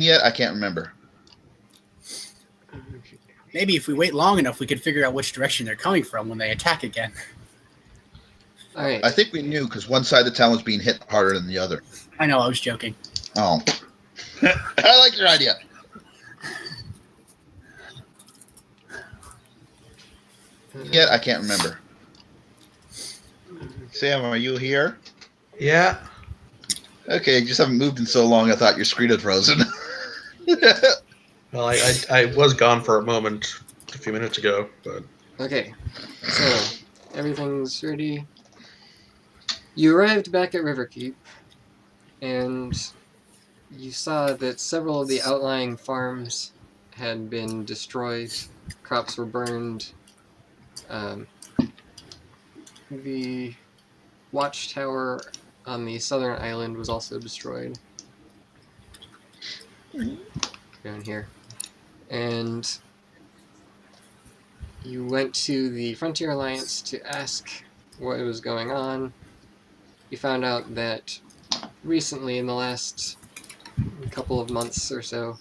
yet? I can't remember. Maybe if we wait long enough, we could figure out which direction they're coming from when they attack again. All right. I think we knew because one side of the town was being hit harder than the other. I know, I was joking. Oh. I like your idea. Yet I can't remember. Sam, are you here? Yeah. Okay, you just haven't moved in so long. I thought your screen had frozen. Well, I was gone for a moment a few minutes ago, but Okay, so everything's ready. You arrived back at Riverkeep, and you saw that several of the outlying farms had been destroyed. Crops were burned. The watchtower on the southern island was also destroyed. Down here. And you went to the Frontier Alliance to ask what was going on. You found out that recently, in the last couple of months or so,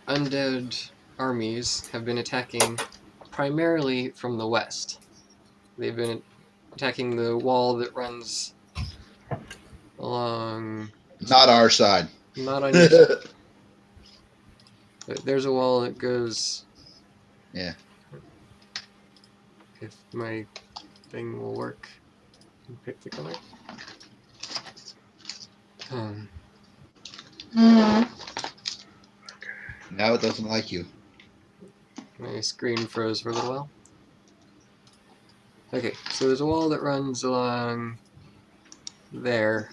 undead armies have been attacking primarily from the west. They've been attacking the wall that runs along... Not our side. Not on your side. But there's a wall that goes... Yeah. If my thing will work. Pick the color. Now it doesn't like you. My screen froze for a little while. Okay, so there's a wall that runs along there,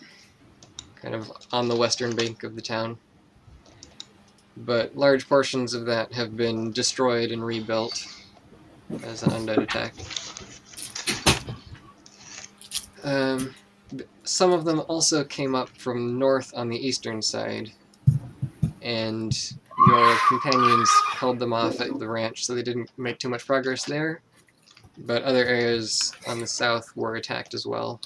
kind of on the western bank of the town. But large portions of that have been destroyed and rebuilt as an undead attack. Some of them also came up from north on the eastern side, and your companions held them off at the ranch, so they didn't make too much progress there. But other areas on the south were attacked as well,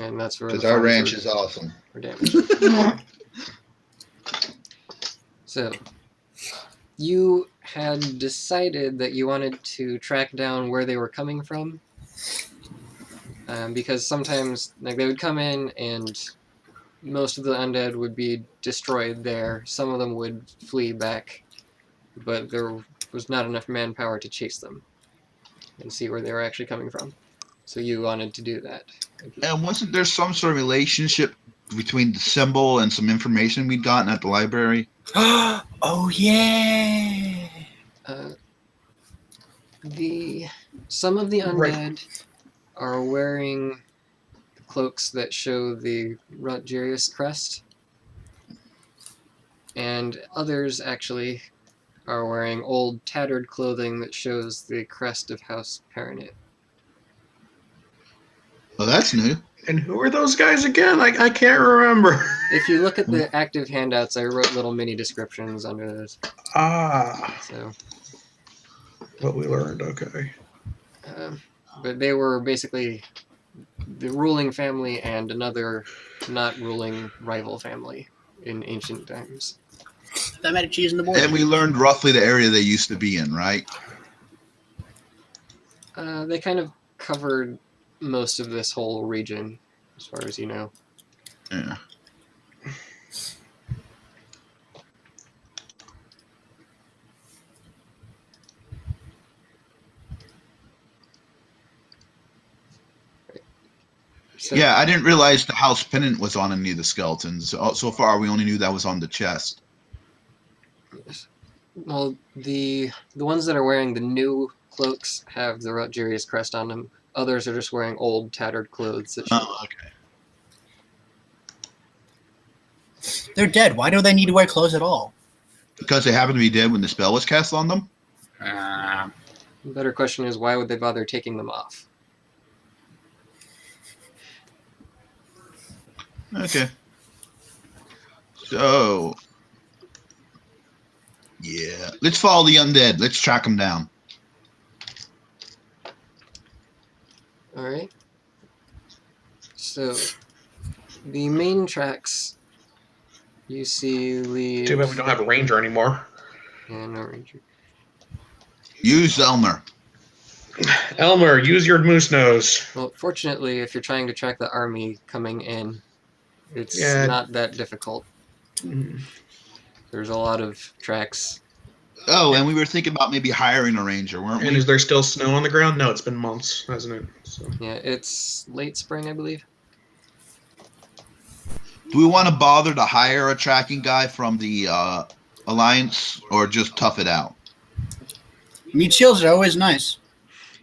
and that's where Because our ranch is awesome. were damaged. So, you had decided that you wanted to track down where they were coming from, because sometimes they would come in and most of the undead would be destroyed there. Some of them would flee back, but there was not enough manpower to chase them and see where they were actually coming from. So you wanted to do that. And wasn't there some sort of relationship between the symbol and some information we'd gotten at the library? Oh, yeah! Some of the undead are wearing cloaks that show the Rutgerius crest, and others actually are wearing old tattered clothing that shows the crest of House Paranet. Oh, that's new. and who are those guys again? I can't remember. If you look at the active handouts, I wrote little mini descriptions under those. So, What we learned, okay. but they were basically the ruling family and another not ruling rival family in ancient times. That made a cheese in the board. And we learned roughly the area they used to be in, right? They kind of covered most of this whole region, as far as you know. Yeah. So, Yeah, I didn't realize the house pennant was on any of the skeletons. So far, we only knew that was on the chest. well, the ones that are wearing the new cloaks have the Rutgerius crest on them. Others are just wearing old, tattered clothes that show. Oh, okay. They're dead. Why do they need to wear clothes at all? Because they happened to be dead when the spell was cast on them? The better question is, why would they bother taking them off? Okay. So, yeah. Let's follow the undead. Let's track them down. Alright. So, the main tracks You see leaves. Too bad we don't have a ranger anymore. Yeah, no ranger. Use Elmer. Elmer, use your moose nose. Well, fortunately, if you're trying to track the army coming in, it's Yeah. not that difficult. There's a lot of tracks. Oh, and we were thinking about maybe hiring a ranger, weren't And we? is there still snow on the ground? No, it's been months, hasn't it? So. Yeah, it's late spring, I believe. Do we want to bother to hire a tracking guy from the Alliance, or just tough it out? Meat shields are always nice.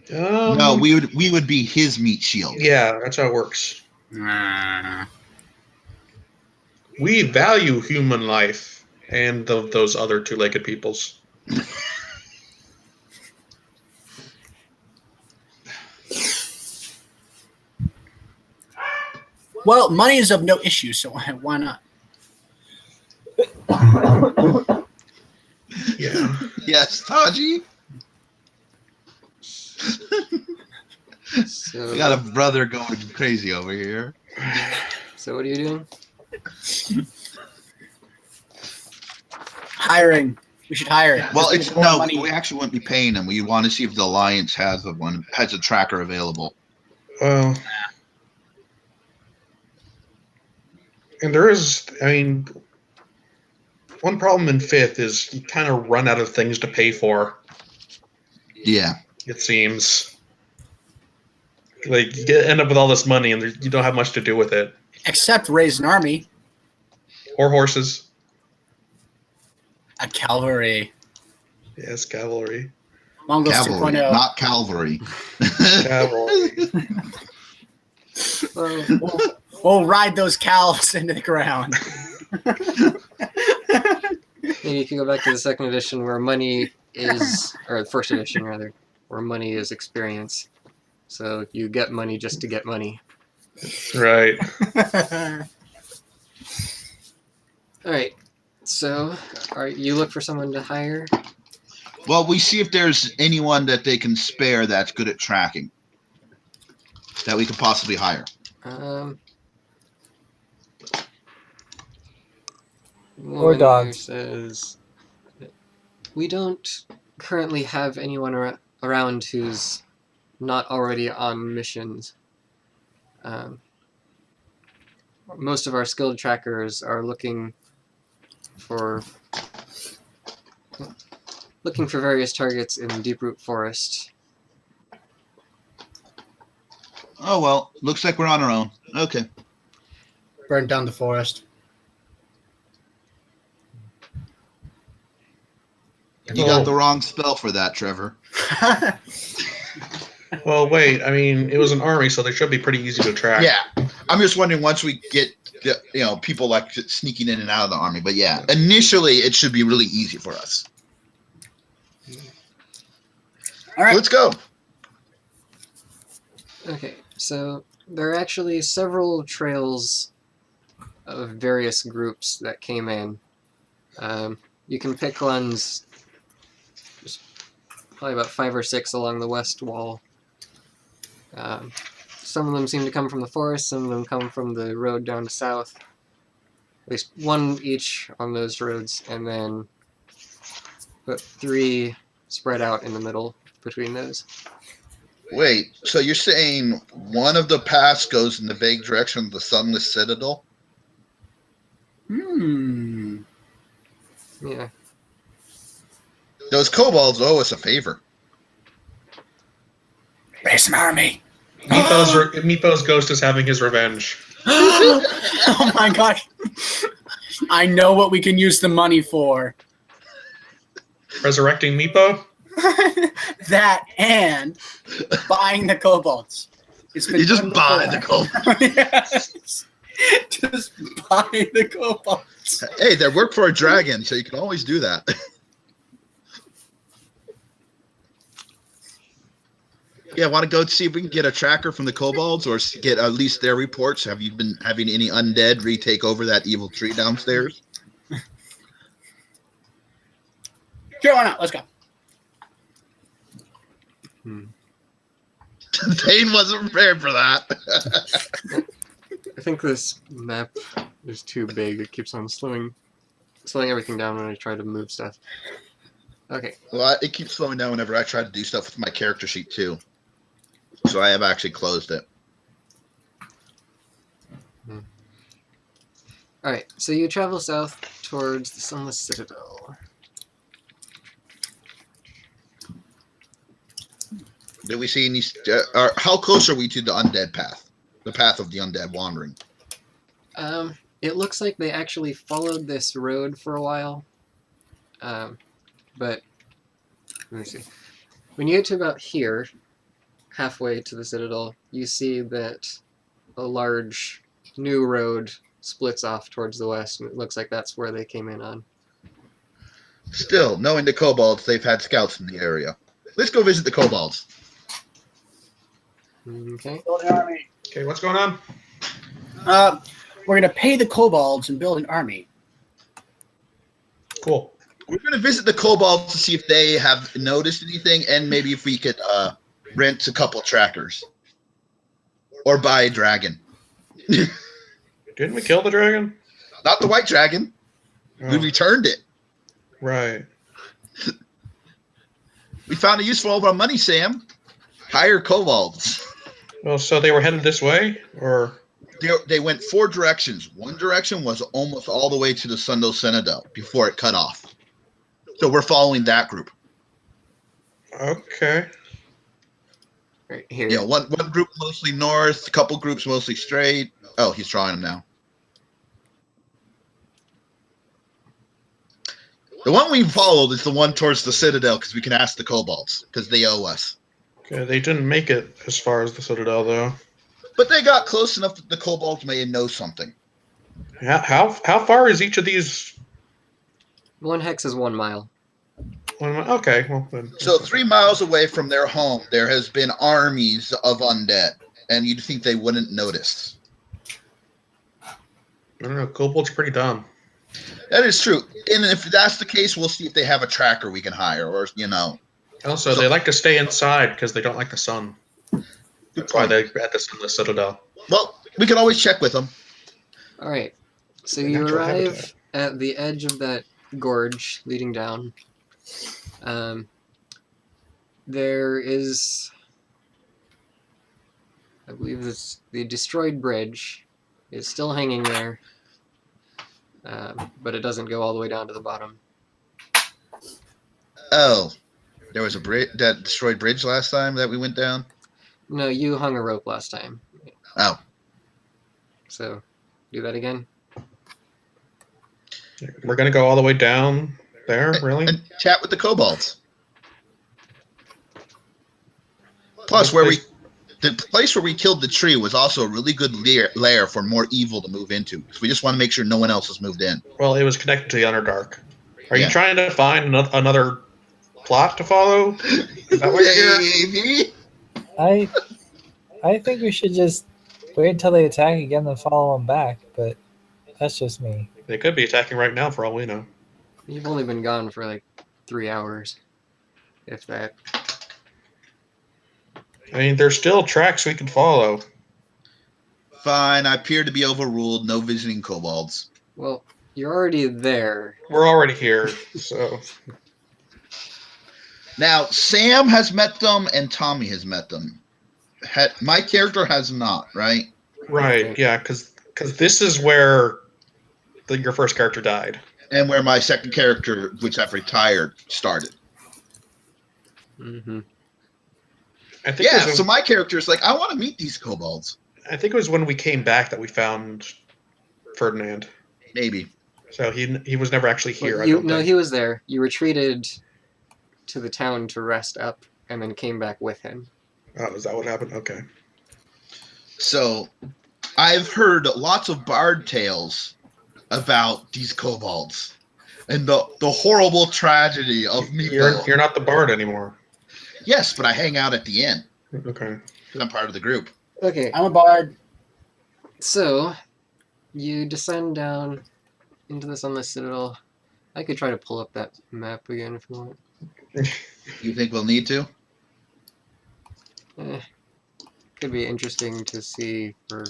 No, we would be his meat shield. Yeah, that's how it works. Nah. We value human life and those other two-legged peoples. Well, money is of no issue, so why not? Yeah. Yes, Taji. So, We got a brother going crazy over here. so what are you doing? Hiring. We should hire it. Well, Just it's more no, money. we actually wouldn't be paying them. We want to see if the Alliance has a tracker available. Well, and there is, I mean, one problem in 5th is you kind of run out of things to pay for, Yeah. it seems. Like, you end up with all this money and you don't have much to do with it. Except raise an army. Or horses. A cavalry. Yes, cavalry. Mongols Cavalry, 2.0. not Calvary. Cavalry. Well, We'll ride those cows into the ground. maybe you can go back to the 2nd edition where money is, or the 1st edition rather, where money is experience. So you get money just to get money. Right. All right. So, you look for someone to hire? Well, we see if there's anyone that they can spare that's good at tracking that we could possibly hire. Or dogs. Says we don't currently have anyone around who's not already on missions. Most of our skilled trackers are looking for various targets in Deeproot Forest. Oh, well, looks like we're on our own. Okay. Burn down the forest. You got the wrong spell for that, Trevor. Well, wait. I mean, it was an army, so they should be pretty easy to track. Yeah. I'm just wondering once we get, people like sneaking in and out of the army. But yeah, initially it should be really easy for us. All right. Let's go. Okay, so there are actually several trails of various groups that came in. You can pick ones, there's probably about 5 or 6 along the west wall. Some of them seem to come from the forest, some of them come from the road down to south. At least one each on those roads, and then about 3 spread out in the middle between those. Wait, so you're saying one of the paths goes in the vague direction of the Sunless Citadel? Yeah. Those kobolds owe us a favor. Raise an army. Meepo's ghost is having his revenge. Oh my gosh. I know what we can use the money for. Resurrecting Meepo? That and buying the kobolds. It's been You just done buy before. the kobolds. Yes. Just buy the kobolds. Hey, they work for a dragon, so you can always do that. Yeah, want to go see if we can get a tracker from the kobolds or get at least their reports? Have you been having any undead retake over that evil tree downstairs? Sure, why not? Let's go. Dane wasn't prepared for that. I think this map is too big. It keeps on slowing everything down when I try to move stuff. Okay. Well, it keeps slowing down whenever I try to do stuff with my character sheet too. So I have actually closed it. Alright, so you travel south towards the Sunless Citadel. Did we see any? How close are we to the undead path? The path of the undead wandering. It looks like they actually followed this road for a while. But, let me see. When you get to about here, halfway to the Citadel, you see that a large new road splits off towards the west, and it looks like that's where they came in on. Still, knowing the kobolds, they've had scouts in the area. Let's go visit the kobolds. Okay. Build an army. Okay, what's going on? We're going to pay the kobolds and build an army. Cool. We're going to visit the kobolds to see if they have noticed anything, and maybe if we could rent a couple trackers. Or buy a dragon. Didn't we kill the dragon? Not the white dragon. Oh, We returned it. right. We found a use for all of our money, Sam. Hire kobolds. Well, so they were headed this way, or They went 4 directions. One direction was almost all the way to the Sunless Citadel before it cut off. So we're following that group. okay. Right here. Yeah, one group mostly north, a couple groups mostly straight. Oh, he's drawing them now. The one we followed is the one towards the Citadel because we can ask the kobolds because they owe us. Okay, they didn't make it as far as the Citadel, though. But they got close enough that the kobolds may know something. How far is each of these? 1 hex is 1 mile. Okay, well then. So 3 miles away from their home, there has been armies of undead, and you'd think they wouldn't notice. I don't know. Kobold's pretty dumb. That is true. And if that's the case, we'll see if they have a tracker we can hire, or Also, they like to stay inside because they don't like the sun. That's why point. they're at the Sunless Citadel. Well, we can always check with them. Alright, so The you natural arrive habitat. at the edge of that gorge leading down. There is, I believe it's the destroyed bridge is still hanging there, but it doesn't go all the way down to the bottom. Oh, there was that destroyed bridge last time that we went down? No, you hung a rope last time. Oh. So, do that again? We're gonna go all the way down there, really? And chat with the kobolds. Plus, the place where we killed the tree was also a really good lair for more evil to move into. So we just want to make sure no one else has moved in. Well, it was connected to the Underdark. Are Yeah. you trying to find another plot to follow? Is that what you're here? Maybe. I think we should just wait until they attack again and follow them back, but that's just me. They could be attacking right now, for all we know. You've only been gone for like 3 hours, if that. I mean, there's still tracks we can follow. Fine, I appear to be overruled. No visiting kobolds. Well, you're already there. We're already here, so Now, Sam has met them and Tommy has met them. My character has not, right? right, yeah, because this is where your first character died. And where my second character, which I've retired, started. Mm-hmm. I think Yeah, so my character is like, I want to meet these kobolds. I think it was when we came back that we found Ferdinand. Maybe. So he was never actually here. Well, I don't no, think. he was there. You retreated to the town to rest up, and then came back with him. Oh, is that what happened? Okay. So, I've heard lots of bard tales about these kobolds and the horrible tragedy of Meepo. You're not the bard anymore. Yes, but I hang out at the inn Okay. because I'm part of the group. Okay, I'm a bard. so you descend down into the Sunless Citadel. I could try to pull up that map again if you want. You think we'll need to? Could be interesting to see for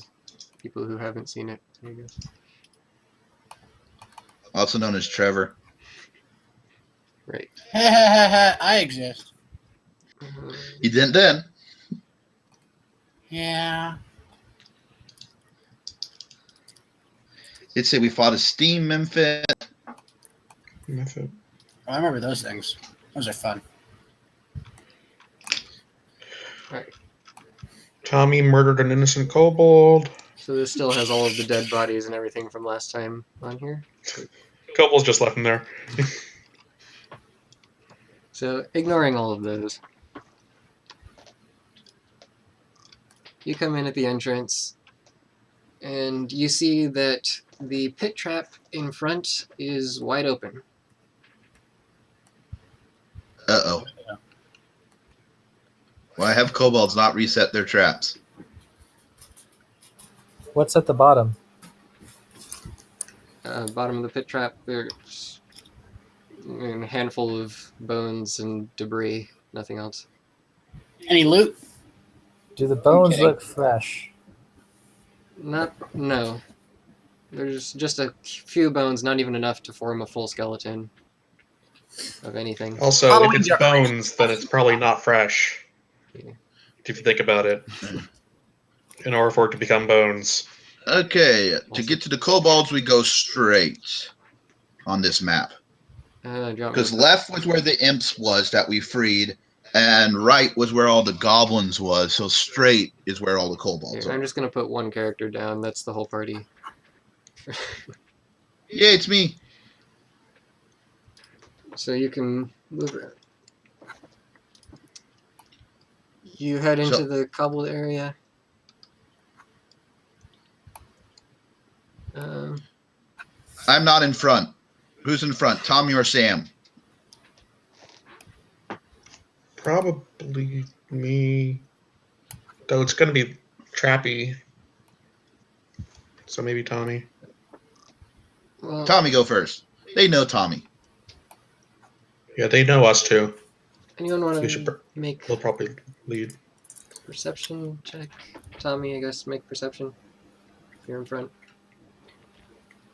people who haven't seen it. There you go. Also known as Trevor. Right. I exist. He didn't then. Yeah. It'd say we fought a steam Memphis. Method. I remember those things. Those are fun. Alright. Tommy murdered an innocent kobold. So this still has all of the dead bodies and everything from last time on here. Kobolds just left him there. So ignoring all of those, you come in at the entrance and you see that the pit trap in front is wide open. Uh-oh. Why have kobolds not reset their traps? What's at the bottom? Bottom of the pit trap, there's a handful of bones and debris, nothing else. Any loot? Do the bones Okay. look fresh? No. There's just a few bones, not even enough to form a full skeleton of anything. Also, Halloween if it's decoration. bones, then it's probably not fresh. Yeah. If you think about it. In order for it to become bones. Okay, to get to the kobolds, we go straight on this map. Do you want me Because to- left was where the imps was that we freed, and right was where all the goblins was, so straight is where all the kobolds Here, I'm are. just gonna put one character down. That's the whole party. Yeah, it's me. So you can move it. You head into So- the cobbled area. I'm not in front. Who's in front, Tommy or Sam? Probably me. Though it's going to be trappy. So maybe Tommy. Well, Tommy, go first. They know Tommy. Yeah, they know us too. anyone want We should to make We'll probably lead. perception check? Tommy, I guess, make perception. If you're in front.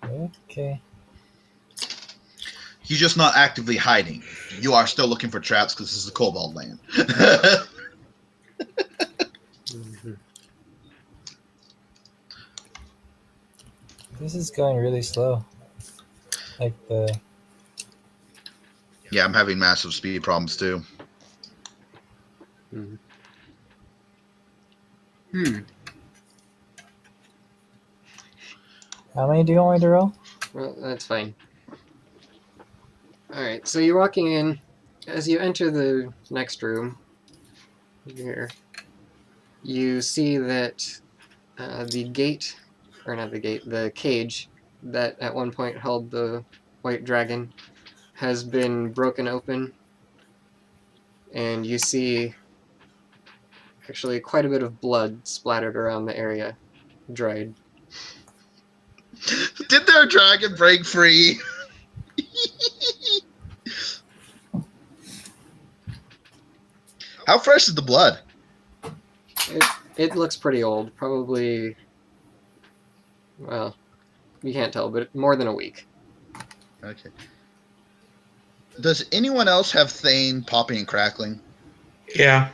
Okay. He's just not actively hiding. You are still looking for traps because this is a kobold land. This is going really slow. Like the Yeah, I'm having massive speed problems too. Mhm. how many do you want me to roll? Well, that's fine. Alright, so you're walking in. As you enter the next room, here, you see that the gate, or not the gate, the cage that at one point held the white dragon has been broken open. And you see actually quite a bit of blood splattered around the area, dried. Did their dragon break free? How fresh is the blood? It looks pretty old, probably, well, you can't tell, but more than a week. Okay. Does anyone else have Thane popping and crackling? Yeah.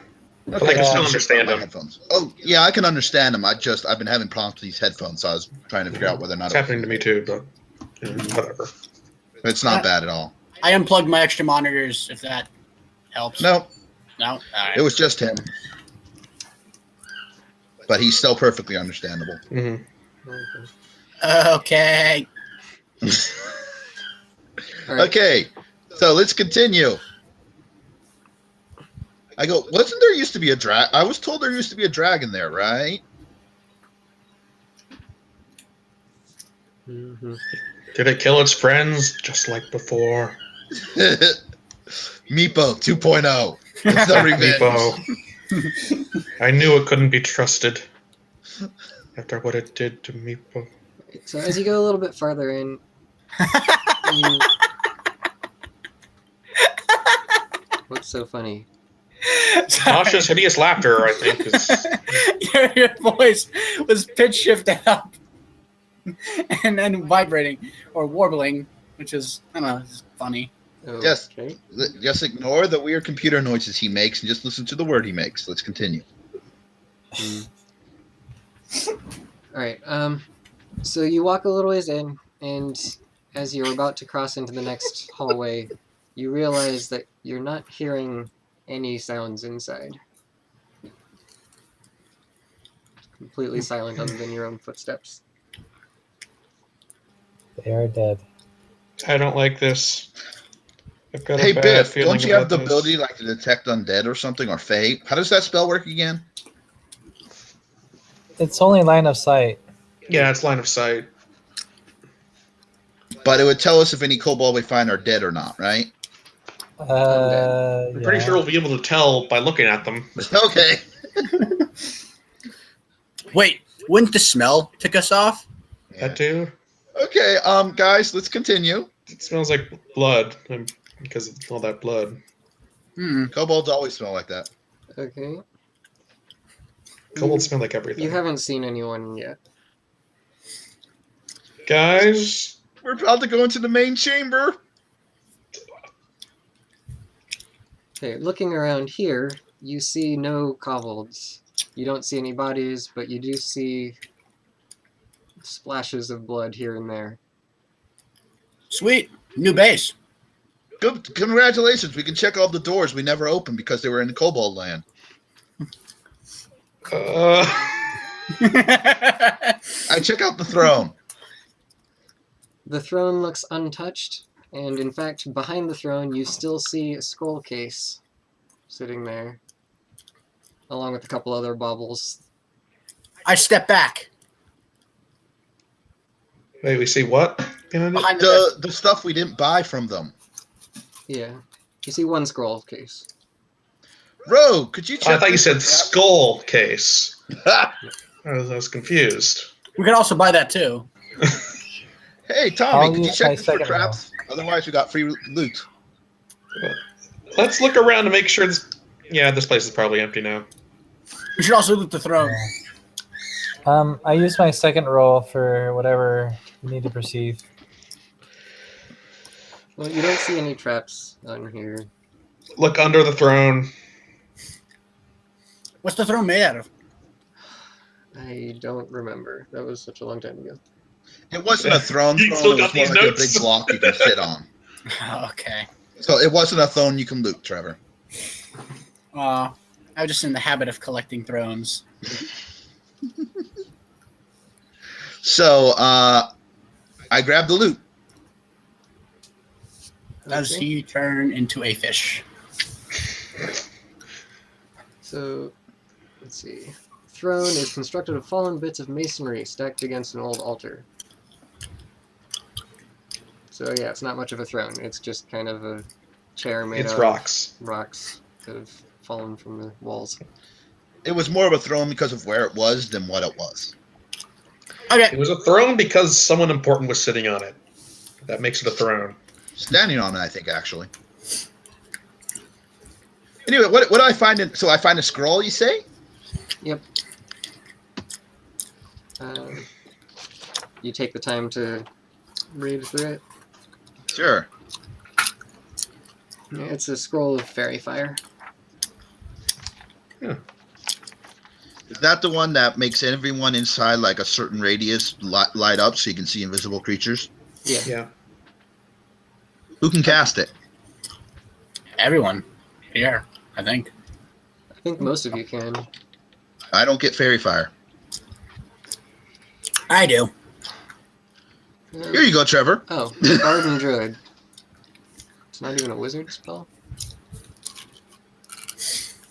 Okay, But I can Yeah. still understand my them. headphones. Oh, yeah, I can understand them. I've been having problems with these headphones, so I was trying to figure out whether or not It's happening to me too, but whatever. It's not bad at all. I unplugged my extra monitors, if that helps. No, No? All right. it was just him. But he's still perfectly understandable. Mm-hmm. Okay. All right. Okay, so let's continue. I go, wasn't there used to be a I was told there used to be a dragon there, right? Mhm. Did it kill its friends just like before? Meepo 2.0. It's the revenge. Meepo. I knew it couldn't be trusted after what it did to Meepo. So as you go a little bit farther in, you... What's so funny? Tasha's hideous laughter, I think, is... your voice was pitch shifted up and then vibrating or warbling, which is, I don't know, it's funny. Yes. Okay. Just ignore the weird computer noises he makes and just listen to the word he makes. Let's continue. All right. So you walk a little ways in, and as you're about to cross into the next hallway, you realize that you're not hearing any sounds inside. Completely silent other than your own footsteps. They are dead. I don't like this. I've got Hey, a bad Biff, feeling don't you have about the this. ability like to detect undead or something, or fae? How does that spell work again? It's only line of sight. Yeah, it's line of sight. But it would tell us if any kobold we find are dead or not, right? I'm pretty sure we'll be able to tell by looking at them. Okay. Wait, wouldn't the smell tick us off? That too? Okay, guys, let's continue. It smells like blood because of all that blood. Kobolds always smell like that. Okay. Kobolds smell like everything. You haven't seen anyone yet. Guys, We're about to go into the main chamber. Okay, looking around here, you see no kobolds. You don't see any bodies, but you do see splashes of blood here and there. Sweet, new base. Good, congratulations. We can check all the doors we never opened because they were in kobold land. I check out the throne. The throne looks untouched, and in fact, behind the throne, you still see a scroll case sitting there, along with a couple other baubles. I step back. Wait, we see what behind it? Behind The stuff we didn't buy from them. Yeah, you see one scroll case. Rogue, could you Oh, check? I thought you said this? skull case. I was confused. We could also buy that too. Hey, Tommy, I'll could you use my check this for second traps? Otherwise, we got free loot. Let's look around to make sure this... Yeah, this place is probably empty now. We should also loot the throne. I use my second roll for whatever you need to perceive. Well, you don't see any traps on here. Look under the throne. What's the throne made out of? I don't remember. That was such a long time ago. It wasn't a throne. You Throne. still It got was more these like a notes? big block you can sit on. Okay. So it wasn't a throne you can loot, Trevor. I was just in the habit of collecting thrones. So I grabbed the loot. Does Okay. he turn into a fish? So, let's see. Throne is constructed of fallen bits of masonry stacked against an old altar. So yeah, it's not much of a throne. It's just kind of a chair made It's of rocks. rocks that have fallen from the walls. It was more of a throne because of where it was than what it was. Okay. It was a throne because someone important was sitting on it. That makes it a throne. Standing on it, I think, actually. Anyway, what do I find? So I find a scroll, you say? Yep. You take the time to read through it. Sure. Yeah, it's a scroll of fairy fire. Is that the one that makes everyone inside like a certain radius light up so you can see invisible creatures? Yeah. Yeah. Who can cast it? Everyone here, I think. I think most of you can. I don't get fairy fire. I do. Here you go, Trevor. Oh, Bard and Druid. It's not even a wizard spell?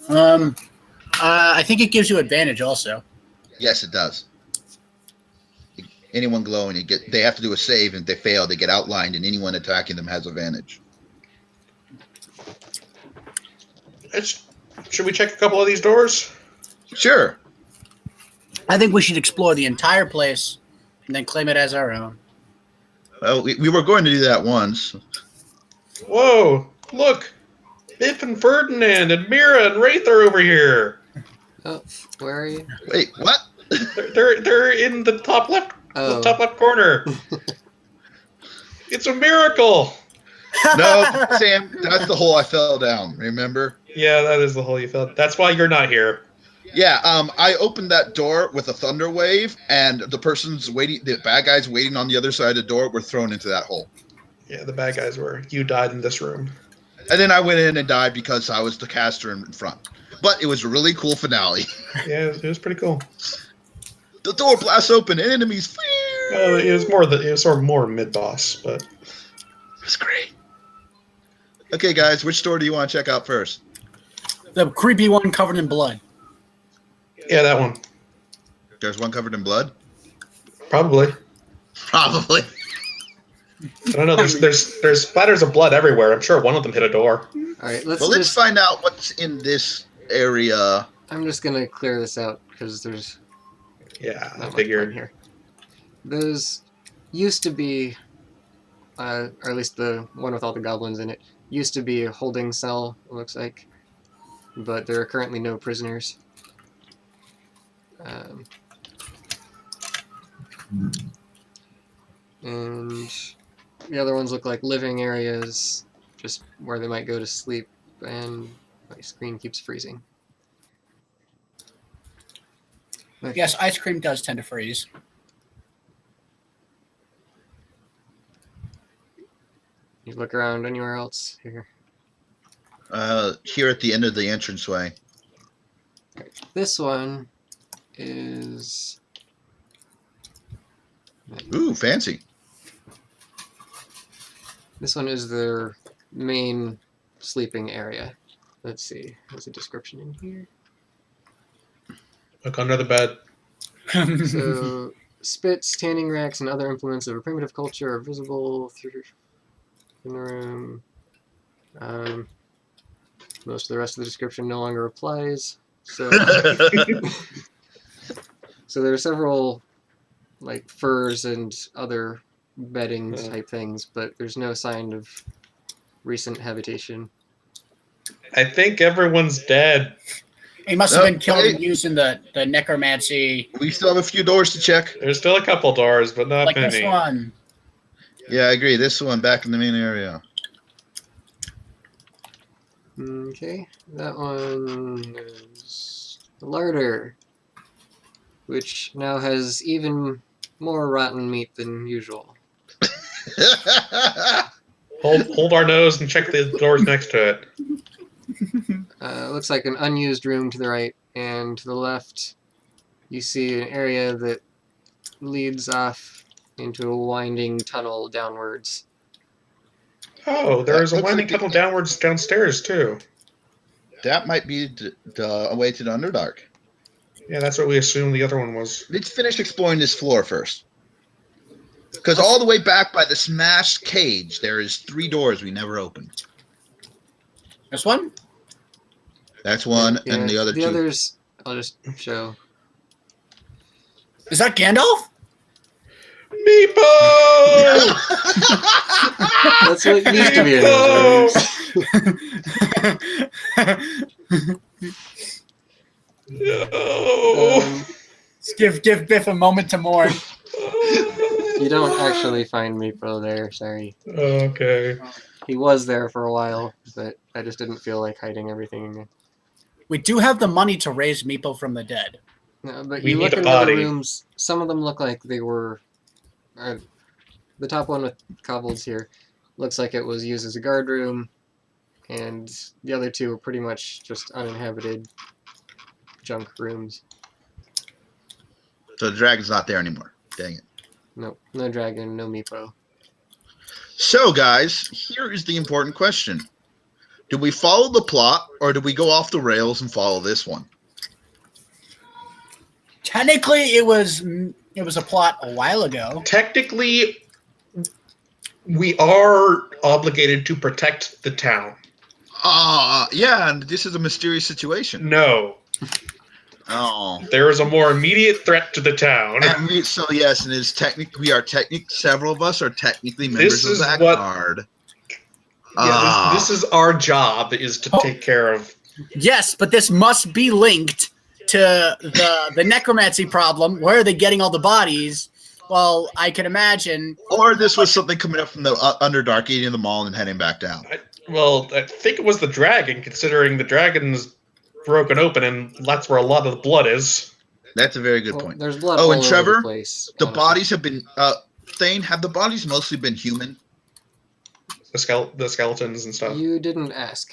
I think it gives you advantage also. Yes, it does. Anyone glowing, they have to do a save, and if they fail, they get outlined, and anyone attacking them has advantage. Should we check a couple of these doors? Sure. I think we should explore the entire place and then claim it as our own. Well, we were going to do that once. Whoa! Look! Biff and Ferdinand and Mira and Wraith are over here. Oh, where are you? Wait, what? They're in the top left, Oh. the top left corner. It's a miracle. No, Sam, that's the hole I fell down. Remember? Yeah, that is the hole you felt. That's why you're not here. Yeah. I opened that door with a thunder wave, and the person's waiting. The bad guys waiting on the other side of the door were thrown into that hole. Yeah, the bad guys were. You died in this room. And then I went in and died because I was the caster in front. But it was a really cool finale. Yeah, it was pretty cool. The door blasts open, and enemies. It was sort of more mid boss, but It was great. Okay, guys, which door do you want to check out first? The creepy one covered in blood. yeah, that one There's one covered in blood. probably. Probably. I don't know. There's splatters of blood everywhere. I'm sure one of them hit a door. All right, let's Well, let's just. find out what's in this area. I'm just gonna clear this out because there's Yeah, not I much point figured. here. Those used to be, or at least the one with all the goblins in it, used to be a holding cell. It looks like, but there are currently no prisoners. And the other ones look like living areas, just where they might go to sleep. And my screen keeps freezing. Okay. Yes, ice cream does tend to freeze. You look around anywhere else here. Here at the end of the entranceway. This one is. Ooh, fancy. This one is their main sleeping area. Let's see. There's a description in here. Look under the bed. So, spits, tanning racks, and other implements of a primitive culture are visible through in the room. Most of the rest of the description no longer applies. So, so there are several like furs and other bedding type things, but there's no sign of recent habitation. I think everyone's dead. He must have been killed wait. and used in the necromancy, We still have a few doors to check. There's still a couple doors, but not like many. this one. Yeah, I agree. This one back in the main area. Okay, that one is the larder, which now has even more rotten meat than usual. Hold our nose and check the doors next to it. Looks like an unused room to the right, and to the left, you see an area that leads off into a winding tunnel downwards. Oh, there is a Looks winding like tunnel downwards downstairs too. That might be the way to the Underdark. Yeah, that's what we assumed the other one was. Let's finish exploring this floor first. Because all the way back by the smashed cage, there is 3 doors we never opened. This one? That's one, Yeah, and the other 2. others, I'll just show. Is that Gandalf? Meepo! That's what it used to be in those rooms. No. Give Biff a moment to mourn. You don't actually find Meepo there, sorry. Okay. He was there for a while, but I just didn't feel like hiding everything in there. We do have the money to raise Meepo from the dead. No, but We you need look a in other body. rooms, some of them look like they were... the top one with kobolds here looks like it was used as a guard room, and the other 2 are pretty much just uninhabited junk rooms. So the dragon's not there anymore. Dang it. Nope, no dragon, no Meepo. So, guys, here is the important question. Do we follow the plot, or do we go off the rails and follow this one? Technically, it was a plot a while ago. Technically, we are obligated to protect the town. Yeah, and this is a mysterious situation. No, Oh. there is a more immediate threat to the town. And so, yes, and it's several of us are technically members This of is that what- guard. This is our job, is to take care of. Yes, but this must be linked to the necromancy problem. Where are they getting all the bodies? Well, I can imagine. Or this was something coming up from the Underdark, eating them all and heading back down. I think it was the dragon, considering the dragon's broken open, and that's where a lot of the blood is. That's a very good Well, point. there's blood Oh, all and over Trevor, the place. the honestly. bodies have been Thane, have the bodies mostly been human? The skeletons and stuff. You didn't ask.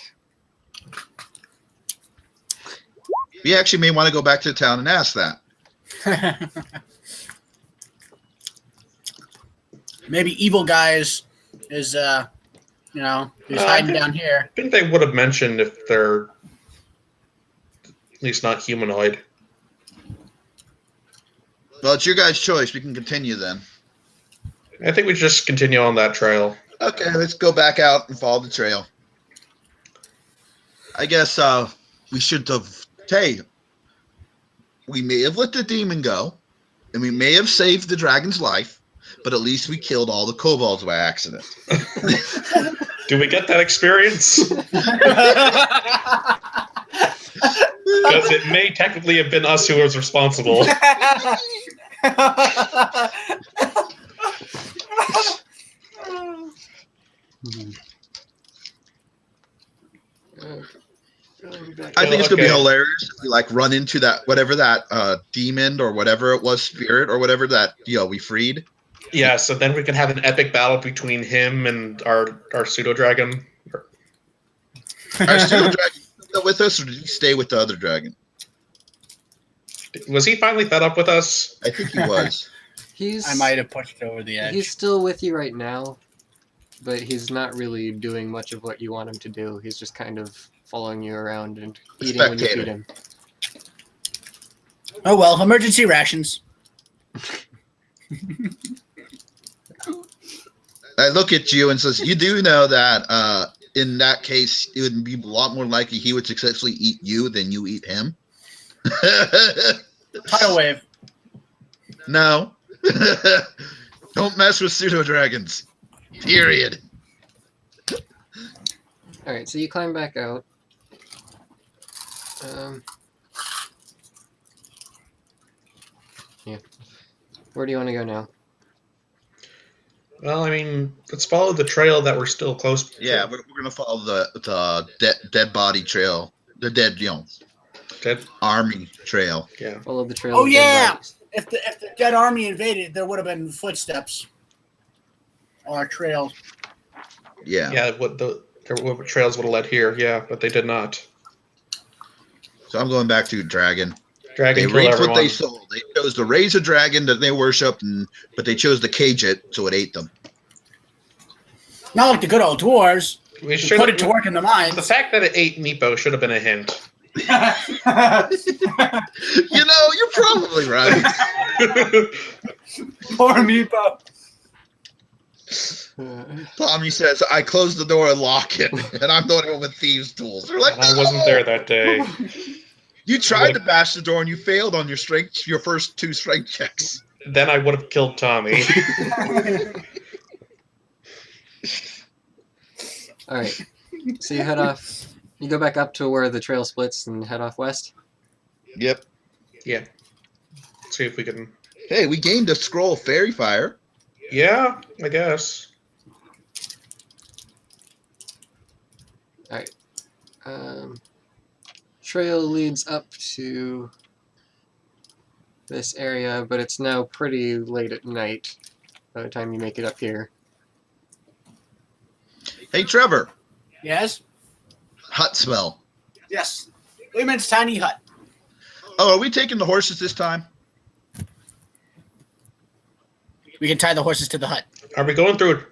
We actually may want to go back to the town and ask that. Maybe Evil Guys is he's hiding down here. I think they would have mentioned if they're at least not humanoid. Well, it's your guys' choice. We can continue then. I think we just continue on that trail. Okay, let's go back out and follow the trail. I guess we should have. Hey, we may have let the demon go, and we may have saved the dragon's life, but at least we killed all the kobolds by accident. Do we get that experience? Because it may technically have been us who was responsible. I think it's gonna be Okay. hilarious if we run into that whatever that demon or whatever it was, spirit or whatever that we freed. Yeah, so then we can have an epic battle between him and our pseudo dragon. Our pseudo dragon still with us, or did he stay with the other dragon? Was he finally fed up with us? I think he was. He's I might have pushed over the edge. He's still with you right now, but he's not really doing much of what you want him to do. He's just kind of following you around and eating when you Spectator. feed him. Oh well, emergency rations. I look at you and says, "You do know that in that case, it would be a lot more likely he would successfully eat you than you eat him." Tidal wave. No. Don't mess with pseudo dragons. Period. Alright, so you climb back out. Yeah. Where do you want to go now? Well, I mean, let's follow the trail that we're still close to. Yeah, we're gonna follow the dead body trail, the dead Dead? army trail. Yeah. Follow the trail. Oh, of dead yeah! bodies. If the dead army invaded, there would have been footsteps on our trail. Yeah. Yeah, what trails would have led here, yeah, but they did not. So I'm going back to dragon. Dragon They kill reaped everyone. what they sold. They chose to raise a dragon that they worshipped, but they chose to cage it, so it ate them. Not like the good old dwarves. We Who should put it to work in the The mines. fact that it ate Meepo should have been a hint. You're probably right. Poor Meepo. Tommy says, "I close the door and lock it, and I'm the only one with thieves' tools." They're like, And I wasn't there that day. You tried to bash the door and you failed on your first 2 strength checks. Then I would have killed Tommy. Alright. So you head off. You go back up to where the trail splits and head off west. Yep. Yeah. See if we can. Hey, we gained a scroll of fairy fire. Yeah, I guess. Alright. Trail leads up to this area, but it's now pretty late at night by the time you make it up here. Hey, Trevor. Yes? Hut smell. Yes. Lehman's tiny hut. Oh, are we taking the horses this time? We can tie the horses to the hut. Are we going through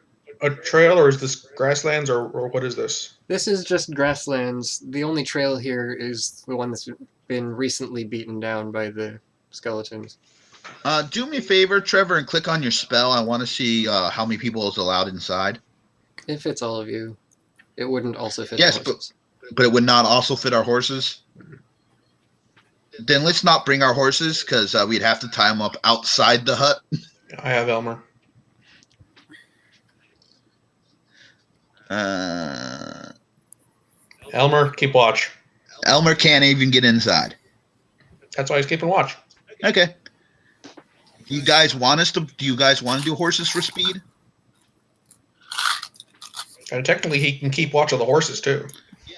a trail, or is this grasslands, or what is this? This is just grasslands. The only trail here is the one that's been recently beaten down by the skeletons. Do me a favor, Trevor, and click on your spell. I want to see how many people is allowed inside. It fits all of you. It wouldn't also fit Yes, the horses. But it would not also fit our horses. Then let's not bring our horses, because we'd have to tie them up outside the hut. I have Elmer. Elmer, keep watch. Elmer can't even get inside. That's why he's keeping watch. Okay. Do you guys want to do horses for speed? And technically, he can keep watch of the horses too.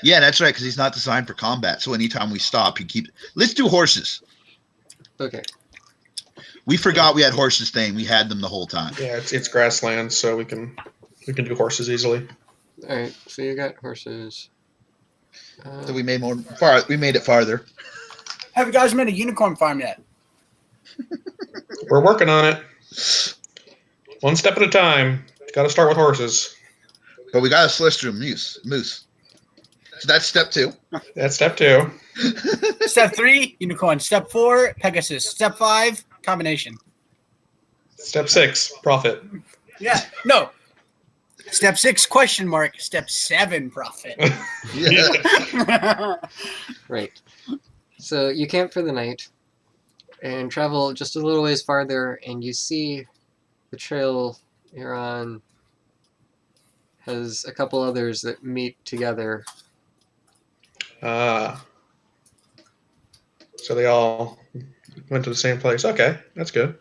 Yeah, that's right, because he's not designed for combat. So anytime we stop, he keep. Let's do horses. Okay. We forgot we had horses thing. We had them the whole time. Yeah, it's grassland, so we can do horses easily. All right. So you got horses. So we made it farther. Have you guys made a unicorn farm yet? We're working on it. One step at a time. Got to start with horses. But we got a celestial moose. So that's step 2. That's step 2. Step 3, unicorn. Step 4, Pegasus. Step 5, combination. Step 6, profit. Yeah, no. Step 6, question mark. Step 7, profit. Yeah. Right. So you camp for the night and travel just a little ways farther, and you see the trail you're on has a couple others that meet together. So they all went to the same place. Okay, that's good.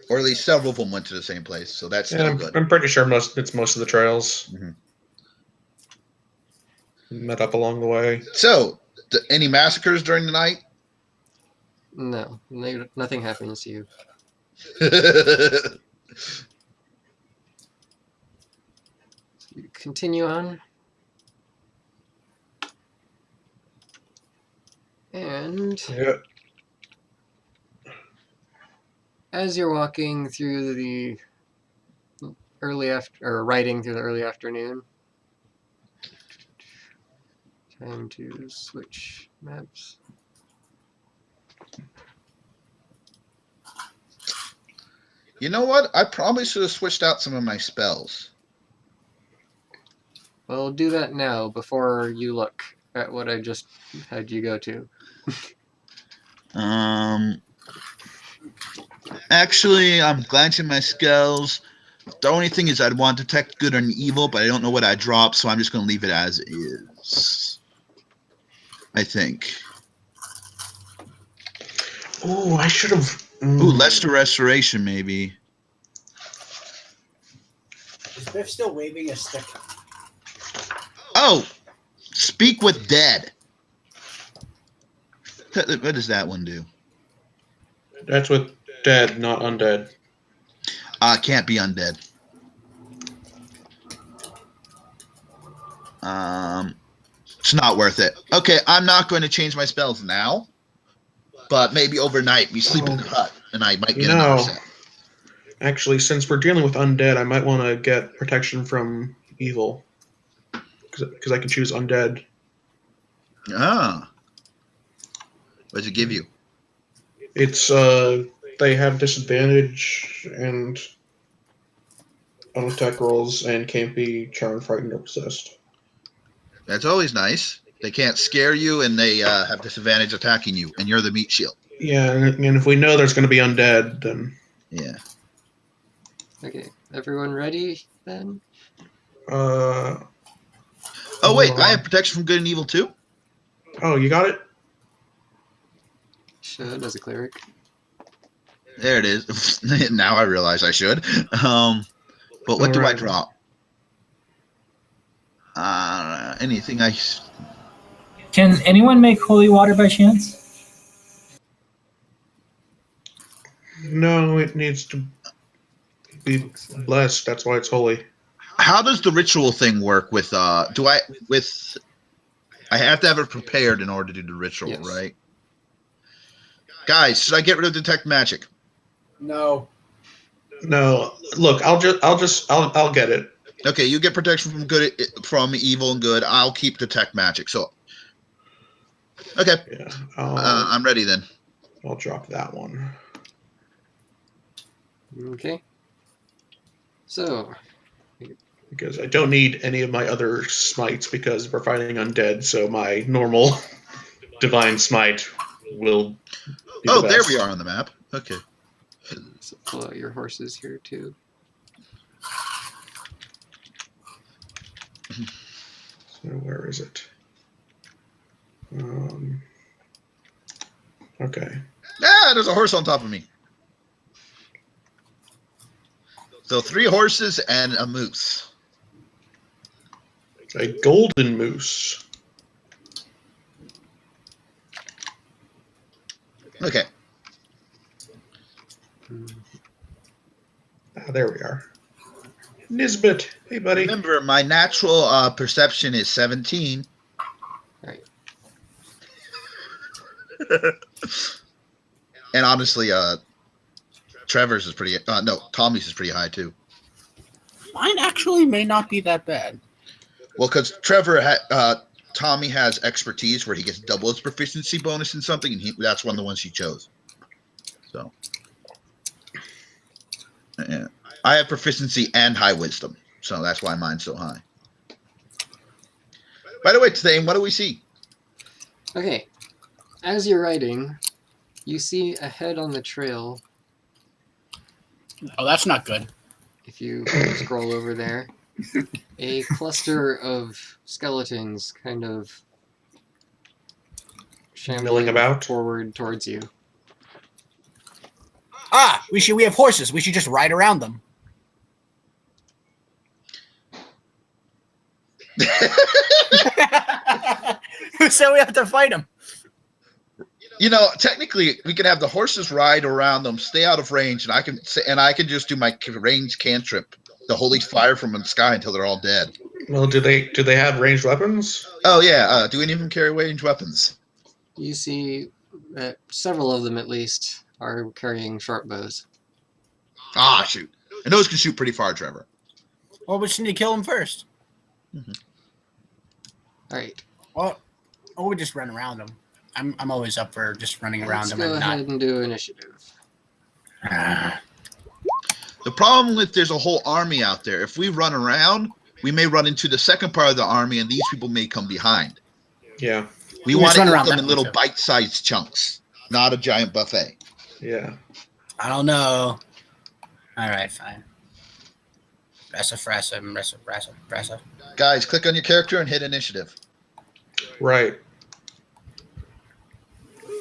Or at least several of them went to the same place, so that's Yeah, still good. I'm pretty sure most of the trails Mhm. met up along the way. So, any massacres during the night? No, nothing happens to you. You continue on. And Yeah. as you're walking through the riding through the early afternoon, time to switch maps. You know what? I probably should have switched out some of my spells. Well, do that now before you look at what I just had you go to. Actually, I'm glancing my spells. The only thing is I'd want detect good and evil, but I don't know what I drop, so I'm just going to leave it as is. I think. Oh, I should have. Ooh, Lester Restoration, maybe. Is Biff still waving a stick? Oh! Speak with Dead. What does that one do? That's with dead, not undead. Can't be undead. It's not worth it. Okay, I'm not going to change my spells now, but maybe overnight we sleep in the hut and I might get another set. Actually, since we're dealing with undead, I might want to get protection from evil because I can choose undead. Ah. What does it give you? It's they have disadvantage and on attack rolls and can't be charmed, frightened, or possessed. That's always nice. They can't scare you, and they have disadvantage attacking you, and you're the meat shield. Yeah, and if we know there's going to be undead, then Yeah. Okay, everyone ready then? Oh wait, I have protection from good and evil too. Oh, you got it. Should as a cleric. There it is. Now I realize I should. But what do I drop? Anything I. Can anyone make holy water by chance? No, it needs to be blessed. That's why it's holy. How does the ritual thing work with? I have to have it prepared in order to do the ritual, Yes. right? Guys, should I get rid of detect magic? No. No, look, I'll get it. Okay, you get protection from evil and good. I'll keep detect magic. So, okay, Yeah, I'm ready then. I'll drop that one. Okay. So, Because I don't need any of my other smites because we're fighting undead, so my normal divine smite will be Oh, the there best. we are on the map. Okay. so pull out your horses here too. So where is it? Okay. Ah, there's a horse on top of me. So 3 horses and a moose. A golden moose. Okay. Ah, there we are. Nisbet. Hey, buddy. Remember, my natural perception is 17. Right. And honestly, Trevor's is pretty. No, Tommy's is pretty high too. Mine actually may not be that bad. Well, because Tommy has expertise where he gets double his proficiency bonus in something, and that's one of the ones he chose. So, yeah, I have proficiency and high wisdom, so that's why mine's so high. By the way, today, what do we see? Okay. As you're riding, you see ahead on the trail, Oh, that's not good. if you scroll over there, a cluster of skeletons kind of shambling about? forward towards you. Ah, we have horses. We should just ride around them. Who said we have to fight them? You know, technically, we could have the horses ride around them, stay out of range, and I can just do my range cantrip, the holy fire from the sky until they're all dead. Well, do they have ranged weapons? Oh yeah, do any of them carry range weapons? You see that several of them, at least, are carrying short bows. Ah, shoot, and those can shoot pretty far, Trevor. Well, we just need to kill them first. All right. Well, or we just run around them. I'm always up for just running around Let's them. go And ahead and do initiative. The problem with there's a whole army out there. If we run around, we may run into the second part of the army, and these people may come behind. Yeah. We We want just to run eat around them that in one, little too. bite-sized chunks, not a giant buffet. Yeah. I don't know. All right, fine. Impressive. Guys, click on your character and hit initiative. Right.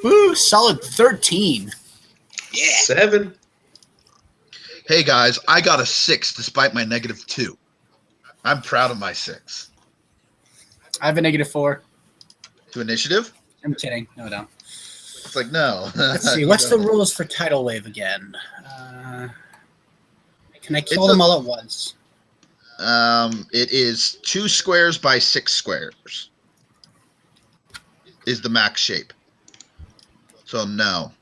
Woo, solid 13. 7. Hey guys, I got a 6 despite my -2. I'm proud of my 6. I have a -4. To initiative? I'm kidding. No. It's like no. Let's see. You What's the don't. rules for tidal wave again? Can I kill It's them all at once? It is 2 squares by 6 squares. Is the max shape. So no.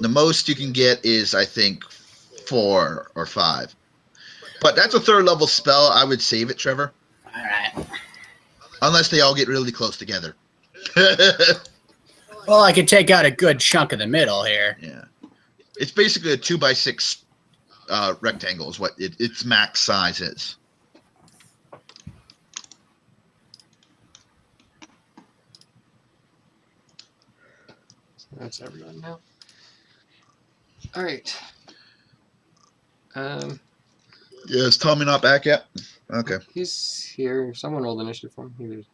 The most you can get is, I think, 4 or 5. But that's a 3rd level spell. I would save it, Trevor. All right. Unless they all get really close together. Well, I could take out a good chunk of the middle here. Yeah. It's basically a 2 by 6 rectangle is what its max size is. So that's everyone now. All right. Yeah, is Tommy not back yet? Okay. He's here. Someone rolled initiative for him. He did.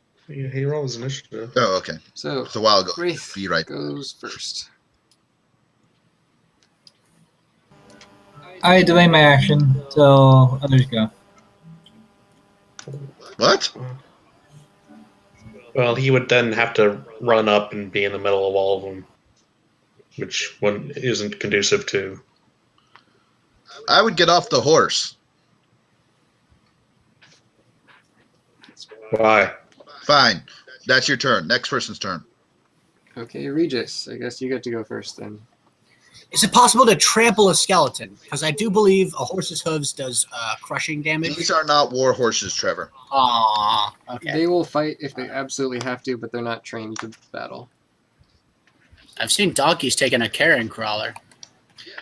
He rolls initiative. Oh, okay. So It's a while ago. Wraith Be right. goes first. I delay my action till others go. What? Well, he would then have to run up and be in the middle of all of them, which one isn't conducive to. I would get off the horse. Why? Fine. That's your turn. Next person's turn. Okay, Regis. I guess you get to go first then. Is it possible to trample a skeleton? Because I do believe a horse's hooves does crushing damage. These are not war horses, Trevor. Aww. Okay. They will fight if they absolutely have to, but they're not trained to battle. I've seen donkeys taking a carrion crawler.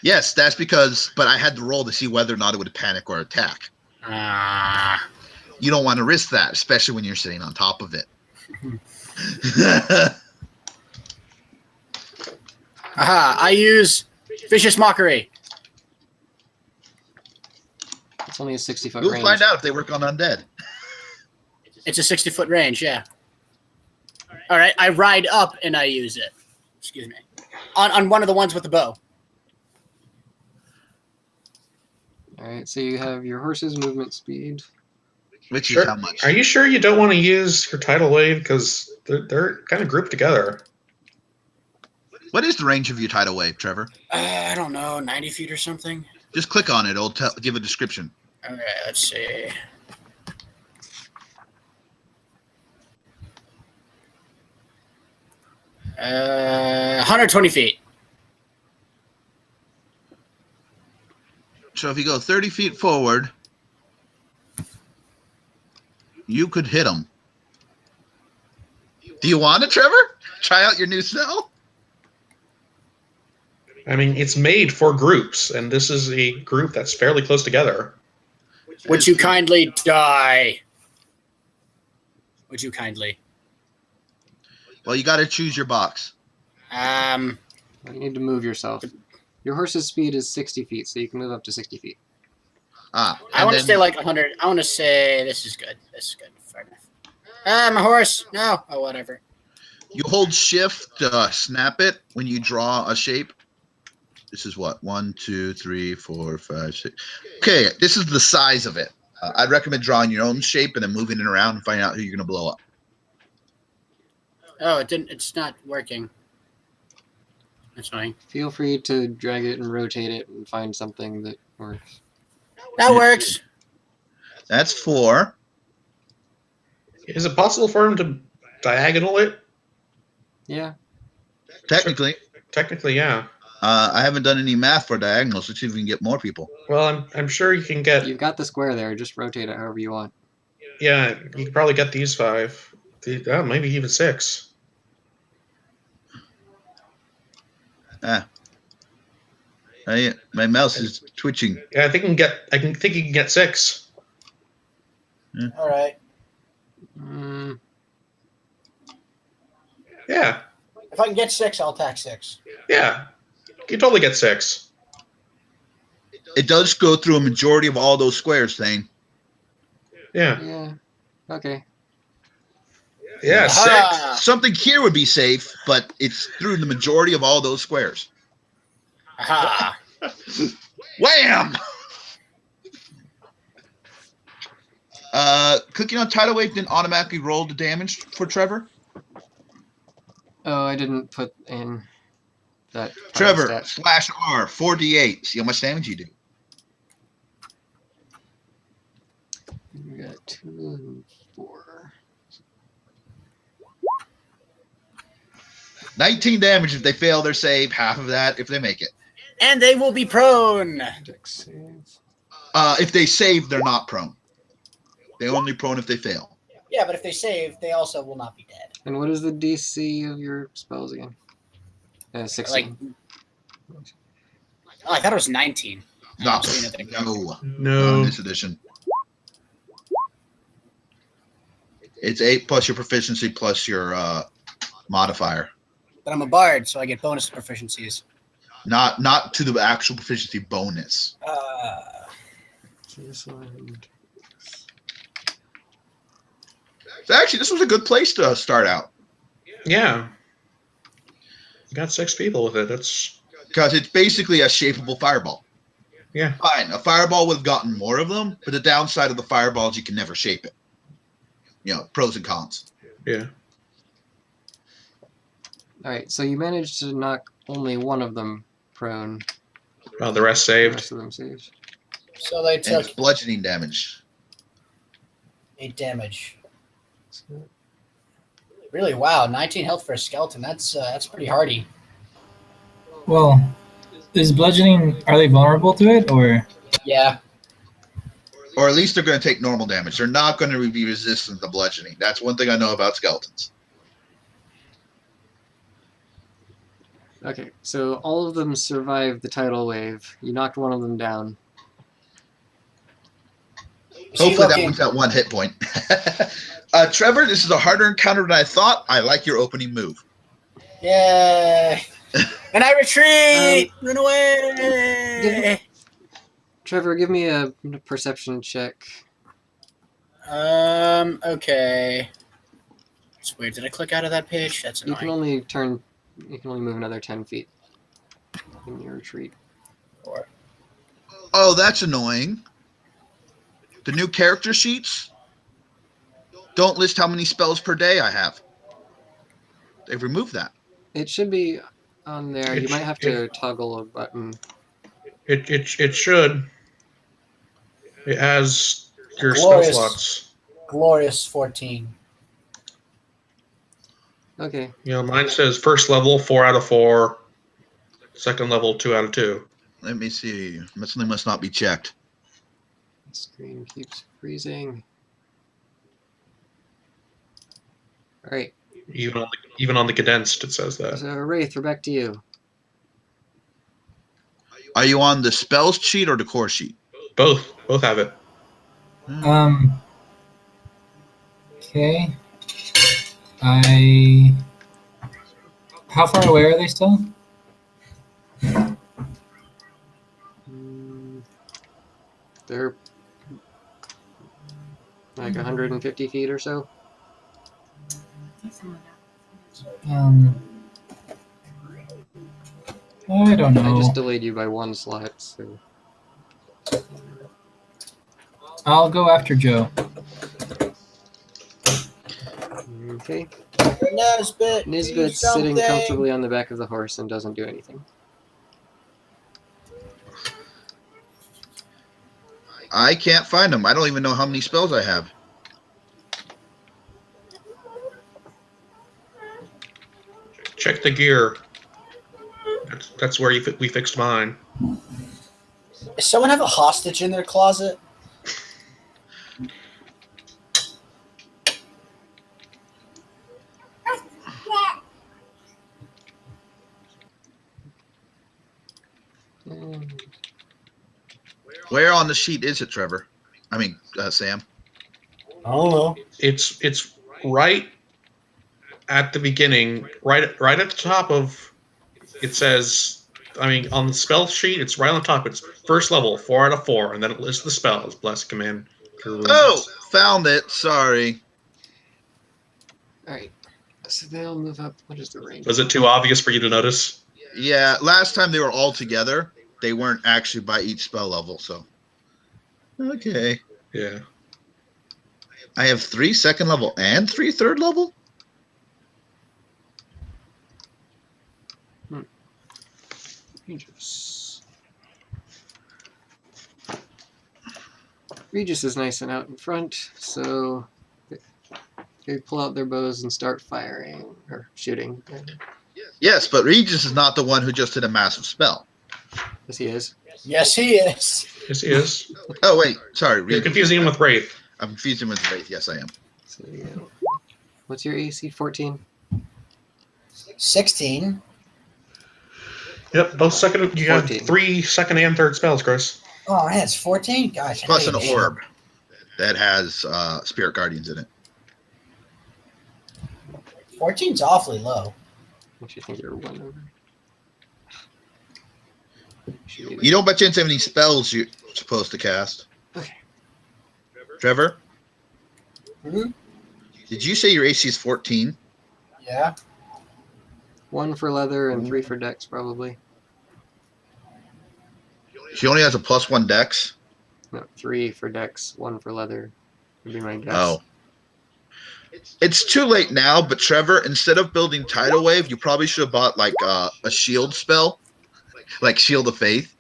Yes, that's because, but I had to roll to see whether or not it would panic or attack. You don't want to risk that, especially when you're sitting on top of it. Aha, I use Vicious Mockery. It's only a 60-foot We'll range. find out if they work on undead. It's a 60-foot range, yeah. All right, I ride up and I use it. Excuse me. On one of the ones with the bow. All right, so you have your horse's movement speed. Which is Sure. how much? Are you sure you don't want to use your tidal wave because they're kind of grouped together? What is the range of your tidal wave, Trevor? I don't know, 90 feet or something. Just click on it. It'll give a description. Okay, let's see. Uh, 120 feet. So if you go 30 feet forward, you could hit them. Do you want it, Trevor? Try out your new cell? I mean, it's made for groups, and this is a group that's fairly close together. Would you kindly die? Would you kindly? Well, you got to choose your box. You need to move yourself. Your horse's speed is 60 feet, so you can move up to 60 feet. Ah, I want to stay like 100. I want to say this is good. This is good. Fair enough. My horse. No. Oh, whatever. You hold shift to snap it when you draw a shape. This is what? 1, 2, 3, 4, 5, 6. Okay, this is the size of it. I'd recommend drawing your own shape and then moving it around and finding out who you're going to blow up. Oh, it didn't. It's not working. That's fine. Feel free to drag it and rotate it and find something that works. That works. That's 4. Is it possible for him to diagonal it? Yeah. Technically. Technically, yeah. I haven't done any math for diagonals. Let's see if we can get more people. Well, I'm sure you can get. You've got the square there. Just rotate it however you want. Yeah, you can probably get these 5. Maybe even 6. My mouse is twitching. Yeah, I think you can get 6. All right. Yeah. If I can get 6, I'll attack 6. Yeah. You can totally get 6. It does go through a majority of all those squares, Thane. Yeah. Yeah. Okay. Yeah, 6. Something here would be safe, but it's through the majority of all those squares. Aha. Wham! Clicking on tidal wave didn't automatically roll the damage for Trevor. Oh, I didn't put in that. Trevor, stat. /R, 4d8. See how much damage you do. We got 2 and 4. 19 damage if they fail their save, half of that if they make it. And they will be prone. Dex save. If they save, they're not prone. They only prone if they fail. Yeah, but if they save, they also will not be dead. And what is the DC of your spells again? 16. I thought it was 19. No, No. Not in this edition. It's 8 plus your proficiency plus your modifier. But I'm a bard, so I get bonus proficiencies. Not to the actual proficiency bonus. So actually, this was a good place to start out. Yeah. You got 6 people with it. That's Because it's basically a shapeable fireball. Yeah. Fine, a fireball would have gotten more of them, but the downside of the fireball is you can never shape it. You know, pros and cons. Yeah. All right, so you managed to knock only one of them prone. Well, the rest The saved. rest of them saved. So they And took it's bludgeoning damage. 8 damage. Really, wow, 19 health for a skeleton. That's pretty hardy. Well, is bludgeoning, are they vulnerable to it, or? Yeah. Or at least they're going to take normal damage. They're not going to be resistant to bludgeoning. That's one thing I know about skeletons. Okay, so all of them survived the tidal wave. You knocked one of them down. Hopefully that one's at 1 hit point. Trevor, this is a harder encounter than I thought. I like your opening move. Yay! And I retreat! Run away! Trevor, give me a perception check. Okay. It's weird. Did I click out of that page? That's You can annoying. only move another 10 feet in your retreat. Oh, that's annoying. The new character sheets don't list how many spells per day I have. They've removed that. It should be on there. You It, might have it, to toggle a button. it should. It has your spell Glorious, slots. glorious 14. Okay. You know, mine says first level 4 out of 4, second level 2 out of 2. Let me see. Something must not be checked. The screen keeps freezing. All right. Even on the condensed, it says that. So Wraith, we're back to you. Are you on the spells sheet or the core sheet? Both have it. Okay. How far away are they still? They're like 150 feet or so. I don't know. I just delayed you by 1 slot, so. I'll go after Joe. Okay. Nisbet, Nisbet's sitting comfortably on the back of the horse and doesn't do anything. I can't find them. I don't even know how many spells I have. Check the gear. That's where we fixed mine. Does someone have a hostage in their closet? Where on the sheet is it, Trevor? I mean, Sam. I don't know. It's right at the beginning, right at the top of. It says, I mean, on the spell sheet, it's right on the top. It's first level, 4 out of 4, and then it lists the spells: bless, command, cure wounds. Oh, found it. Sorry. All right. So they'll move up. What is the range? Was it too obvious for you to notice? Yeah, last time they were all together. They weren't actually by each spell level, so. Okay. Yeah. I have 3 second level and 3 third level? Regis is nice and out in front, so they pull out their bows and start firing or shooting. Yes, but Regis is not the one who just did a massive spell. Yes, he is. Yes, he is. Yes, he is. Oh, wait. Sorry. You're Regis. confusing him with Wraith. I'm confusing him with Wraith. Yes, I am. So, yeah. What's your AC? 14? 16. Yep, both second. You got 14. 3 second and third spells, Chris. Oh, man, it's 14? Gosh. Plus I an hate orb that has Spirit Guardians in it. 14's awfully low. What do you think you're 1 over? You don't by chance have any spells you're supposed to cast? Okay. Trevor? Hmm? Did you say your AC is 14? Yeah. 1 for leather and 3 for dex, probably. She only has a +1 dex? No, 3 for dex, 1 for leather. Would be my guess. Oh. It's too late now, but Trevor, instead of building Tidal Wave, you probably should have bought like a shield spell. Like Shield of Faith.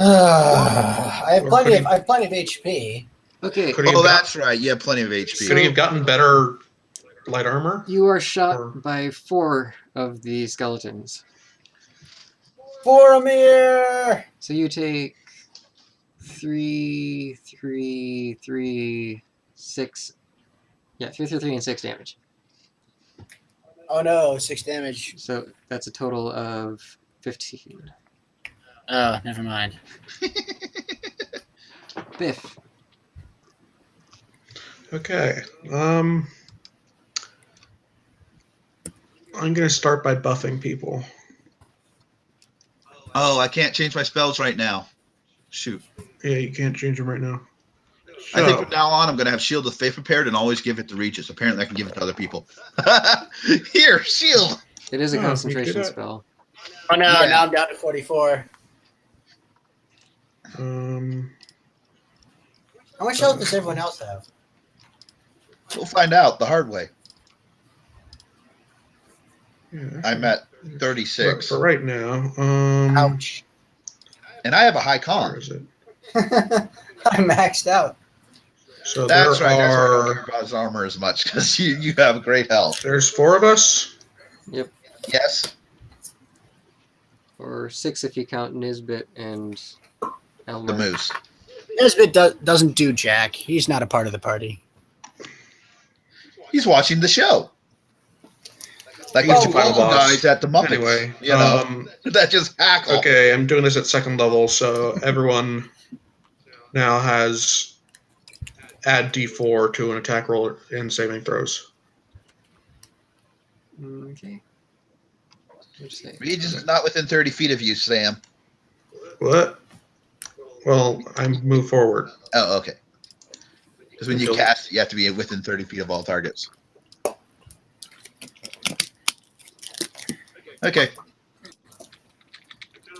I have plenty of HP. Okay. Oh, that's right. You have plenty of HP. Could he have gotten better light armor? You are shot Or- by 4 of the skeletons. Boromir! So you take 3, 6. Yeah, 3, and 6 damage. Oh no, 6 damage. So that's a total of 15. Oh, never mind. Biff. Okay. I'm gonna start by buffing people. Oh, I can't change my spells right now. Shoot. Yeah, you can't change them right now. I think So, from now on, I'm going to have shield with faith prepared and always give it to Regis. Apparently, I can give it to other people. Here, shield. It is a Oh, you can do concentration that. spell. Oh no, Yeah. now I'm down to 44. How much health does everyone else have? We'll find out the hard way. yeah, I'm at for 36, right now. Ouch. and I have a high Where con. is it? I maxed out. So That's there right. That's why I don't are. care about his armor as much because you have great health. There's 4 of us. Yep. Yes. Or 6 if you count Nisbet and The Elmer. moose. Nisbet doesn't do jack. He's not a part of the party. He's watching the show. Like He's the the final little boss. guys at the Muppets. Anyway, you know, that just hackle. okay, I'm doing this at 2nd level, so everyone now has add D4 to an attack roll in saving throws. Okay. Let's see. Regis is not within 30 feet of you, Sam. What? Well, I move forward. Oh, okay. Because when you Until- cast, you have to be within 30 feet of all targets. Okay.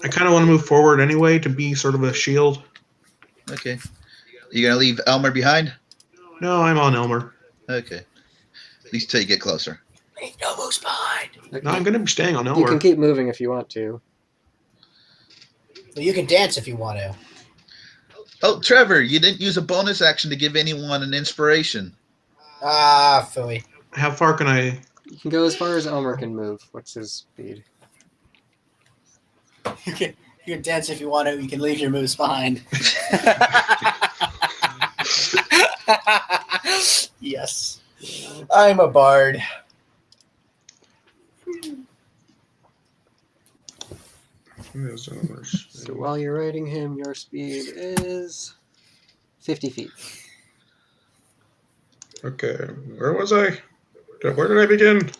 I kind of want to move forward anyway to be sort of a shield. Okay. You gonna leave Elmer behind? No, I'm on Elmer. Okay. At least till you get closer. Ain't no moose behind. Okay. No, I'm going to be staying on You Elmer. can keep moving if you want to. Well, you can dance if you want to. Oh, Trevor, you didn't use a bonus action to give anyone an inspiration. Ah, Philly. How far can I? You can go as far as Elmer can move. What's his speed? You can dance if you want to. You can leave your moose behind. Yes. I'm a bard. There's Elmer's. So while you're riding him, your speed is 50 feet. Okay, where was I? Where did I begin?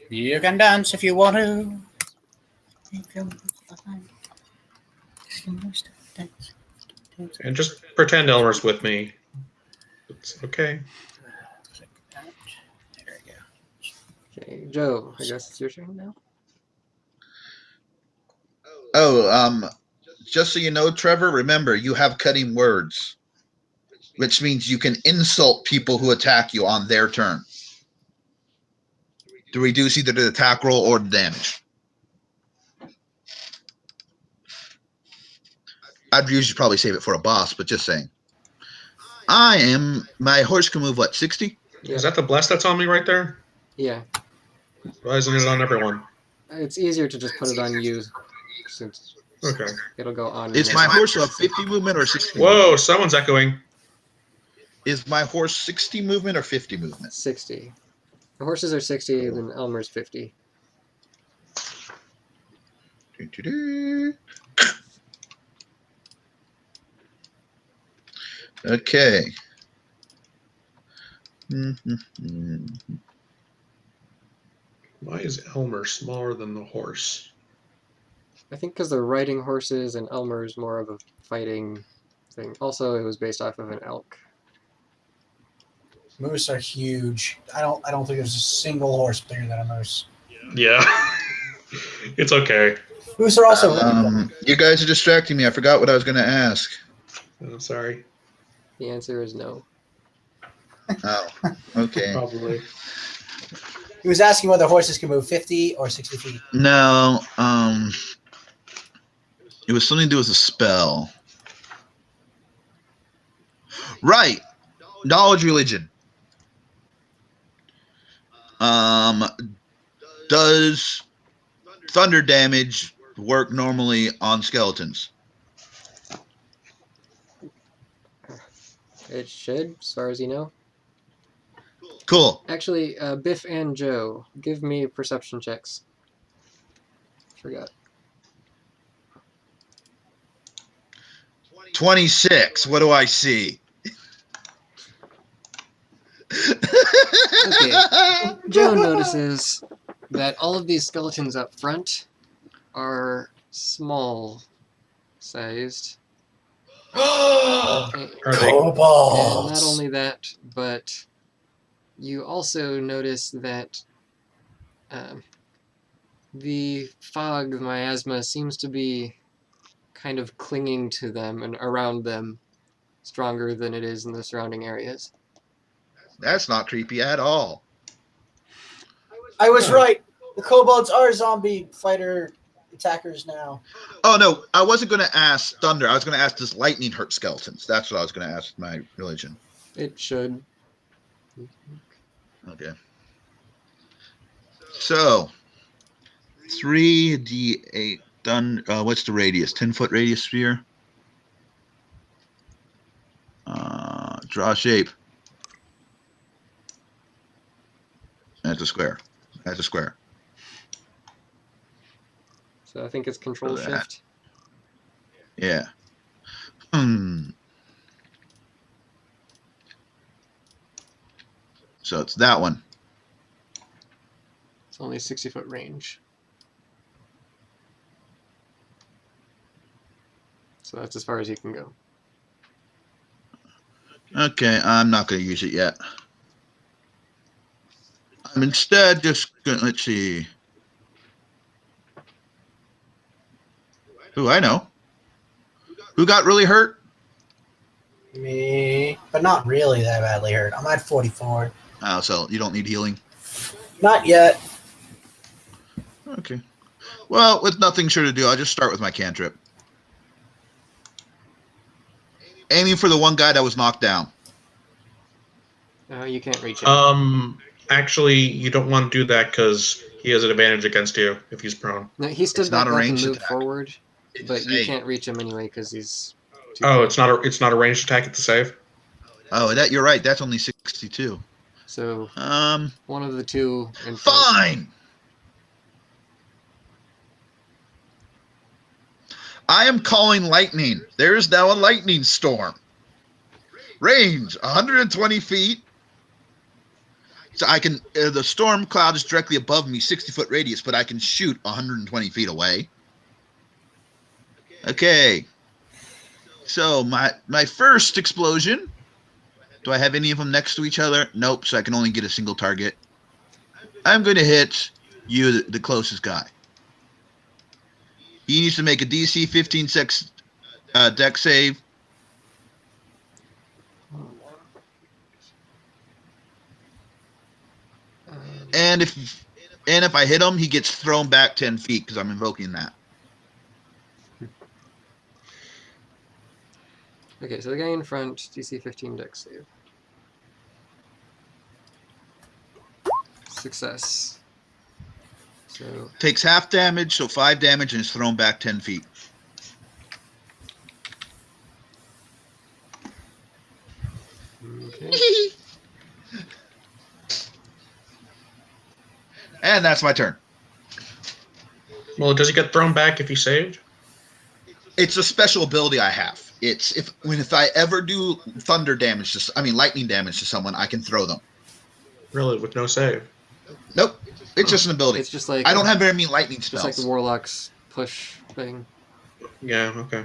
You can dance if you want to. You can dance. And just pretend Elmer's with me. It's okay. There we go. Okay, Joe, I guess it's your turn now. Oh, just so you know, Trevor, remember, you have cutting words, which means you can insult people who attack you on their turn to reduce either the attack roll or the damage. I'd usually probably save it for a boss, but just saying. My horse can move, what, 60? Is that the bless that's on me right there? Yeah. Why isn't it on everyone? It's easier to just put it on you since Okay. it'll go on. Is my horse a 50 movement or 60 Whoa, movement? someone's echoing. Is my horse 60 movement or 50 movement? 60. The horses are 60, then Elmer's 50. Doo-doo-doo. Okay. Why is Elmer smaller than the horse? I think because they're riding horses and Elmer's more of a fighting thing. Also, it was based off of an elk. Moose are huge. I don't think there's a single horse bigger than a moose. Yeah. It's okay. Moose are also really You guys are distracting me. I forgot what I was going to ask. I'm sorry. The answer is no. Oh, okay. Probably. He was asking whether horses can move 50 or 60 feet. No, it was something to do with a spell. Right. Knowledge religion. Does thunder damage work normally on skeletons? It should, as far as you know. Cool. Actually, Biff and Joe, give me perception checks. Forgot. 26. What do I see? Okay. Joe notices that all of these skeletons up front are small sized. Are And they? not only that, but you also notice that the fog, the miasma, seems to be kind of clinging to them and around them, stronger than it is in the surrounding areas. That's not creepy at all. I was right. The kobolds are zombie fighter attackers now. Oh no, I wasn't going to ask thunder. I was going to ask, does lightning hurt skeletons? That's what I was going to ask my religion. It should. Okay. So 3d8 done. What's the radius? 10-foot radius sphere. Draw a shape. That's a square. That's a square. So I think it's Control So that- Shift. Yeah. So it's that one. It's only 60-foot range. So that's as far as you can go. Okay, I'm not going to use it yet. I'm instead just going to, let's see. Ooh, I know. Who got really hurt? Me, but not really that badly hurt. I'm at 44. Oh, so you don't need healing. Not yet. Okay. Well, with nothing sure to do, I'll just start with my cantrip. Aiming for the one guy that was knocked down. You can't reach him. Actually, you don't want to do that because he has an advantage against you if he's prone. No, he stood It's not back a up and ranged moved attack. forward, It's but you safe. can't reach him anyway because he's too Oh, far. it's not a ranged attack at the save. Oh, that you're right. That's only 62. So Um, one of the two in front. fine. I am calling lightning. There is now a lightning storm. Range 120 feet. So I can, the storm cloud is directly above me, 60-foot radius, but I can shoot 120 feet away. Okay. So my first explosion. Do I have any of them next to each other? Nope. So I can only get a single target. I'm going to hit you, the closest guy. He needs to make a DC 15 deck save. And if I hit him, he gets thrown back 10 feet because I'm invoking that. Okay, so the guy in front, DC 15 dex save. Success. So Takes half damage, so 5 damage, and is thrown back 10 feet. okay. And that's my turn. Well, does he get thrown back if he saved? It's a special ability I have. It's if I ever do thunder damage lightning damage to someone, I can throw them. Really, with no save? Nope. It's just an ability. It's just like I don't have very many lightning just spells. like the Warlock's push thing. Yeah. Okay.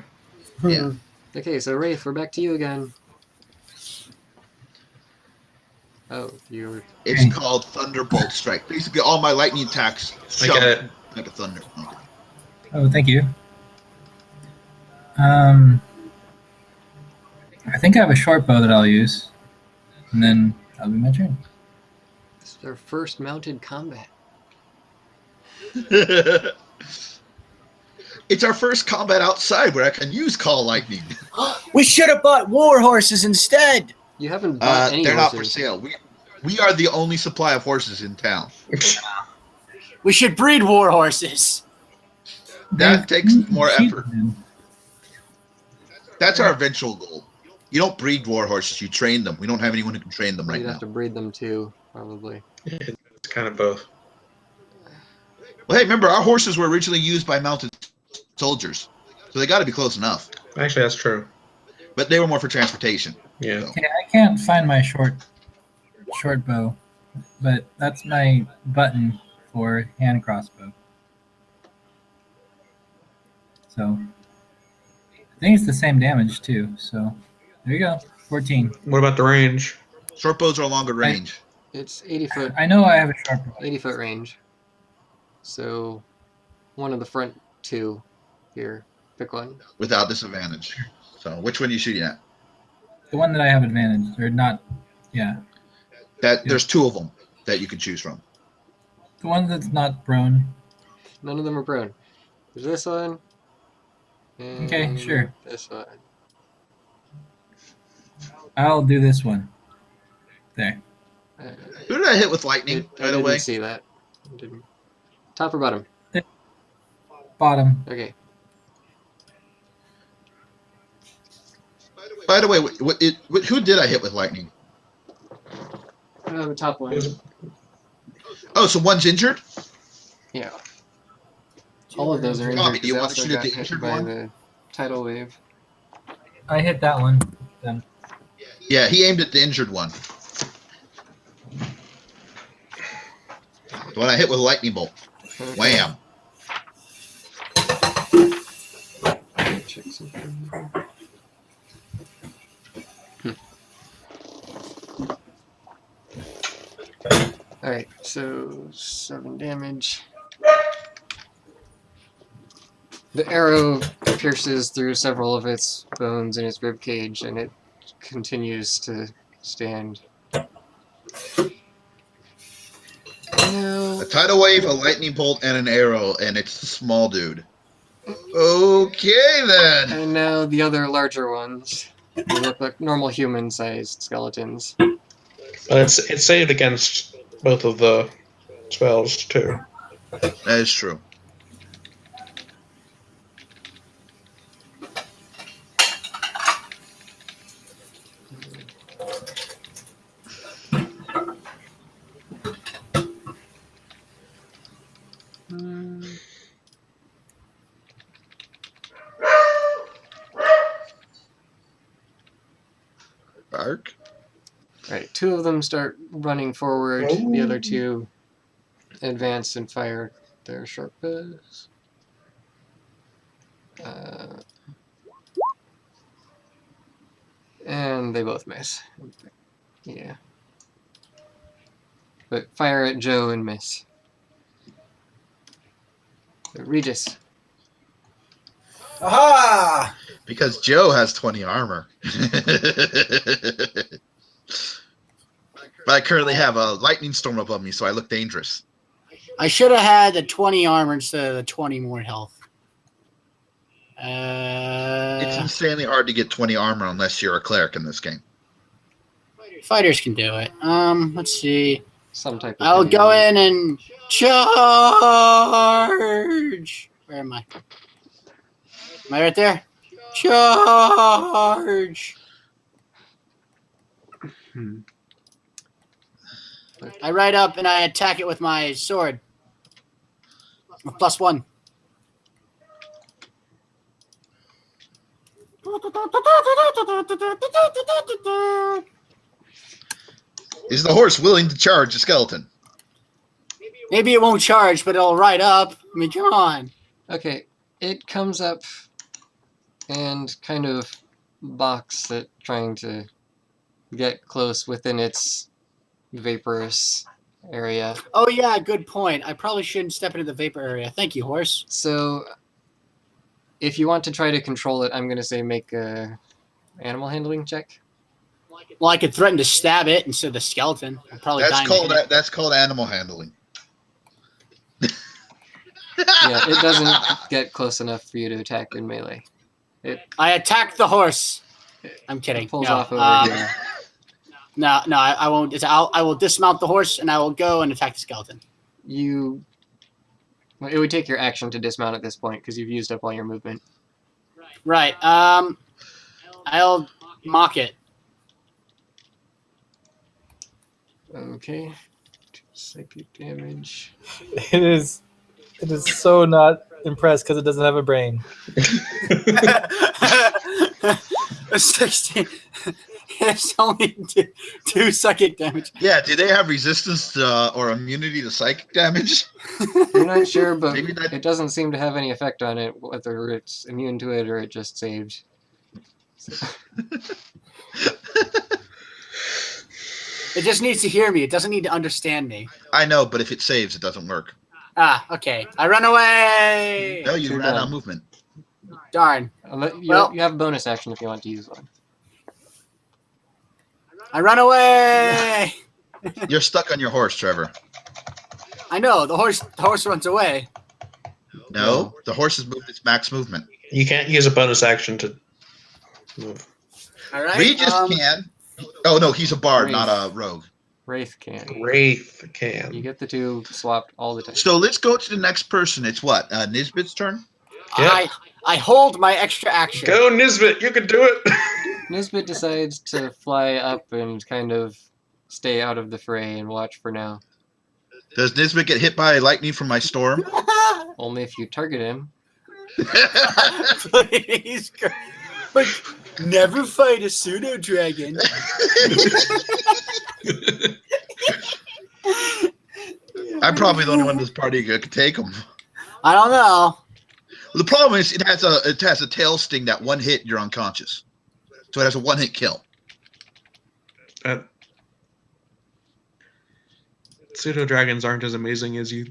Yeah. Okay, so Wraith, we're back to you again. Oh, you're It's called Thunderbolt Strike. Basically, all my lightning attacks I get it. like a thunder. Okay. Oh, thank you. I think I have a short bow that I'll use, and then that'll be my turn. This is our first mounted combat. It's our first combat outside where I can use Call Lightning. We should have bought war horses instead. You haven't bought any They're horses. not for sale. We are the only supply of horses in town. We should breed war horses. That takes more Cheap, effort. man. That's our eventual goal. You don't breed war horses, you train them. We don't have anyone who can train them right You'd now. have to breed them too, probably. It's kind of both. Well, hey, remember, our horses were originally used by mounted soldiers, so they got to be close enough. Actually, that's true. But they were more for transportation. Yeah. So. Okay, I can't find my short bow, but that's my button for hand crossbow. So, I think it's the same damage too. So there you go. 14. What about the range? Short bows are longer range. It's 80 foot, I know I have a sharp. 80 foot range. So one of the front two here. Pick one. Without disadvantage. So which one are you shooting at? The one that I have advantage, or not? Yeah, There's two of them that you can choose from. the one that's not prone. None of them are prone. There's this one. And Okay, sure. This one. I'll do this one. There. Who did I hit with lightning, I by the didn't way? see that. Didn't. Top or bottom? Bottom. Okay. By the way, who did I hit with lightning? The top one. Oh, so one's injured? Yeah. All of those are injured. Tommy, do you 'cause I want to also shoot at got the hit injured by one? the tidal wave. I hit that one. Then. Yeah, he aimed at the injured one. The one I hit with a lightning bolt. Okay. Wham. Check something. Alright, so 7 damage. The arrow pierces through several of its bones in its rib cage, and it continues to stand. No. A tidal wave, a lightning bolt, and an arrow, and it's a small dude. Okay, then. And now the other larger ones. They look like normal human-sized skeletons. It's saved against both of the spells too. That is true. Bark. Right, 2 of them start running forward. The other 2 advance and fire their short bows. And they both miss. Yeah. But fire at Joe and miss. So Regis. Aha! Because Joe has 20 armor. But I currently have a lightning storm above me, so I look dangerous. I should have had the 20 armor instead of the 20 more health. It's insanely hard to get 20 armor unless you're a cleric in this game. Fighters can do it. Let's see. Some type of I'll heavy go armor. in and charge. Where am I? Am I right there? Charge. I ride up and I attack it with my sword. With +1. Is the horse willing to charge a skeleton? Maybe it won't charge, but it'll ride up. I mean, come on. Okay, it comes up and kind of balks at trying to get close within its vaporous area. Oh, yeah, good point. I probably shouldn't step into the vapor area. Thank you, horse. So, if you want to try to control it, I'm going to say make a animal handling check. Well, I could threaten to stab it instead of the skeleton. I'm probably dying. That's called animal handling. Yeah, it doesn't get close enough for you to attack in melee. I attack the horse. I'm kidding. It pulls No, off over here. No, I won't. I will dismount the horse and I will go and attack the skeleton. Well, it would take your action to dismount at this point because you've used up all your movement. Right. I'll mock it. Okay. 2 psychic damage. It is so not impressed because it doesn't have a brain. A 16. It's only two psychic damage. Yeah, do they have resistance to, or immunity to psychic damage? You're not sure, but Maybe that- it doesn't seem to have any effect on it, whether it's immune to it or it just saved. It just needs to hear me. It doesn't need to understand me. I know, but if it saves, it doesn't work. Ah, okay. I run away. No, you You're ran out done. of movement. Darn. Well- You have a bonus action if you want to use one. I run away. You're stuck on your horse, Trevor. I know the horse runs away. No, the horse has moved its max movement. You can't use a bonus action to move. All right. Regis can. Oh no, he's a bard, Wraith. not a rogue. Wraith can. Wraith You can. get the two swapped all the time. So let's go to the next person. It's what? Nisbet's turn? Yep. I hold my extra action. Go, Nisbet. You can do it. Nisbet decides to fly up and kind of stay out of the fray and watch for now. Does Nisbet get hit by lightning from my storm? Only if you target him. Please, but never fight a pseudo dragon. I'm probably the only one in this party who could take him. I don't know. The problem is it has a tail sting that one hit you're unconscious, so it has a 1-hit kill. Pseudo dragons aren't as amazing as you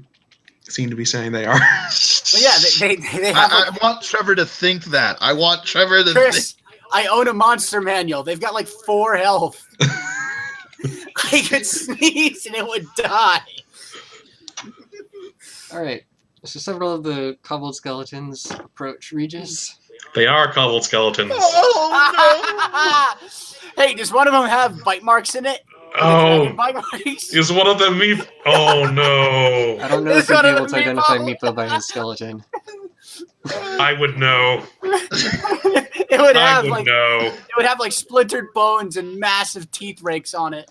seem to be saying they are. Well, yeah, they have. I want Trevor to think that. I want Trevor to think. Chris, I own a monster manual. They've got like 4 health. I could sneeze and it would die. Alright, so several of the cobbled skeletons approach Regis. They are cobbled skeletons. Oh Hey, does one of them have bite marks in it? Oh, Bite marks? is one of them me? Oh no! I don't know if It's you'd one be of able the to identify Meepo. Meepo by his skeleton. I would know. It would I have would like know. it would have like splintered bones and massive teeth rakes on it.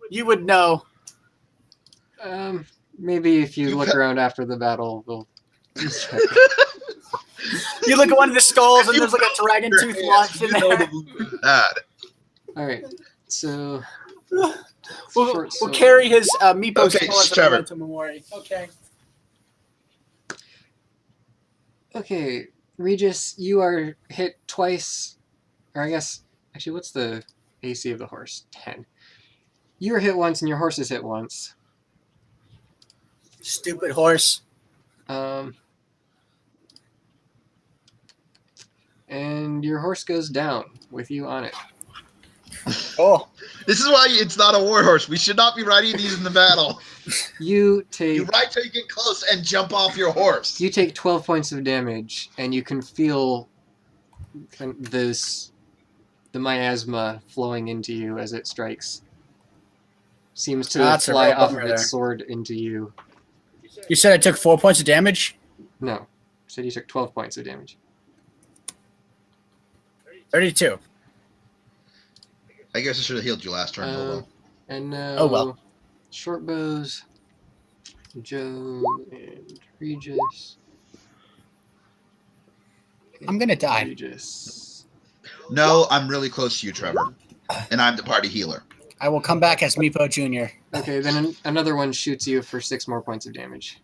You would know. Maybe if you You look bet- around after the battle, we'll. You look at one of the skulls and there's like a dragon tooth launched in there. Alright, so. We'll short sword. carry his Meepo Okay, skull as a Trevor. memento mori. Okay. Okay, Regis, you are hit twice. Or I guess. Actually, what's the AC of the horse? 10. You were hit once and your horse is hit once. Stupid horse. And your horse goes down with you on it. Oh. This is why it's not a war horse. We should not be riding these in the battle. You You take ride till you get close and jump off your horse. you take 12 points of damage, and you can feel the miasma flowing into you as it strikes. Seems to That's a fly real off of bummer its there. sword into you. You said I took 4 points of damage? No, said you took 12 points of damage. 32. I guess I should have healed you last turn. Oh, well. And now, Oh, well. short bows, Joe and Regis. I'm gonna die. Regis. No, I'm really close to you, Trevor. And I'm the party healer. I will come back as Meepo Jr. Okay, then another one shoots you for 6 more points of damage.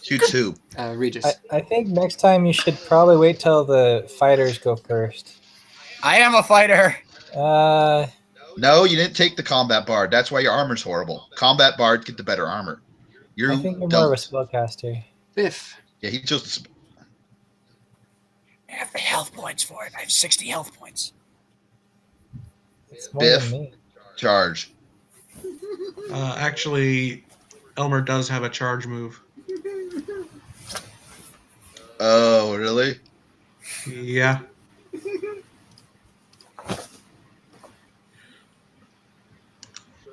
You too. Regis. I think next time you should probably wait till the fighters go first. I am a fighter. No, you didn't take the combat bard. That's why your armor's horrible. Combat bards get the better armor. I think you're more don't. of a spellcaster. Biff. Yeah, he chose. I have the health points for it. I have 60 health points. It's more Biff. than me. Charge. Actually, Elmer does have a charge move. Oh, really? Yeah.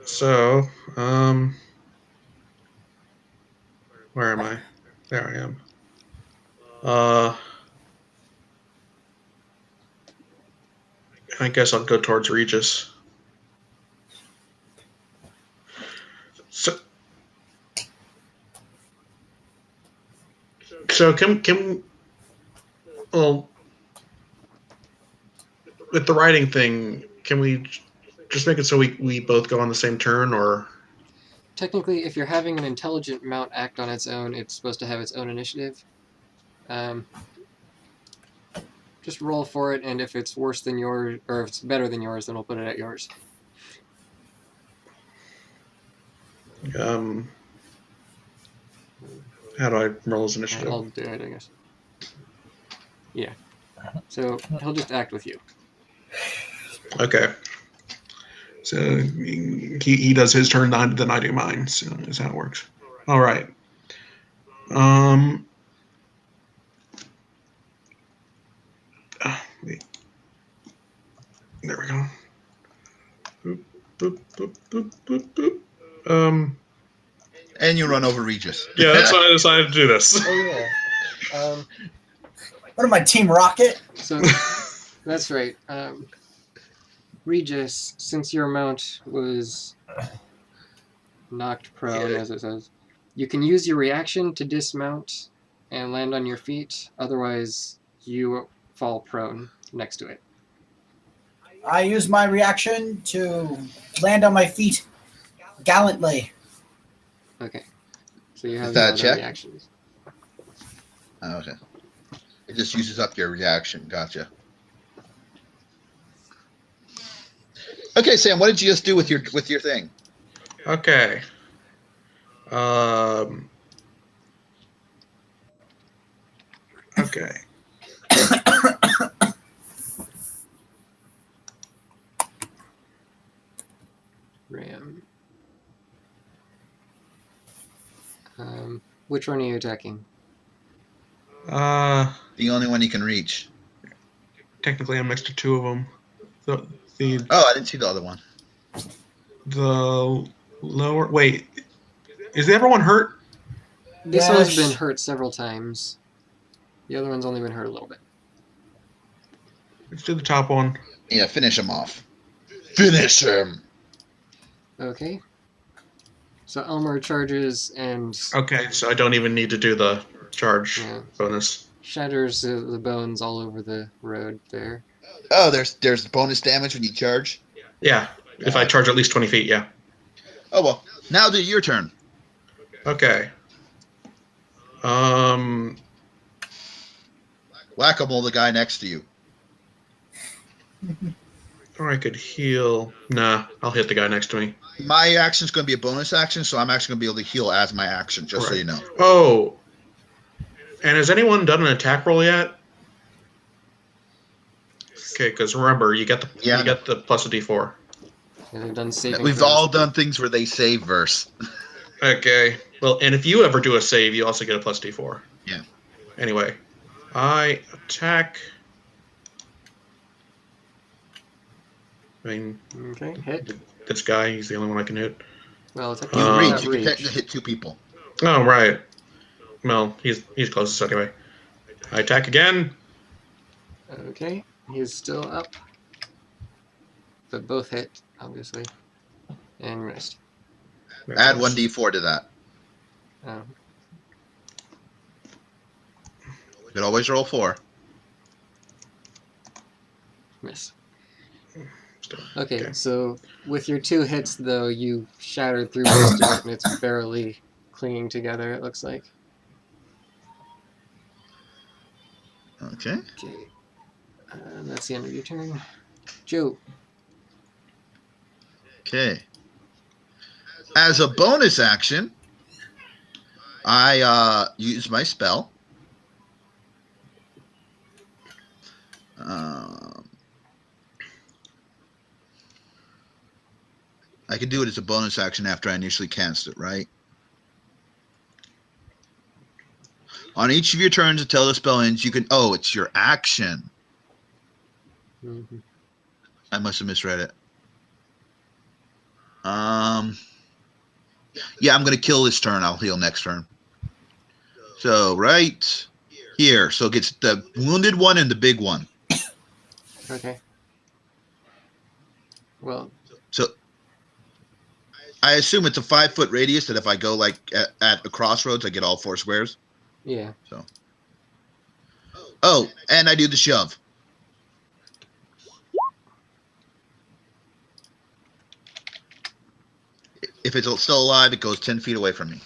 So, where am I? There I am. I guess I'll go towards Regis. So can well, with the writing thing, can we just make it so we both go on the same turn, or? Technically, if you're having an intelligent mount act on its own, it's supposed to have its own initiative. Just roll for it, and if it's worse than yours, or if it's better than yours, then we'll put it at yours. How do I roll his I'll initiative? do it, I guess. Yeah. So he'll just act with you. Okay. So he does his turn, then I do mine. So that's how it works. All right. Wait. There we go. Boop, boop, boop, boop, boop, boop. And you run over Regis. Yeah, that's why I decided to do this. Oh yeah. What am I, Team Rocket? So that's right. Regis, since your mount was knocked prone, as it says, you can use your reaction to dismount and land on your feet. Otherwise, you fall prone next to it. I use my reaction to land on my feet gallantly. Okay. So you have Is that no a other check? reactions. Oh, okay. It just uses up your reaction. Gotcha. Okay, Sam, what did you just do with your thing? Okay. Okay. Ram. Which one are you attacking? The only one you can reach. Technically, I'm next to two of them. The Oh, I didn't see the other one. the lower. Wait, is everyone hurt? This Yes. one's been hurt several times. The other one's only been hurt a little bit. Let's do the top one. Yeah, finish him off. Finish him. Okay. So Elmer charges and Okay, so I don't even need to do the charge Yeah. bonus. shatters the bones all over the road there. Oh, there's bonus damage when you charge. Yeah, if I charge at least 20 feet, yeah. Oh well. Now do your turn. Okay. Whack-a-mole the guy next to you. Or I could heal. Nah, I'll hit the guy next to me. My action's going to be a bonus action, so I'm actually going to be able to heal as my action, just so Right. you know. Oh. And has anyone done an attack roll yet? Okay, because remember, you get the plus a d4. Yeah, they've done saving We've throws. all done things where they save verse. Okay. Well, and if you ever do a save, you also get a plus d4. Yeah. Anyway, I attack. I mean, Okay, hit. this guy, he's the only one I can hit. Well, it's You Um, reach. You can technically hit two people. Oh, right. Well, he's closest anyway. I attack again. Okay, he's still up. But both hit, obviously. And missed. Add 1d4 to that. Oh. You could always roll 4. Miss. Still. Okay, so with your 2 hits, though, you shattered through most of it, and it's barely clinging together, it looks like. Okay. Okay. That's the end of your turn. Joe. Okay. As a bonus action, I use my spell. I can do it as a bonus action after I initially cast it, right? On each of your turns until the spell ends, you can... Oh, it's your action. Mm-hmm. I must have misread it. Yeah, I'm going to kill this turn. I'll heal next turn. So, right here. So it gets the wounded one and the big one. Okay. Well, So I assume it's a 5-foot radius that if I go like at a crossroads, I get all 4 squares. yeah. So. Oh, and I do the shove. If it's still alive, it goes 10 feet away from me.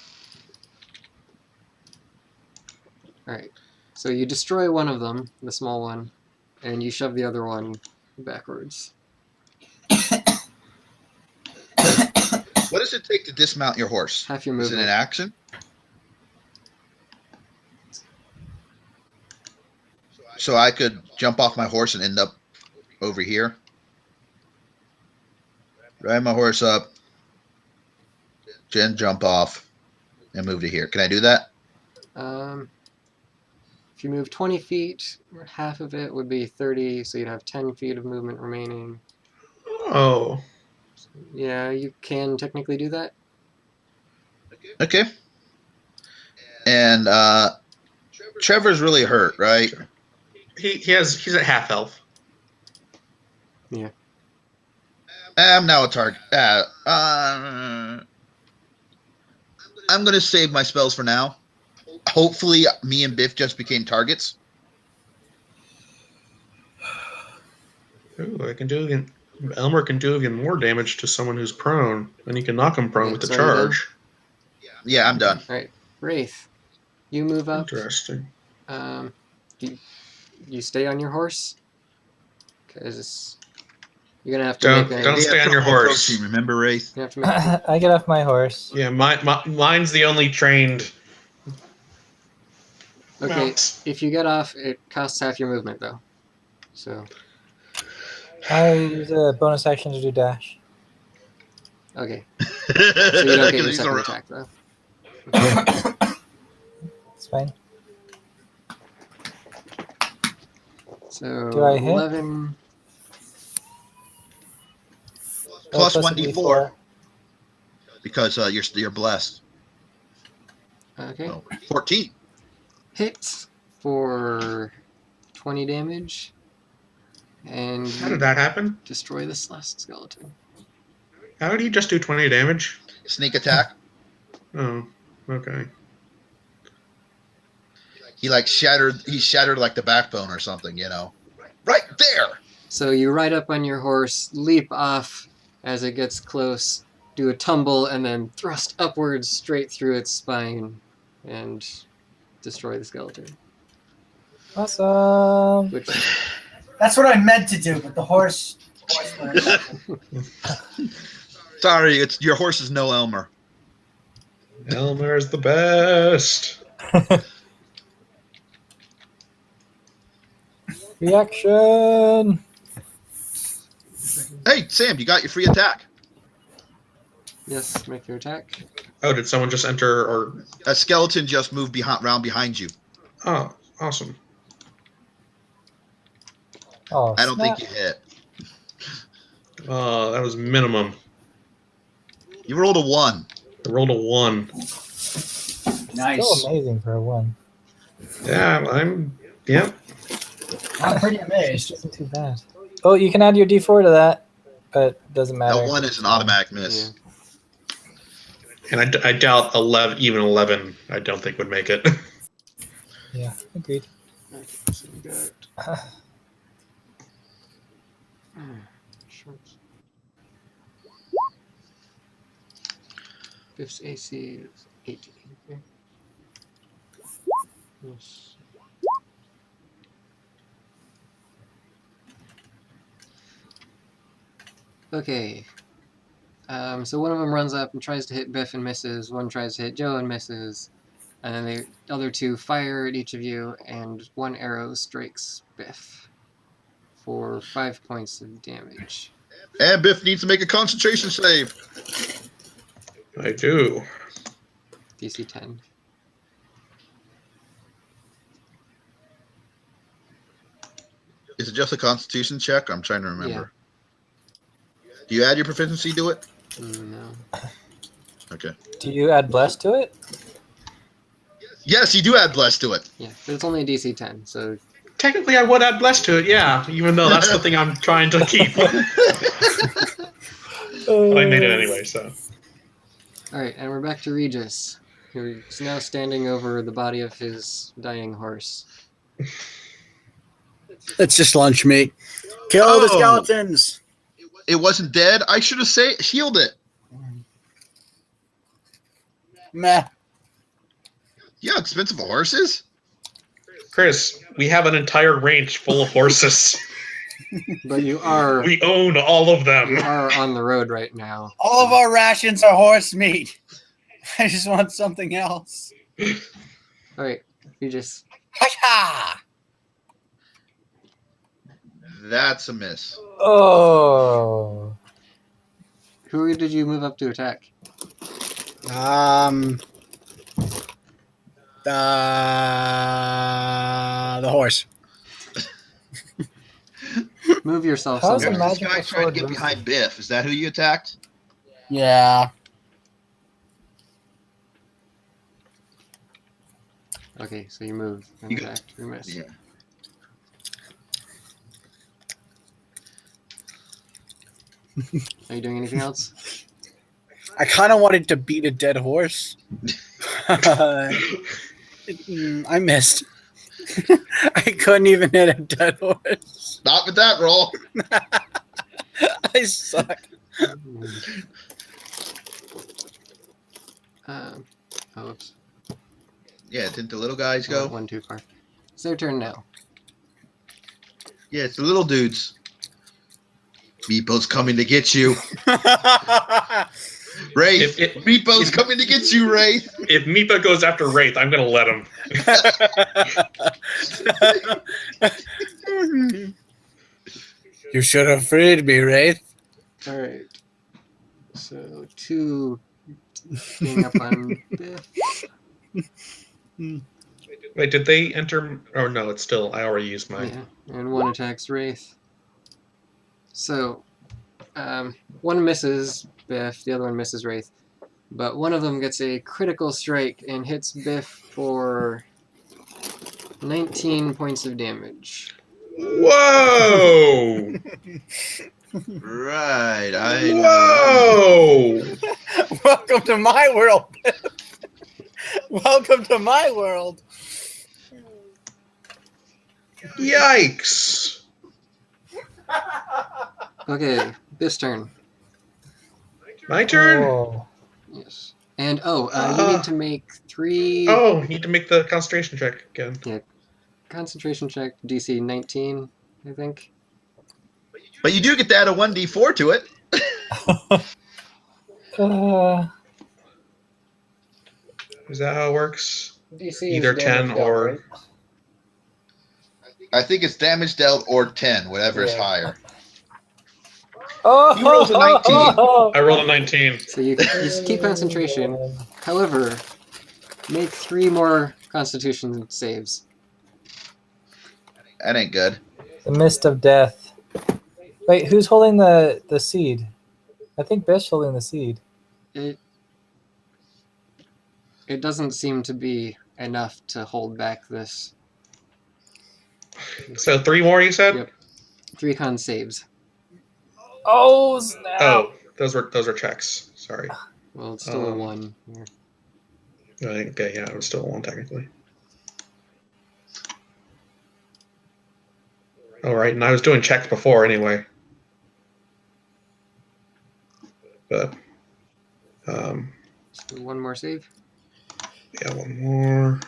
All right. So you destroy one of them, the small one, and you shove the other one backwards. What does it take to dismount your horse? Half your Is it movement. an action? So I could jump off my horse and end up over here. Ride my horse up, then jump off, and move to here. Can I do that? If you move 20 feet, half of it would be 30, so you'd have 10 feet of movement remaining. Oh. Yeah, you can technically do that. Okay. And Trevor's really hurt, right? He's at half health. I'm now a target. I'm going to save my spells for now. Hopefully, me and Biff just became targets. Ooh, Elmer can do even more damage to someone who's prone, and he can knock him prone Okay, with the so you're done? charge. Yeah, I'm done. All right, Wraith, you move up. Interesting. You stay on your horse, because you're gonna have to make Don't stay on your horse. Protein, remember, Wraith? You have to make. I get off my horse. Yeah, mine's the only trained. Okay, mount. if you get off, it costs half your movement though. So I use a bonus action to do dash. okay, so you don't get your He's second around. attack though. It's fine. So Do I hit? 11. Plus a 1d4 because you're blessed. Okay, Oh, 14. hits for 20 damage, and How you did that happen? destroy this last skeleton. How did he just do 20 damage? Sneak attack. Oh, okay. He shattered like the backbone or something, you know. Right there. So you ride up on your horse, leap off as it gets close, do a tumble, and then thrust upwards straight through its spine and destroy the skeleton. Awesome. Which That's what I meant to do, but the horse. Sorry, it's your horse is no Elmer. Elmer's the best. Reaction. Hey, Sam, you got your free attack. yes, make your attack. Oh, did someone just enter or? A skeleton just moved round behind you. Oh, awesome. Oh, I don't snap. think you hit. That was minimum. You rolled a 1. I rolled a 1. Nice. Still amazing for a 1. Yeah, Yep. I'm pretty amazed. Isn't too bad. Oh, you can add your D4 to that, but doesn't matter. That 1 is an automatic miss. Yeah. And I doubt 11, I don't think would make it. Yeah, agreed. Okay, so we got shorts. Biff's AC is 18. Okay. Yes. Okay. So one of them runs up and tries to hit Biff and misses. One tries to hit Joe and misses. And then the other two fire at each of you, and one arrow strikes Biff for 5 points of damage. And Biff needs to make a concentration save. I do. DC 10. Is it just a constitution check? I'm trying to remember. Do you add your proficiency to it? No. Okay. Do you add bless to it? Yes, you do add bless to it. Yeah, but it's only a DC 10, so Technically, I would add bless to it, yeah, even though that's the thing I'm trying to keep. But I made it anyway, so. alright, and we're back to Regis, who's now standing over the body of his dying horse. It's just lunch meat. Kill the Oh. skeletons. It wasn't dead. I should have healed it. Meh. Yeah, expensive horses. Chris, we have an entire ranch full of horses. But you are We own all of them. you are on the road right now. All of our rations are horse meat. I just want something else. All right, you just Ha-ha! That's a miss. Oh. who did you move up to attack? The horse. Move yourself How's somewhere. a This magical guy trying to sword get worth behind it? Biff. Is that who you attacked? Yeah. Okay, so you move and You got- attack. You miss. Yeah. Are you doing anything else? I kind of wanted to beat a dead horse. I missed. I couldn't even hit a dead horse. Not with that roll. I suck. Oops. Yeah, didn't the little guys I went go? one too far. It's their turn now. Yeah, it's the little dudes. Meepo's coming to get you. Wraith. Meepo's coming to get you, Wraith. If Meepo goes after Wraith, I'm gonna let him. You should have freed me, Wraith. All right. So 2 being up on Biff. Wait, did they enter? Oh no, it's still. I already used mine. Yeah, and 1 attacks Wraith. So, one misses Biff, the other one misses Wraith, but one of them gets a critical strike and hits Biff for 19 points of damage. Whoa! Right. Whoa! Welcome to my world. Welcome to my world. Yikes! Okay, Biff's turn. My turn. Whoa. Yes. And you need to make 3 Oh, need to make the concentration check again. concentration check, DC 19, I think. But you do get to add a 1d4 to it. Is that how it works? DC Either 10 or. I think it's damage dealt or 10, whatever is Yeah. higher. Oh, You rolled a 19. I rolled a 19. So you just keep concentration. However, make 3 more Constitution saves. That ain't good. The mist of death. Wait, who's holding the seed? I think Biff's holding the seed. It doesn't seem to be enough to hold back this. So 3 more, you said? Yep. 3 con saves. Oh, snap. Oh, those were checks. Sorry. Well, it's still a 1. Here. Okay, yeah, it was still a 1 technically. All right, and I was doing checks before anyway. But, So 1 more save. yeah, 1 more.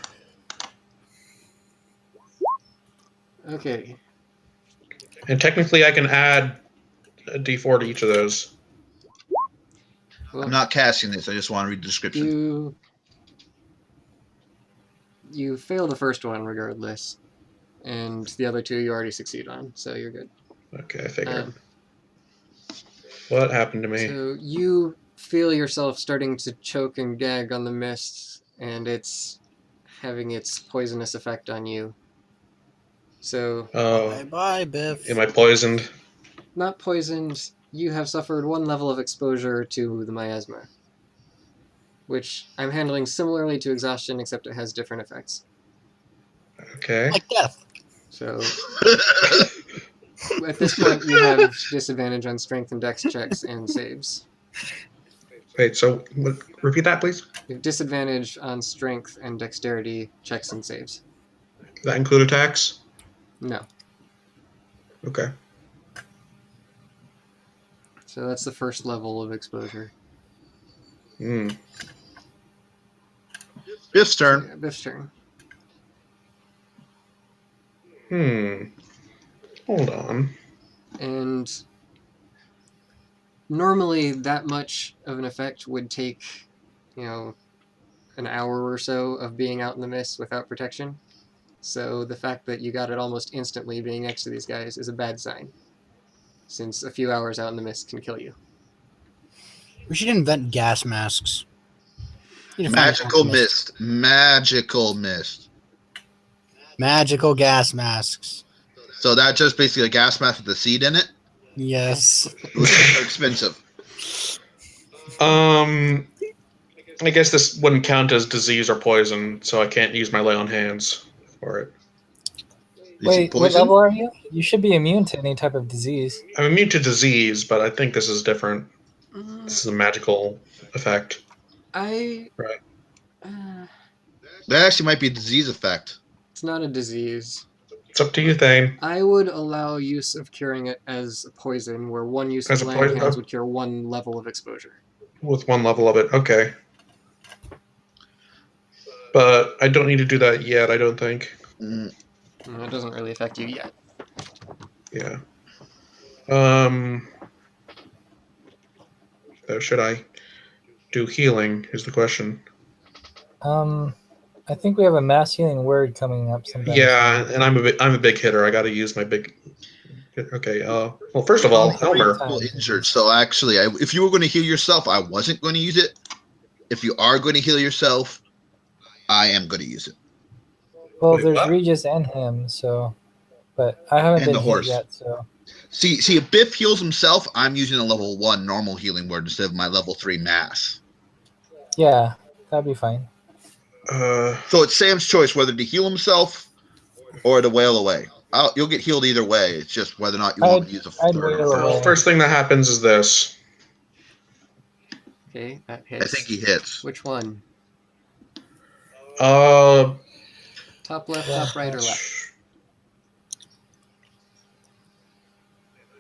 Okay. And technically, I can add a d4 to each of those. Well, I'm not casting this. I just want to read the description. You fail the first one regardless, and the other 2 you already succeed on, so you're good. Okay, I figured. What happened to me? So you feel yourself starting to choke and gag on the mist, and it's having its poisonous effect on you. So, Oh, Bye, Biff. am I poisoned? not poisoned, you have suffered 1 level of exposure to the miasma, which I'm handling similarly to exhaustion, except it has different effects. Okay. Like death. So, at this point, you have disadvantage on strength and dex checks and saves. Wait, so repeat that, please. You have disadvantage on strength and dexterity checks and saves. Does that include attacks? No. Okay. So that's the first level of exposure. Hmm. Biff's turn. Yeah, Biff's turn. Hold on. And normally that much of an effect would take, an hour or so of being out in the mist without protection. So the fact that you got it almost instantly being next to these guys is a bad sign, since a few hours out in the mist can kill you. We should invent gas masks. Need to find an Magical alchemist. mist. Magical mist. Magical gas masks. So that's just basically a gas mask with a seed in it. Yes. They're expensive. I guess this wouldn't count as disease or poison, so I can't use my lay on hands for it. Is it Wait, what poison? level are you? You should be immune to any type of disease. I'm immune to disease, but I think this is different. Mm, This is a magical effect. I. Right. That actually might be a disease effect. It's not a disease. It's up to you, Thane. I would allow use of curing it as a poison, where one use As of a lay on poison, hands would cure one level of exposure. With one level of it, okay. But I don't need to do that yet, I don't think. It doesn't really affect you yet. Yeah. So should I do healing is the question. I think we have a mass healing word coming up sometime. Yeah, and I'm a big hitter. I got to use my big. Okay. Well, first of all, Elmer. People injured. So actually, if you were going to heal yourself, I wasn't going to use it. If you are going to heal yourself, I am going to use it. Well, Wait, there's what? Regis and him, so, but I haven't And been the hit horse. yet, so. See, if Biff heals himself, I'm using a level 1 normal healing word instead of my level 3 mass. Yeah, that'd be fine. So it's Sam's choice whether to heal himself or to wail away. You'll get healed either way. It's just whether or not you want to use a I'd third or wail fourth. away. First thing that happens is this. Okay, that I hits. think he hits. Which one? Uh, Top left, top right, or left?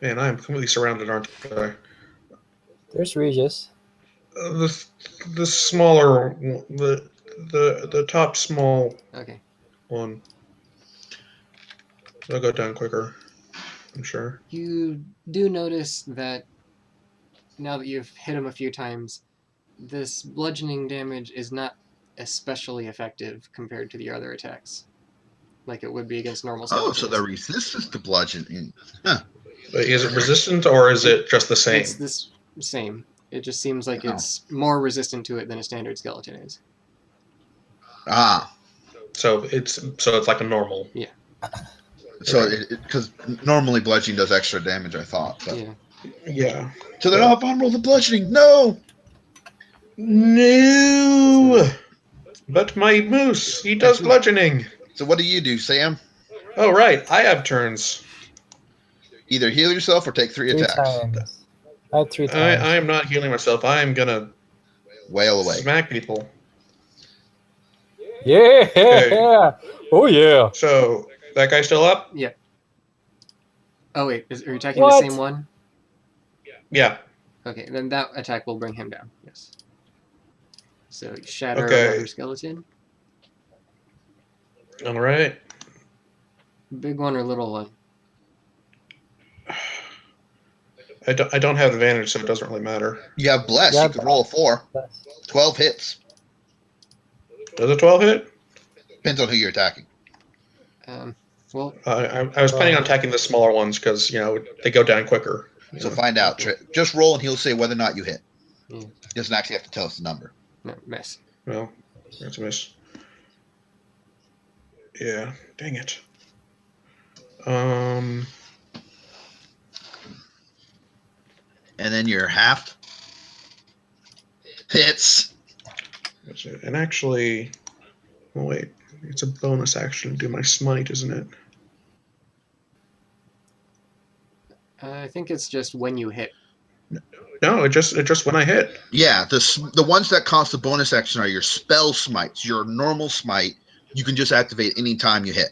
Man, I am completely surrounded, aren't I? There's Regis. The smaller, the top small Okay. one. They'll go down quicker, I'm sure. You do notice that now that you've hit him a few times, this bludgeoning damage is not especially effective compared to the other attacks, like it would be against normal Oh, skeletons. so they're resistant to bludgeoning. Huh. But is it resistant or is it just the same? It's this same. It just seems like Oh. it's more resistant to it than a standard skeleton is. Ah. So it's like a normal. Yeah. So because normally bludgeoning does extra damage, I thought. But. Yeah. Yeah. So they're not vulnerable to bludgeoning. No. No. But my moose, he does bludgeoning. So what do you do, Sam? Oh right, I have turns. Either heal yourself or take 3 3 attacks. times. I had 3 times. I am not healing myself. I am gonna Wail away. smack people. Yeah! Okay. Oh, yeah. So that guy still up? Yeah. Oh wait, are you attacking What? the same one? Yeah. Okay, then that attack will bring him down. Yes. So shatter Okay. another skeleton. All right. Big one or little one? I don't have advantage, so it doesn't really matter. You have bless. Yeah, You could roll a 4. 12 hits. Does a 12 hit? Depends on who you're attacking. Well, I was planning on attacking the smaller ones because they go down quicker. So find out. Just roll and he'll say whether or not you hit. Yeah. He doesn't actually have to tell us the number. no, miss. Well, that's a miss. Yeah. Dang it. And then you're halved. Hits. That's it. And actually, oh wait, it's a bonus action to do my smite, isn't it? I think it's just when you hit. No, it just when I hit. Yeah, the ones that cost the bonus action are your spell smites. Your normal smite, you can just activate any time you hit.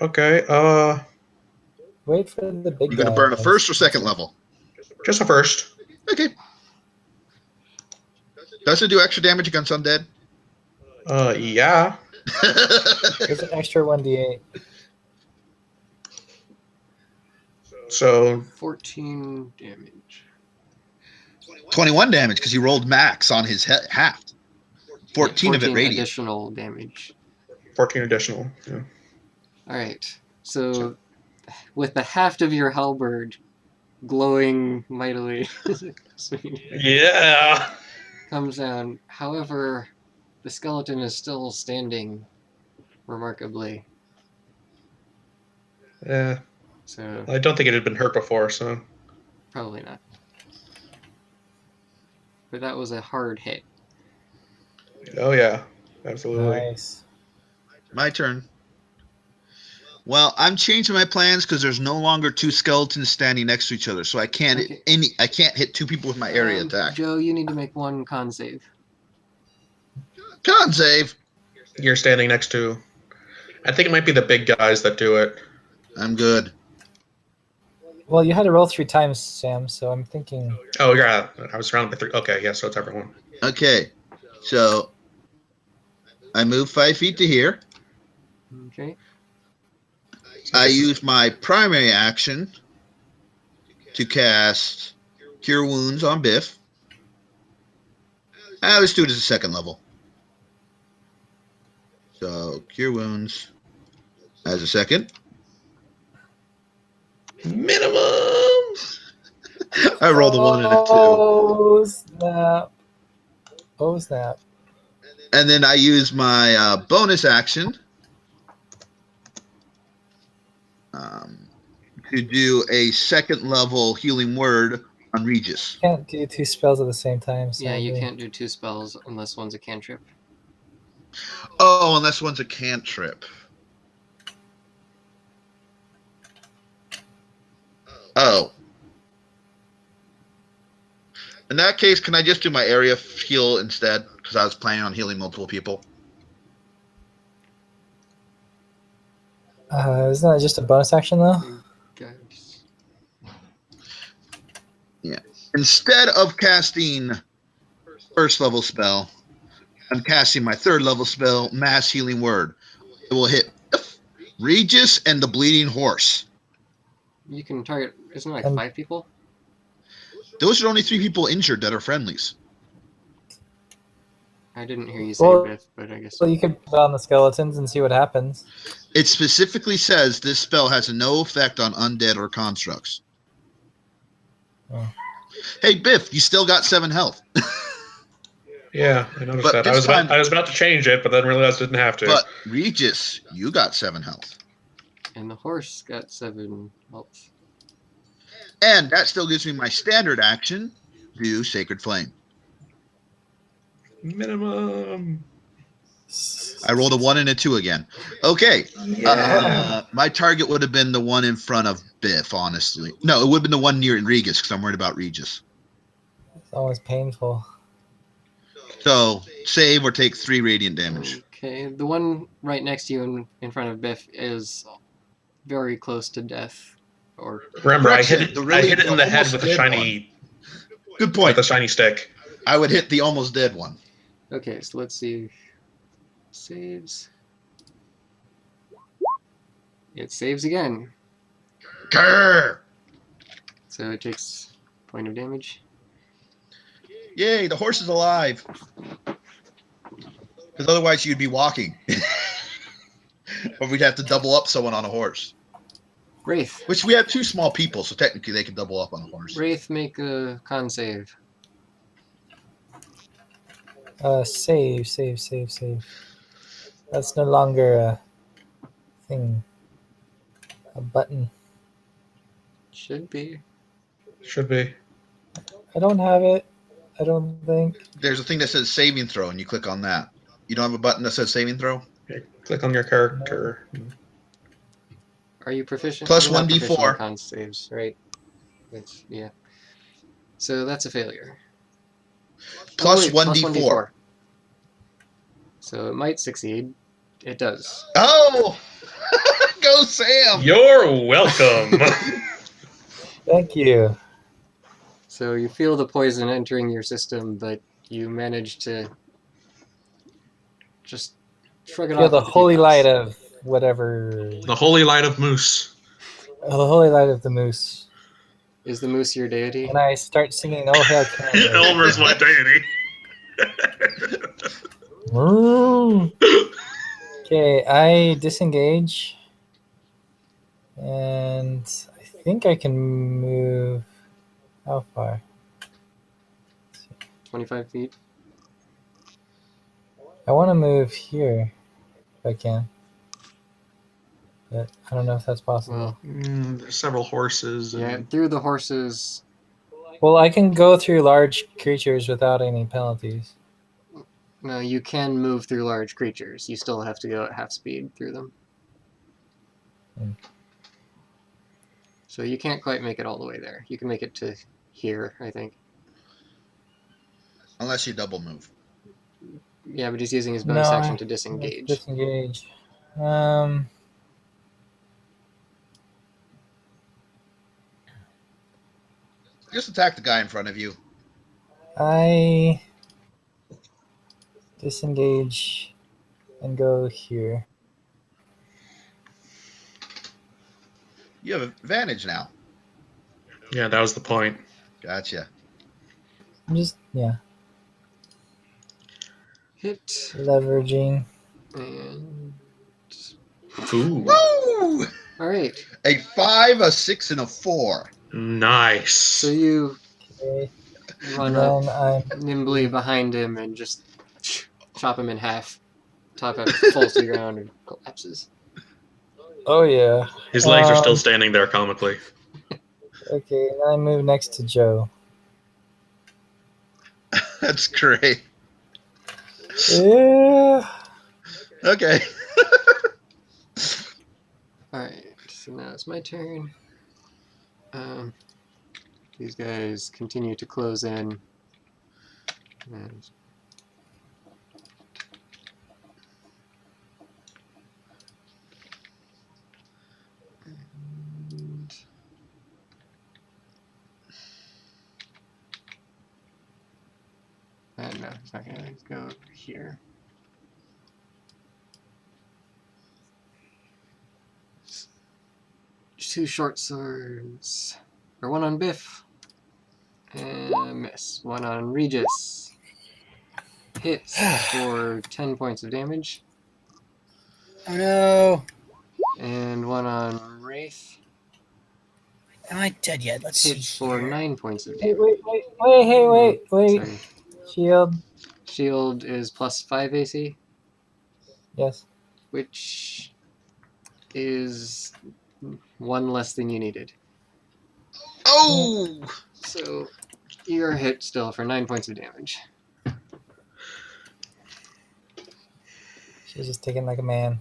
Okay. Wait for the big You're going to guy. burn a first or second level? Just a first. Okay. Does it do extra damage against undead? Yeah. There's an extra 1d8. So 14 damage. 21 damage because he rolled max on his haft. 14 of it radiant. Additional damage. 14 additional. Yeah. All right. So, with the haft of your halberd glowing mightily, Yeah. comes down. However, the skeleton is still standing remarkably. Yeah. So, I don't think it had been hurt before, so. probably not. But that was a hard hit. Oh, yeah. Absolutely. Nice. My turn. Well, I'm changing my plans because there's no longer two skeletons standing next to each other, so I can't Okay. I can't hit two people with my area attack. Joe, you need to make one con save. Con save. You're standing next to. I think it might be the big guys that do it. I'm good. Well, you had to roll 3 times, Sam, so I'm thinking. Oh, yeah. I was surrounded by 3. Okay, yeah, so it's everyone. Okay, so I move 5 feet to here. Okay. I use my primary action to cast Cure Wounds on Biff. Let's do it as a second level. So, Cure Wounds as a second. Minimum! I rolled a 1 and a 2. Oh, snap. Oh, snap. And then I use my bonus action to do a second level healing word on Regis. Can't do 2 spells at the same time. Yeah, you sadly. can't do 2 spells unless one's a cantrip. Oh, unless one's a cantrip. Oh. In that case, can I just do my area heal instead? Because I was planning on healing multiple people. Isn't that just a bonus action, though? Guys. Instead of casting first level spell, I'm casting my third level spell, Mass Healing Word. It will hit Regis and the Bleeding Horse. You can target, isn't it like And- 5 people? Those are only 3 people injured that are friendlies. I didn't hear you say Well- Biff, but I guess. Well, you could put on the skeletons and see what happens. It specifically says this spell has no effect on undead or constructs. Oh. Hey, Biff, you still got 7 health. Yeah, I noticed But that. this time- I was about to change it, but then realized I didn't have to. But Regis, you got 7 health. And the horse got 7 health. And that still gives me my standard action, do Sacred Flame. Minimum. I rolled a 1 and a 2 again. Okay. Yeah. My target would have been the one in front of Biff, honestly. No, it would have been the one near Regis, because I'm worried about Regis. It's always painful. So, save or take 3 radiant damage. Okay, the one right next to you in front of Biff is very close to death. Or Remember, I Correction, hit it. the I really- hit it in the head almost with a dead shiny, Good with point. a shiny stick. I would hit the almost dead one. okay, so let's see. Saves. It saves again. Grr! So it takes a point of damage. Yay, the horse is alive. Because otherwise you'd be walking. Or we'd have to double up someone on a horse. Wraith. Which we have 2 small people, so technically they could double up on a horse. Wraith, make a con save. Save. That's no longer a thing. A button. Should be. Should be. I don't have it. I don't think. There's a thing that says saving throw, and you click on that. You don't have a button that says saving throw? Okay, click on your character. Are you proficient? Plus You're not 1d4. proficient in con saves, right? It's, yeah. So that's a failure. Plus Oh, wait, 1d4. So it might succeed. It does. Oh! Go Sam! You're welcome. Thank you. So you feel the poison entering your system, but You manage to just shrug it Feel off. the with a few holy puffs. light of whatever. The holy light of moose. The holy light of the moose. Is the moose your deity? And I start singing "Oh Hail Canada." Elmer's my deity. Okay, I disengage, and I think I can move. How far? 25 feet. I want to move here, if I can. But I don't know if that's possible. Well, There's several horses. yeah, And... through the horses. Well, I can go through large creatures without any penalties. No, you can move through large creatures. You still have to go at half speed through them. Hmm. So you can't quite make it all the way there. You can make it to here, I think. Unless you double move. Yeah, but he's using his bonus action to disengage. Disengage. Just attack the guy in front of you. I disengage and go here. You have advantage now. Yeah, that was the point. Gotcha. I'm just Hit. leveraging. And... Ooh, Woo! All right. A 5, a 6, and a 4. nice. So you Okay. run And up I'm nimbly behind him and just chop him in half. Top half falls to the ground and collapses. oh yeah. His legs are still standing there comically. Okay, and I move next to Joe. That's great. Yeah. Okay. Alright, so now it's my turn. These guys continue to close in. And no, it's not gonna go here. Two short swords. Or one on Biff. And miss. One on Regis. Hits for 10 points of damage. Oh no. And one on Wraith. Am I dead yet? Let's see. Hits for Here. 9 points of Hey, damage. wait. Sorry. Shield. Shield is plus 5 AC, Yes. which is one less than you needed. Oh! So you're hit still for 9 points of damage. She's just taking like a man.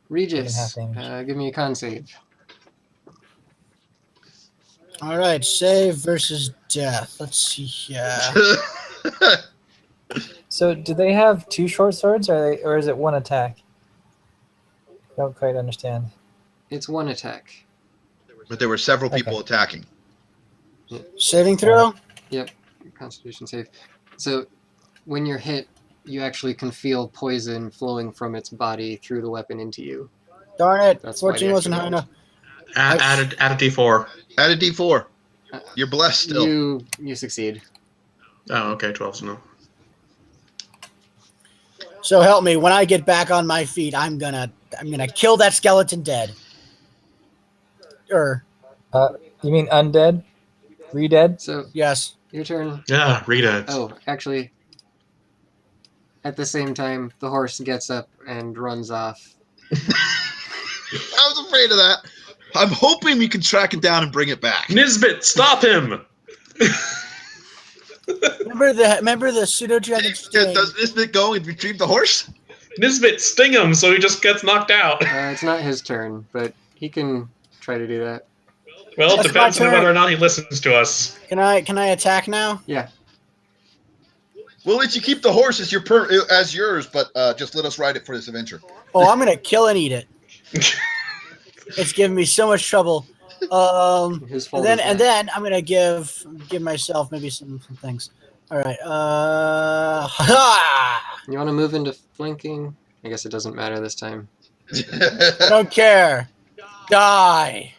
Regis, half damage. give me a con save. All right, save versus death. Let's see here. So, do they have two short swords, or is it one attack? I don't quite understand. It's one attack. But there were several people attacking. Saving throw. Yep, Constitution save. So when you're hit, you actually can feel poison flowing from its body through the weapon into you. Darn it! That's why 14 the wasn't extra high enough. Add a D4. Add a D4. You're blessed still. You succeed. Oh, okay, 12's no. So help me. When I get back on my feet, I'm gonna kill that skeleton dead. You mean undead? Re-dead? So Yes. your turn. Yeah, read it. Oh, actually, at the same time, the horse gets up and runs off. I was afraid of that. I'm hoping we can track it down and bring it back. Nisbet, stop him! Remember the pseudo dragon sting. Does this bit go and retrieve the horse? Nisbet, sting him so he just gets knocked out. It's not his turn, but he can try to do that. Well, it That's depends my on turn. whether or not he listens to us. Can I attack now? Yeah. We'll let you keep the horse as yours, but just let us ride it for this adventure. Oh, I'm gonna kill and eat it. It's giving me so much trouble. Whose fault then is and that? then I'm gonna give myself maybe some things. All right. You want to move into flanking? I guess it doesn't matter this time. I don't care. Die.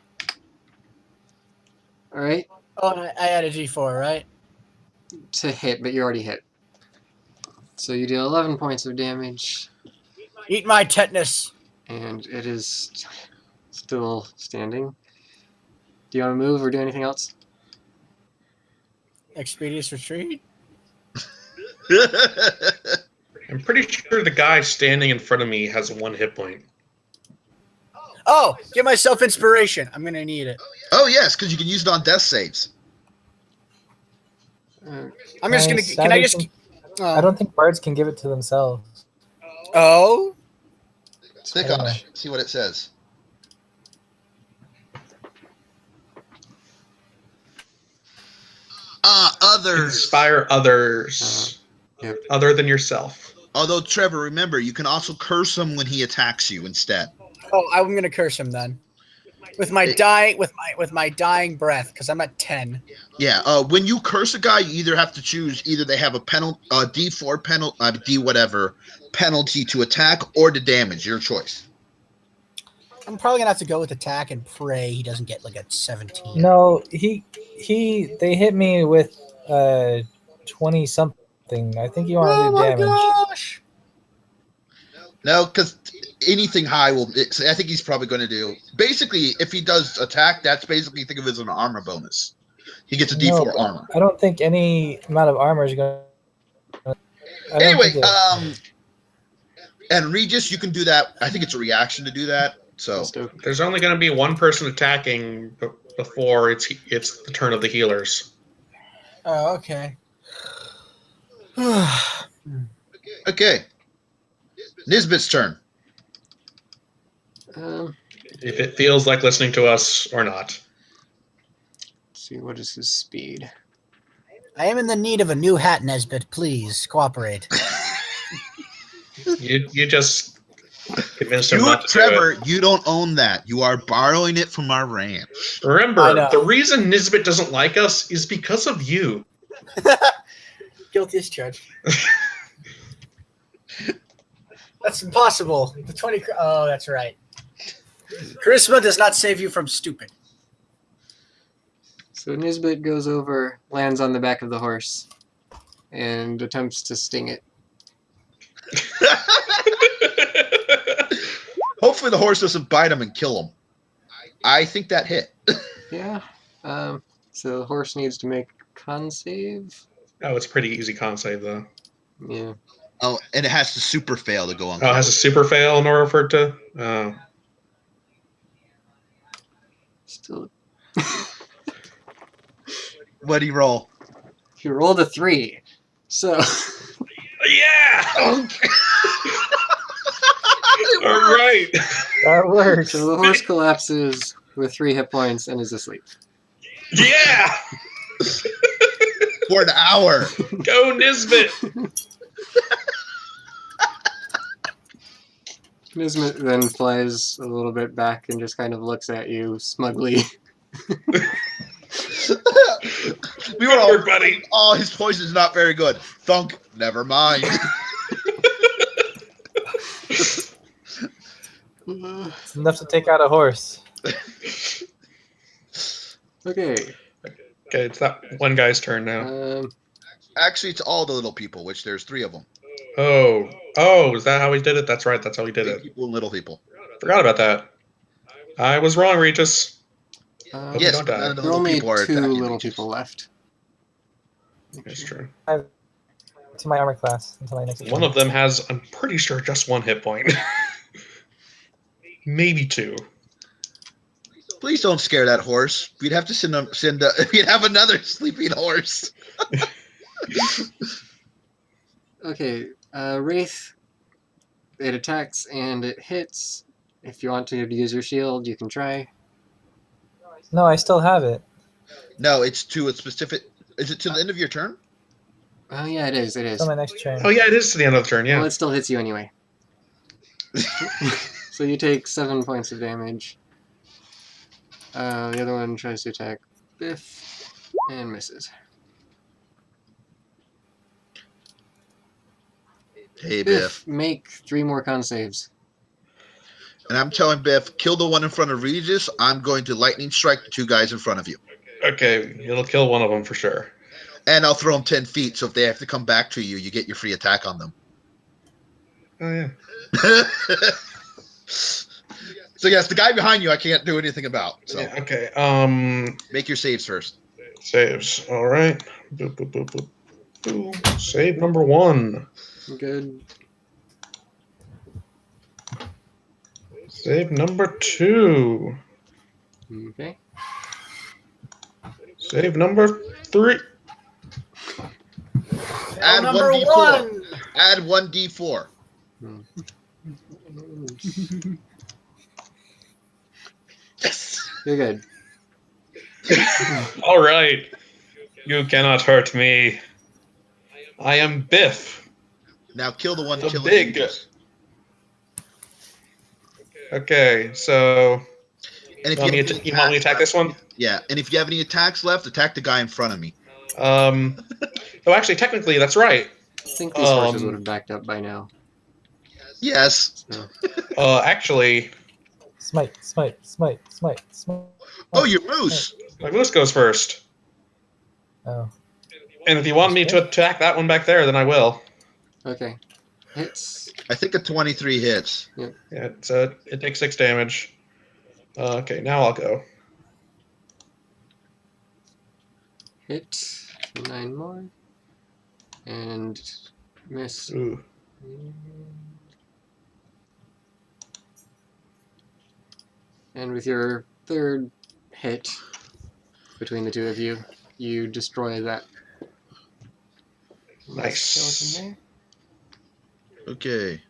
All right, Oh, and I had a G4, right? to hit, but you already hit. So you deal 11 points of damage, Eat my tetanus. and it is still standing. Do you want to move or do anything else? Expeditious retreat. I'm pretty sure the guy standing in front of me has 1 hit point. Oh, give myself inspiration. I'm gonna need it. Oh yes, because you can use it on death saves. I'm just gonna. Nice. Can I just? I don't think bards can give it to themselves. Oh. Click I don't on know. it. See what it says. Others. Inspire others Yep. other than yourself. Although Trevor, remember, you can also curse him when he attacks you instead. Oh, I'm gonna curse him then. With my dying breath, because I'm at 10. Yeah. When you curse a guy, you either have to choose either they have a penalty, D4 penalty, D whatever penalty to attack or to damage. Your choice. I'm probably gonna have to go with attack and pray he doesn't get like a 17. No, they hit me with 20 something. I think you want to Oh do my damage. gosh! No, because anything high will. I think he's probably going to do. Basically, if he does attack, that's basically think of it as an armor bonus. He gets a D4 No, armor. I don't think any amount of armor is going to. Anyway, and Regis, you can do that. I think it's a reaction to do that. So There's only going to be 1 person attacking before it's the turn of the healers. Oh, okay. okay, Nisbet's turn. If it feels like listening to us or not. Let's see, what is his speed? I am in the need of a new hat, Nesbit. Please cooperate. You just convinced him You, not to Trevor, do you don't own that. You are borrowing it from our ranch. it. Remember, the reason Nisbet doesn't like us is because of you. Guilty as charged. That's impossible. The 20. Oh, that's right. Charisma does not save you from stupid. So Nisbet goes over, lands on the back of the horse, and attempts to sting it. Hopefully the horse doesn't bite him and kill him. I think that hit. Yeah. So the horse needs to make a con save. Oh, it's a pretty easy con save, though. Yeah. Oh, and it has to super fail to go on. Oh, it has a super fail in order for it to... Oh. Still. What do you roll? He rolled a 3. So. Yeah! Okay. All right. That works. So the horse collapses with 3 hit points and is asleep. Yeah! For an hour. Go Nisbet! Nisbet then flies a little bit back and just kind of looks at you smugly. We were all, buddy. oh, his poison is not very good. Thunk, never mind. It's enough to take out a horse. Okay. Okay, it's that one guy's turn now. Actually, it's all the little people, which there's 3 of them. Oh, is that how he did it? That's right, that's how he did Big it. people and little people. Forgot about that. I was wrong, Regis. Hope you Yes, don't die. none of the There are little only people are 2 attacking little Regis. people left. That's true. To my armor class until my next One turn. of them has, I'm pretty sure, just 1 hit point. Maybe 2. Please don't scare that horse. We'd have to we'd have another sleeping horse. Okay, Wraith, it attacks and it hits. If you want to use your shield, you can try. No, I still have it. No, it's to a specific. Is it to the end of your turn? Oh yeah, it is, it is. Until my next turn. Oh yeah, it is to the end of the turn, yeah. Well, it still hits you anyway. So you take 7 points of damage. The other one tries to attack Biff and misses. Hey, Biff, Biff. make 3 more con saves. And I'm telling Biff, kill the one in front of Regis. I'm going to lightning strike the 2 guys in front of you. Okay, it'll kill one of them for sure. And I'll throw them 10 feet, so if they have to come back to you, you get your free attack on them. Oh yeah. So yes, the guy behind you I can't do anything about. So Yeah, okay. make your saves first. Saves. All right. Boop, boop, boop, boop, boop. Save number 1. Good. Save number 2. Okay. Save number 3. Add number 1d4. 1. Add 1d4. Yes. You're good. All right. You cannot hurt me. I am Biff. Now kill the one The killing big- Regis. Okay, so And if you want me to attack this one? Yeah, and if you have any attacks left, attack the guy in front of me. Oh, actually, technically, that's right. I think these horses would have backed up by now. Yes. So, Actually, Smite, smite, smite, smite, smite. Oh, your moose. my moose goes first. Oh, And if you want me to attack that one back there, then I will. okay. Hits. I think a 23 hits. Yeah, it takes 6 damage. Okay, now I'll go. Hit. 9 more. And miss. Ooh. And with your 3rd hit between the 2 of you, you destroy that Nice. skeleton Okay.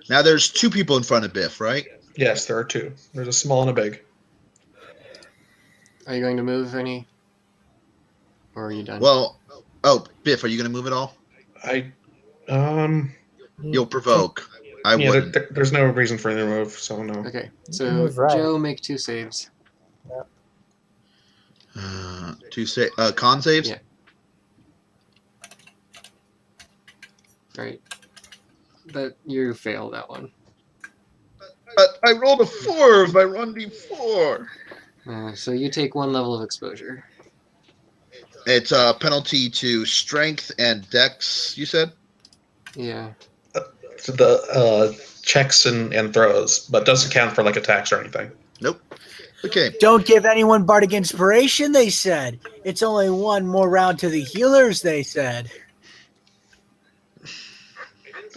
Now there's 2 people in front of Biff, right? Yes, there are 2. There's a small and a big. there. Are you going to move any? Or are you done? Well, Biff, are you going to move at all? You'll provoke. I Yeah, wouldn't. there's no reason for any to move, so no. Okay, You so can move right. Joe, make 2 saves. 2 con saves? Yeah. Right. But you fail that one. But I rolled a 4 with my 1d4. So you take 1 level of exposure. It's a penalty to strength and dex, you said? Yeah. So the checks and throws, but doesn't count for like attacks or anything. Nope. Okay. Don't give anyone bardic inspiration, they said. It's only 1 more round to the healers, they said.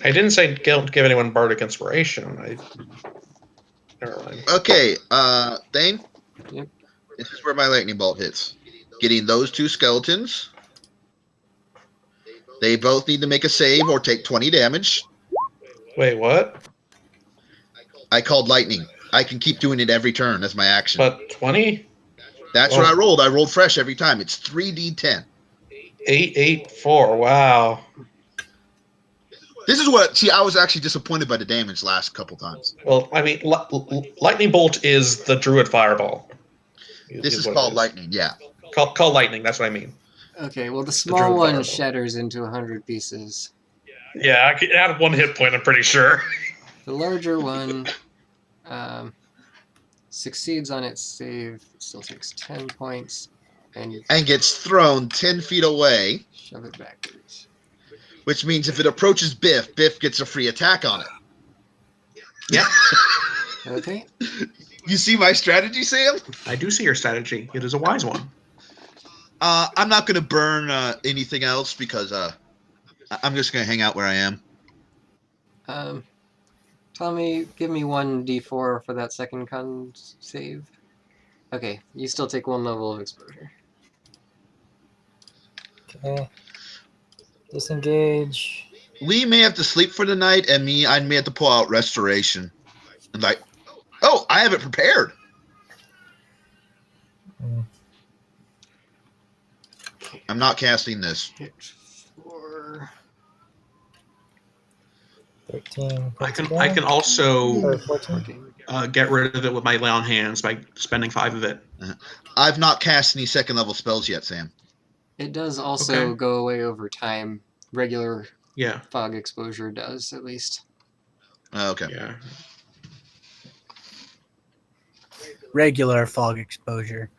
I didn't say don't give anyone bardic inspiration. Never mind. Okay, Thane? Yep. This is where my lightning bolt hits. Getting those 2 skeletons. They both need to make a save or take 20 damage. Wait, what? I called lightning. I can keep doing it every turn as my action. But 20? That's what I rolled. I rolled fresh every time. It's 3d10. 8, 8, 4. Wow. This is what. See, I was actually disappointed by the damage last couple times. Well, I mean, lightning bolt is the druid fireball. This is what called it lightning. Yeah. Call lightning. That's what I mean. Okay, well, the druid small one fireball. shatters into 100 pieces. Yeah, I could add 1 hit point. I'm pretty sure. The larger one succeeds on its save, still takes 10 points, and you And gets thrown 10 feet away, shove it backwards. which means if it approaches Biff, Biff gets a free attack on it. Yeah, Okay. You see my strategy, Sam? I do see your strategy. It is a wise one. I'm not going to burn anything else because I'm just going to hang out where I am. Tommy, give me 1d4 for that second con save. Okay, you still take 1 level of exposure. okay. Disengage. Lee may have to sleep for the night, and I may have to pull out restoration. And like, oh, I have it prepared. Mm. I'm not casting this. Hit 4. 13 I points can again. also Or 14. 14. get rid of it with my lay on hands by spending 5 of it. I've not cast any second level spells yet, Sam. It does also Okay. go away over time. Regular Yeah, fog exposure does, at least. Okay. yeah. Regular fog exposure.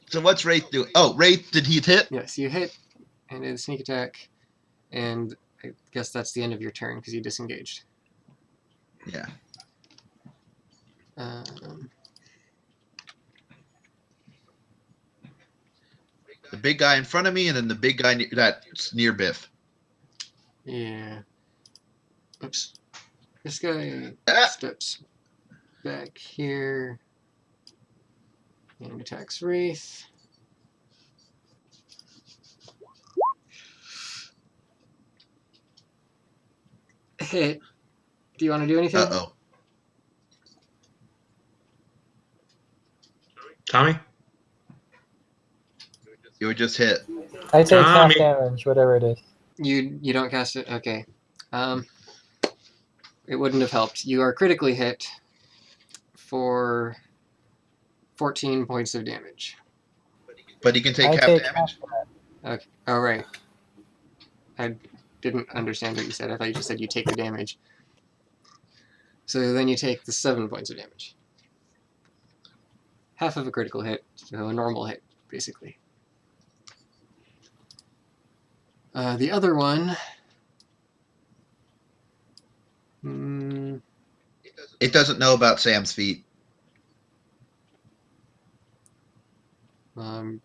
So what's Wraith do? Oh, Wraith, did he hit? Yes, you hit and did a sneak attack, and I guess that's the end of your turn because you disengaged. Yeah. Um, The big guy in front of me, and then the big guy that's near Biff. yeah. Oops. This guy Ah! steps back here and attacks Wraith. Hit. Do you want to do anything? Uh-oh. Tommy? You were just hit. I take half Tommy. damage, whatever it is. You don't cast it? Okay. It wouldn't have helped. You are critically hit for 14 points of damage. But he can take I half take damage. Okay. All right. I didn't understand what you said. I thought you just said you take the damage. So then you take the 7 points of damage. Half of a critical hit, so a normal hit, basically. The other one... It doesn't know about Sam's feet. I'm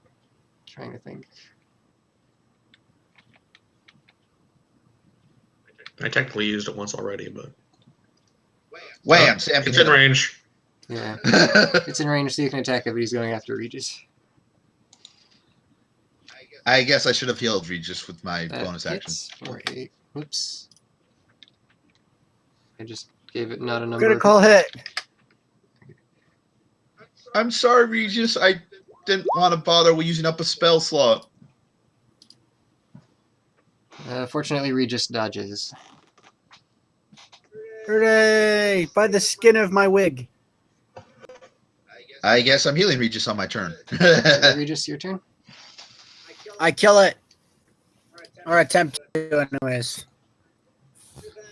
trying to think. I technically used it once already, but Wham! Sam can it's hit in him. range. Yeah. It's in range, so you can attack it, but he's going after Regis. I guess I should have healed Regis with my That bonus action. hits for 8. Whoops. I just gave it not a number. Critical hit. I'm sorry, Regis. I didn't want to bother with using up a spell slot. Fortunately, Regis dodges. Hooray! By the skin of my wig. I guess I'm healing Regis on my turn. Regis, your turn? I kill it. Or attempt to, anyways.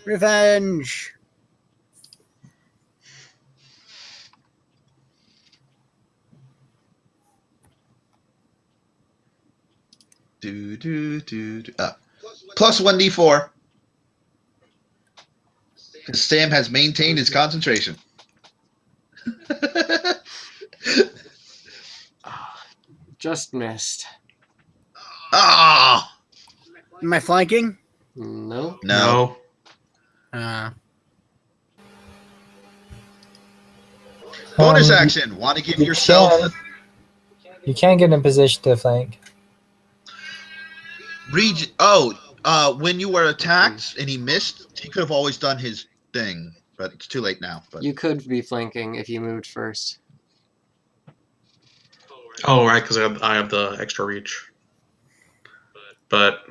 Revenge! Plus 1d4. Sam has maintained his concentration. Just missed. Ah! Am I flanking? No. No. Bonus You- action. Want to give you yourself You can get in position to flank. when you were attacked and he missed, he could have always done his thing, but it's too late now. But You could be flanking if you moved first. Oh, right, because I have the extra reach. But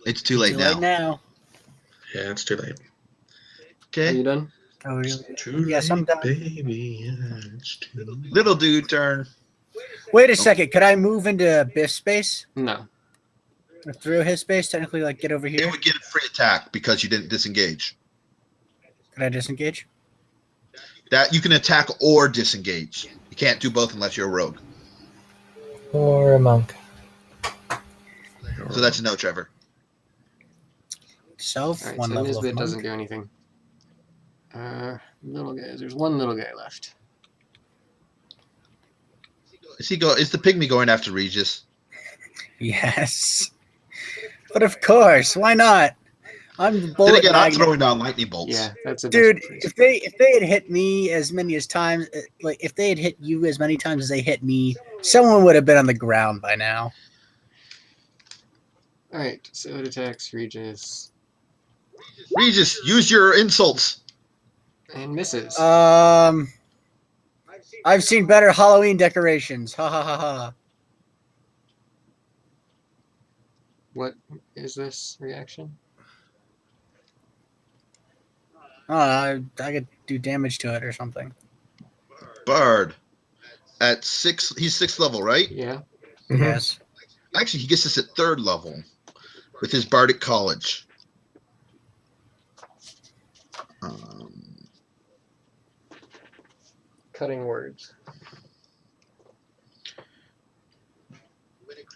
it's too late now. now. yeah, it's too late. Are Okay. you done? Oh, really? Too Yes, I'm done. baby. Yeah, it's too late. Little dude turn. Wait a second. Could I move into Biff's space? No. Or through his space? Technically, like, get over It here? would get a free attack because you didn't disengage. Could I disengage? That you can attack or disengage. You can't do both unless you're a rogue. Or a monk. So that's a no, Trevor. Self, Alright, one so level Nisbet of doesn't monk. do anything. Little guys. There's one little guy left. Is the pygmy going after Regis? Yes. But of course, why not? I'm the Then bullet again, I'm magnet. throwing down lightning bolts. Yeah, that's a Dude, best if they had hit me as many as times, like if they had hit you as many times as they hit me, someone would have been on the ground by now. Alright, so it attacks Regis. Regis, use your insults. And misses. I've seen better Halloween decorations. Ha ha ha ha. What is this reaction? I could do damage to it or something. Bard. At 6, he's 6th level, right? Yeah. Mhm. Yes. Actually, he gets this at 3rd level with his Bardic College. Cutting words.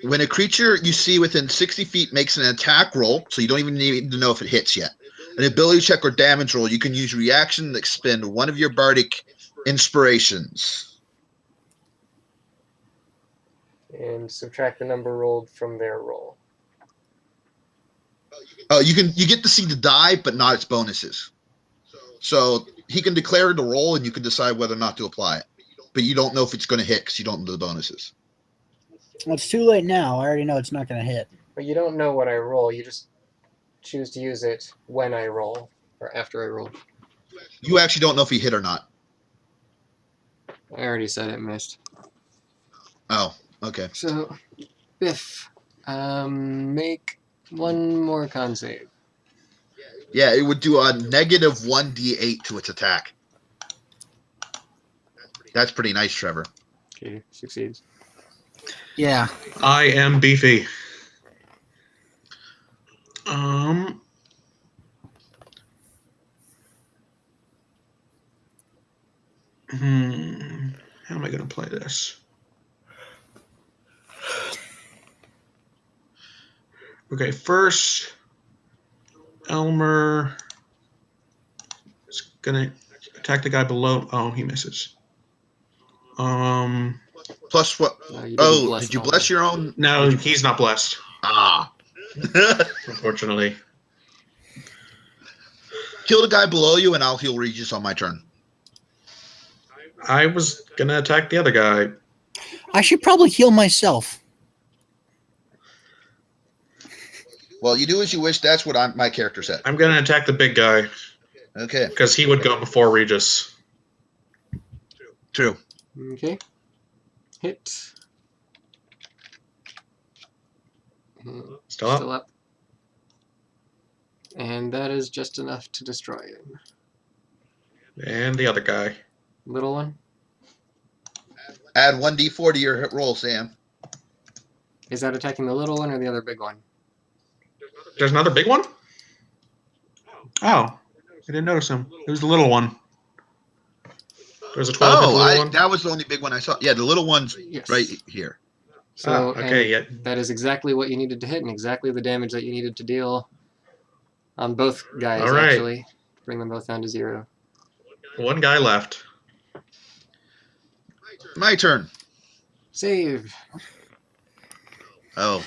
When a creature you see within 60 feet makes an attack roll, so you don't even need to know if it hits yet, an ability check or damage roll, you can use reaction to expend one of your Bardic inspirations. And subtract the number rolled from their roll. You get to see the die, but not its bonuses. So he can declare the roll, and you can decide whether or not to apply it. But you don't know if it's going to hit because you don't know the bonuses. Well, it's too late now. I already know it's not going to hit. But you don't know what I roll. You just choose to use it when I roll or after I roll. You actually don't know if he hit or not. I already said it missed. Oh, okay. So, Biff, make one more con save. Yeah, it would do a negative 1d8 to its attack. That's pretty nice, Trevor. Okay, succeeds. Yeah. I am beefy. How am I going to play this? Okay, first, Elmer is going to attack the guy below. Oh, he misses. Plus what? You didn't Oh, bless did you Elmer. bless your own? No, he's not blessed, Ah. unfortunately. Kill the guy below you, and I'll heal Regis on my turn. I was going to attack the other guy. I should probably heal myself. Well, you do as you wish. That's what my character said. I'm going to attack the big guy Okay, because he would go before Regis. true. Okay. Hit. Still up? Still up. And that is just enough to destroy him. And the other guy. Little one? Add 1d4 to your hit roll, Sam. Is that attacking the little one or the other big one? There's another big one? Oh, I didn't notice him. It was the little one. There's a 12 hit the little one? That was the only big one I saw. Yeah, the little one's Yes. right here. So, okay, and yeah. that is exactly what you needed to hit and exactly the damage that you needed to deal on both guys, All right. actually. Bring them both down to 0. One guy left. My turn. Save. Oh.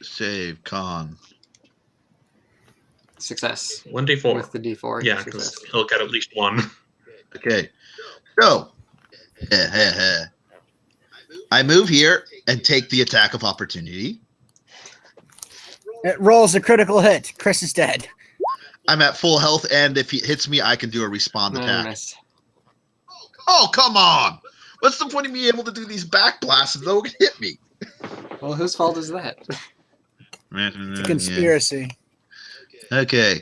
Save, con. Success. 1d4. With the D4. Yeah, because success. he'll get at least one. Okay. So, I move here and take the attack of opportunity. It rolls a critical hit. Chris is dead. I'm at full health, and if he hits me, I can do a respawn No, you attack. missed. Oh, come on! What's the point of me able to do these back blasts if no one can hit me? Well, whose fault is that? It's a conspiracy. Okay.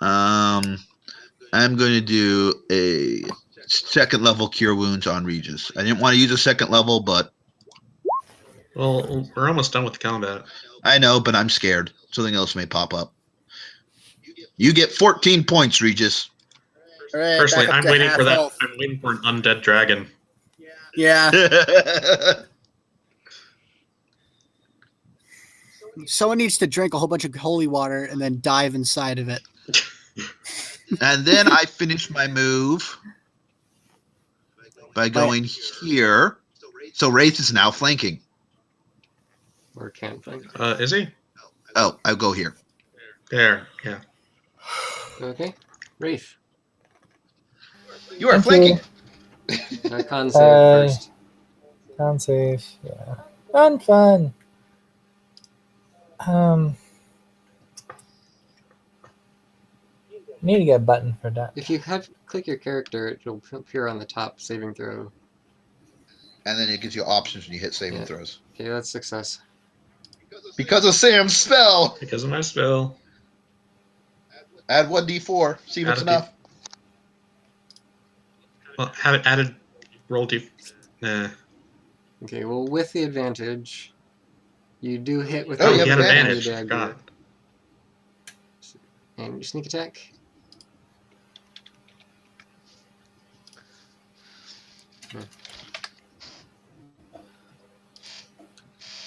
I'm going to do a 2nd level cure wounds on Regis. I didn't want to use a 2nd level, but Well, we're almost done with the combat. I know, but I'm scared. Something else may pop up. You get 14 points, Regis. All right, Personally, back up I'm to waiting half for that. health. I'm waiting for an undead dragon. Yeah. Someone needs to drink a whole bunch of holy water and then dive inside of it. And then I finish my move by going here. So Wraith is now flanking. Or can't think. Is he? Oh, I'll go here. There, yeah. Okay. Rafe. You are Thank flanking. Con save first. Con save. Yeah. Fun. Need to get a button for that. If you click your character, it'll appear on the top saving throw. And then it gives you options when you hit saving Yeah. throws. Okay, that's success. Because of Sam's spell. Because of my spell. Add 1d4. See if it's Add a enough. Well, have it added. Roll d. Nah. Okay, well, with the advantage, you do hit with Oh, you your have heavy advantage. I dagger. forgot. And your sneak attack.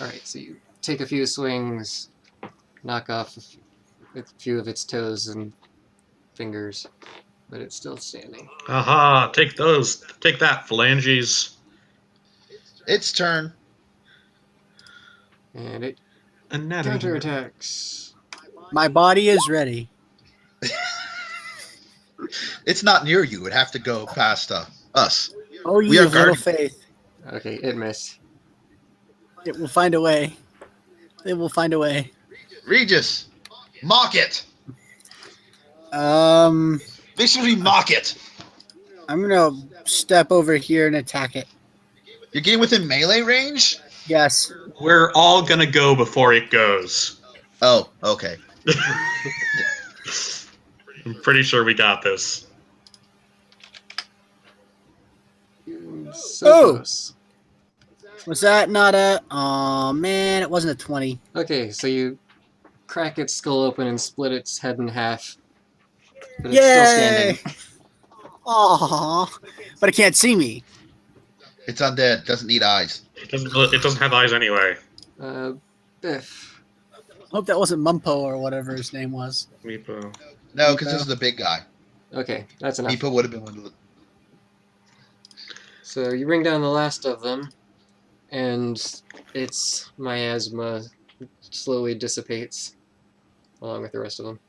Alright, so you take a few swings, knock off a few of its toes and fingers, but it's still standing. Aha! Take those. Take that, phalanges. Its turn. And it Anatomy. counterattacks. My body is ready. It's not near you. It'd have to go past us. Oh, We ye are of little guardians. faith. Okay, it missed. It will find a way. It will find a way. Regis, mock it. Viciously mock it. I'm gonna step over here and attack it. You're getting within melee range? Yes. We're all gonna go before it goes. Oh, okay. I'm pretty sure we got this. So Oh! close. Was that not a? Oh man, it wasn't a 20. Okay, so you crack its skull open and split its head in half. But it's still standing. Aww. But it can't see me. It's undead. Doesn't need eyes. It doesn't have eyes anyway. Biff. Hope that wasn't Mumpo or whatever his name was. Meepo. No, because this is the big guy. Okay, that's enough. Meepo would have been one of the. So you bring down the last of them, and its miasma slowly dissipates along with the rest of them.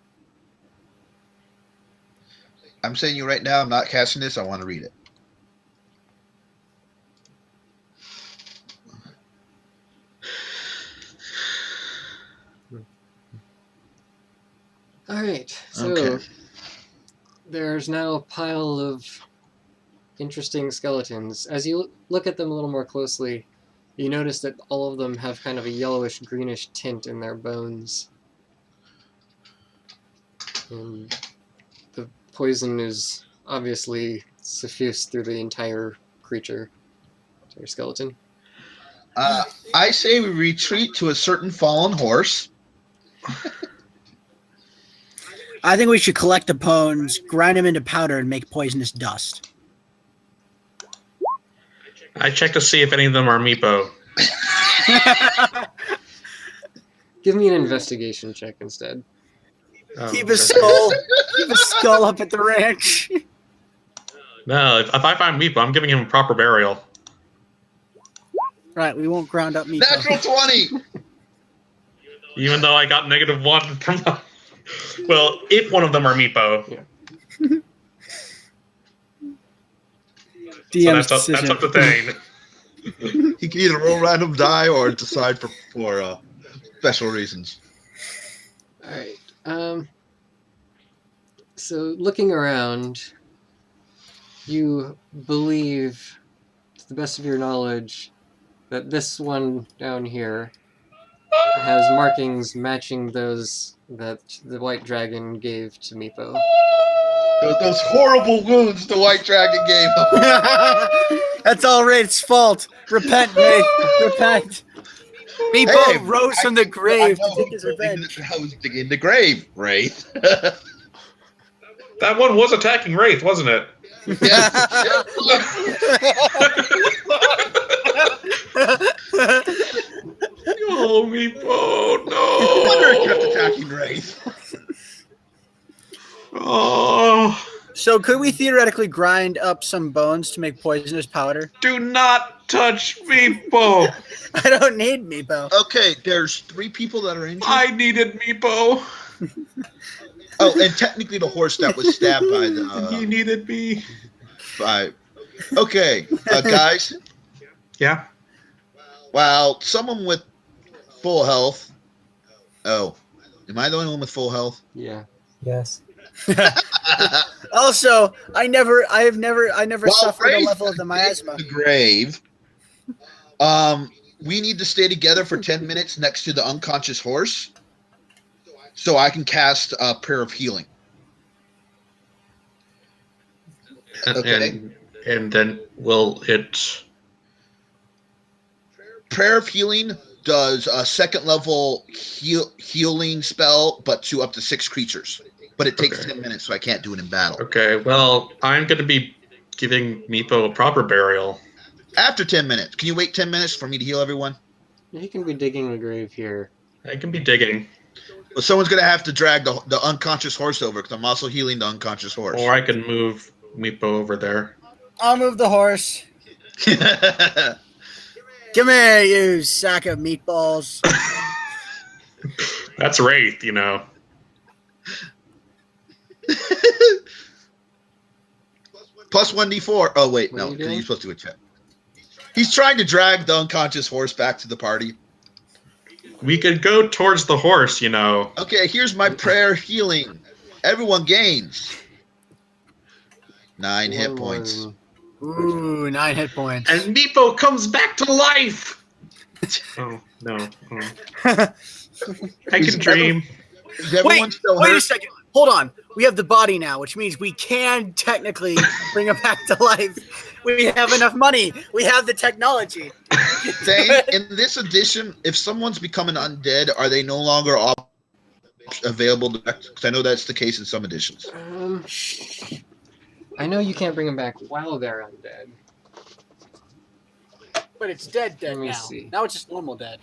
I'm saying you right now, I'm not casting this. I want to read it. Alright, so Okay. there's now a pile of interesting skeletons. As you look at them a little more closely, you notice that all of them have kind of a yellowish greenish tint in their bones. And the poison is obviously suffused through the entire creature, entire skeleton. I say we retreat to a certain fallen horse. I think we should collect the bones, grind them into powder, and make poisonous dust. I checked to see if any of them are Meepo. Give me an investigation check instead. Keep a skull. Keep a skull up at the ranch. No, if I find Meepo, I'm giving him a proper burial. Right, we won't ground up meat. Natural 20. Even though I got -1 from the... Well, if one of them are Meepo. So DM's that's decision. up to Thane. He can either roll random die or decide for special reasons. Alright, so looking around, you believe, to the best of your knowledge, that this one down here has markings matching those that the white dragon gave to Meepo. Those horrible wounds the White Dragon gave him. That's all Wraith's fault. Repent, Wraith. Repent. Meepo Hey, rose from the grave to take his revenge. I was digging the grave, Wraith. That one was attacking Wraith, wasn't it? Oh, Meepo, No wonder it kept no! attacking Wraith. Oh, So could we theoretically grind up some bones to make poisonous powder? do not touch Meepo! I don't need Meepo. Okay, there's 3 people that are injured. I needed Meepo. Oh, and technically the horse that was stabbed by the. He needed me. Okay, guys. Yeah. Well, someone with full health. Oh, am I the only one with full health? Yeah. Yes. Also, I never Well, suffered a Wraith level of the miasma. The grave. We need to stay together for 10 minutes next to the unconscious horse, so I can cast a prayer of healing. Okay. And then will it? Prayer of Healing does a second level healing spell, but to up to 6 creatures. But it takes Okay. 10 minutes, so I can't do it in battle. Okay. Well, I'm going to be giving Meepo a proper burial. After 10 minutes. Can you wait 10 minutes for me to heal everyone? He can be digging the grave here. I can be digging, Well, someone's going to have to drag the unconscious horse over because I'm also healing the unconscious horse. or I can move Meepo over there. I'll move the horse. Come here, you sack of meatballs. That's Wraith, you know. Plus 1d4. Oh, wait, What no, are you because doing? you're supposed to do a check. He's trying to drag the unconscious horse back to the party. We could go towards the horse, you know. Okay, here's my prayer healing. Everyone gains 9 hit One more points. than- Ooh, 9 hit points. And Meepo comes back to life! Oh, no. Oh. I can dream. Is everyone still Wait a hurt? second. Hold on. We have the body now, which means we can technically bring him back to life. We have enough money. We have the technology. Zane, in this edition, if someone's becoming undead, are they no longer available to? Because I know that's the case in some editions. I know you can't bring them back while they're undead. But it's dead Let me now. see. Now it's just normal dead.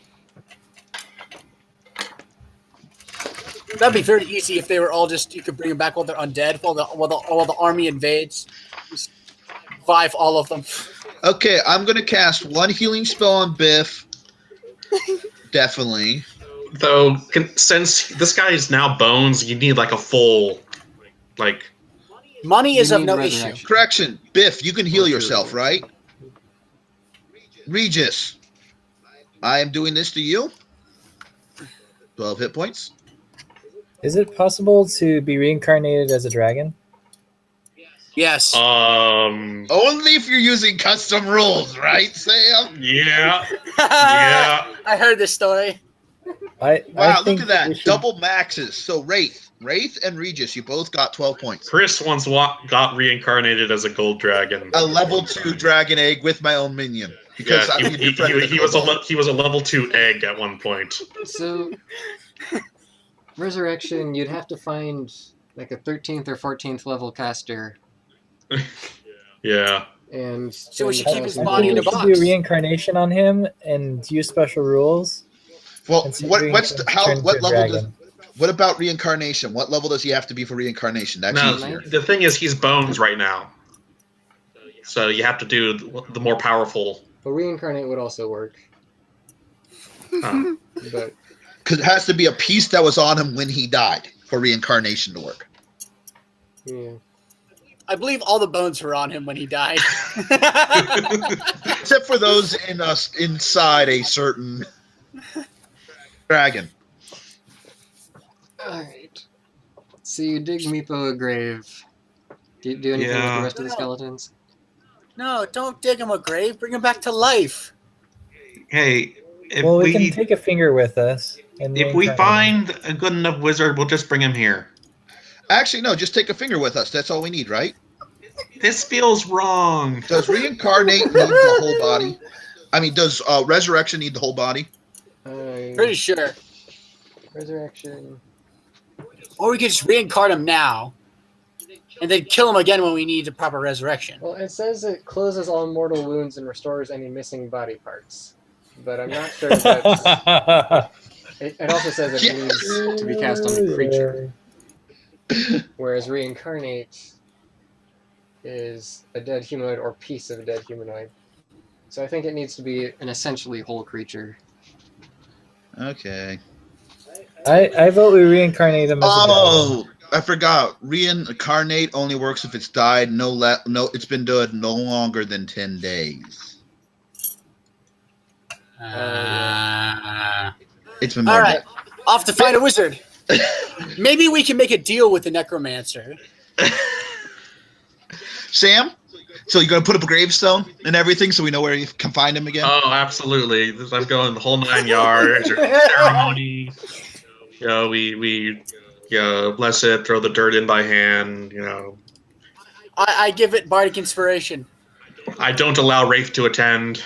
That'd be very easy if they were all just, you could bring them back while they're undead, while the army invades. Just revive all of them. Okay, I'm going to cast one healing spell on Biff. Definitely. Though, since this guy is now bones, you need like a full, like... Money is You of need no resurrection. issue. Correction. Biff, you can heal Or two. yourself, right? Regis, I am doing this to you. 12 hit points. Is it possible to be reincarnated as a dragon? Yes. Only if you're using custom rules, right, Sam? Yeah. Yeah. I heard this story. I Wow, look think at that. we should- Double maxes. So Wraith and Regis, you both got 12 points. Chris once got reincarnated as a gold dragon. A level 2 dragon egg with my own minion. Because Yeah, I'm your friend of the he was kobold. he was a level 2 egg at one point. So, resurrection, you'd have to find like a 13th or 14th level caster. Yeah. And So we should spend keep his 1,000 body in I a think we box. should do reincarnation on him and use special rules. Well, considering what's he the, can how turn what into a level does dragon. what about reincarnation? What level does he have to be for reincarnation? That's Now, easier. the thing is, he's bones right now. So you have to do the more powerful. But reincarnate would also work. But Because it has to be a piece that was on him when he died for reincarnation to work. yeah. I believe all the bones were on him when he died. Except for those in us inside a certain dragon. Alright. So you dig Meepo a grave. Do you do anything with the Yeah. rest of the skeletons? No, don't dig him a grave. Bring him back to life. Hey, if Well, we can take a finger with us. And if we reincarnate him. find a good enough wizard, we'll just bring him here. Actually, no, just take a finger with us. That's all we need, right? This feels wrong. Does reincarnate need the whole body? I mean, does resurrection need the whole body? Pretty sure. Resurrection. Or we could just reincarnate him now. And then kill him again when we need a proper resurrection. Well, it says it closes all mortal wounds and restores any missing body parts. But I'm not sure that's... It also says it Yeah. needs to be cast on the creature. Whereas reincarnate is a dead humanoid or piece of a dead humanoid. So I think it needs to be an essentially whole creature. Okay. I vote we reincarnate him as a dragon. Oh, I forgot. Reincarnate only works if it's died. No, it's been dead no longer than 10 days. It's been more. All right. Off to find a wizard. Maybe we can make a deal with the necromancer. Sam, so you're gonna put up a gravestone and everything, so we know where you can find him again. Oh, absolutely. I'm going the whole 9 yards. Or ceremony. You know, we bless it, throw the dirt in by hand. You know. I give it bardic inspiration. I don't allow Wraith to attend.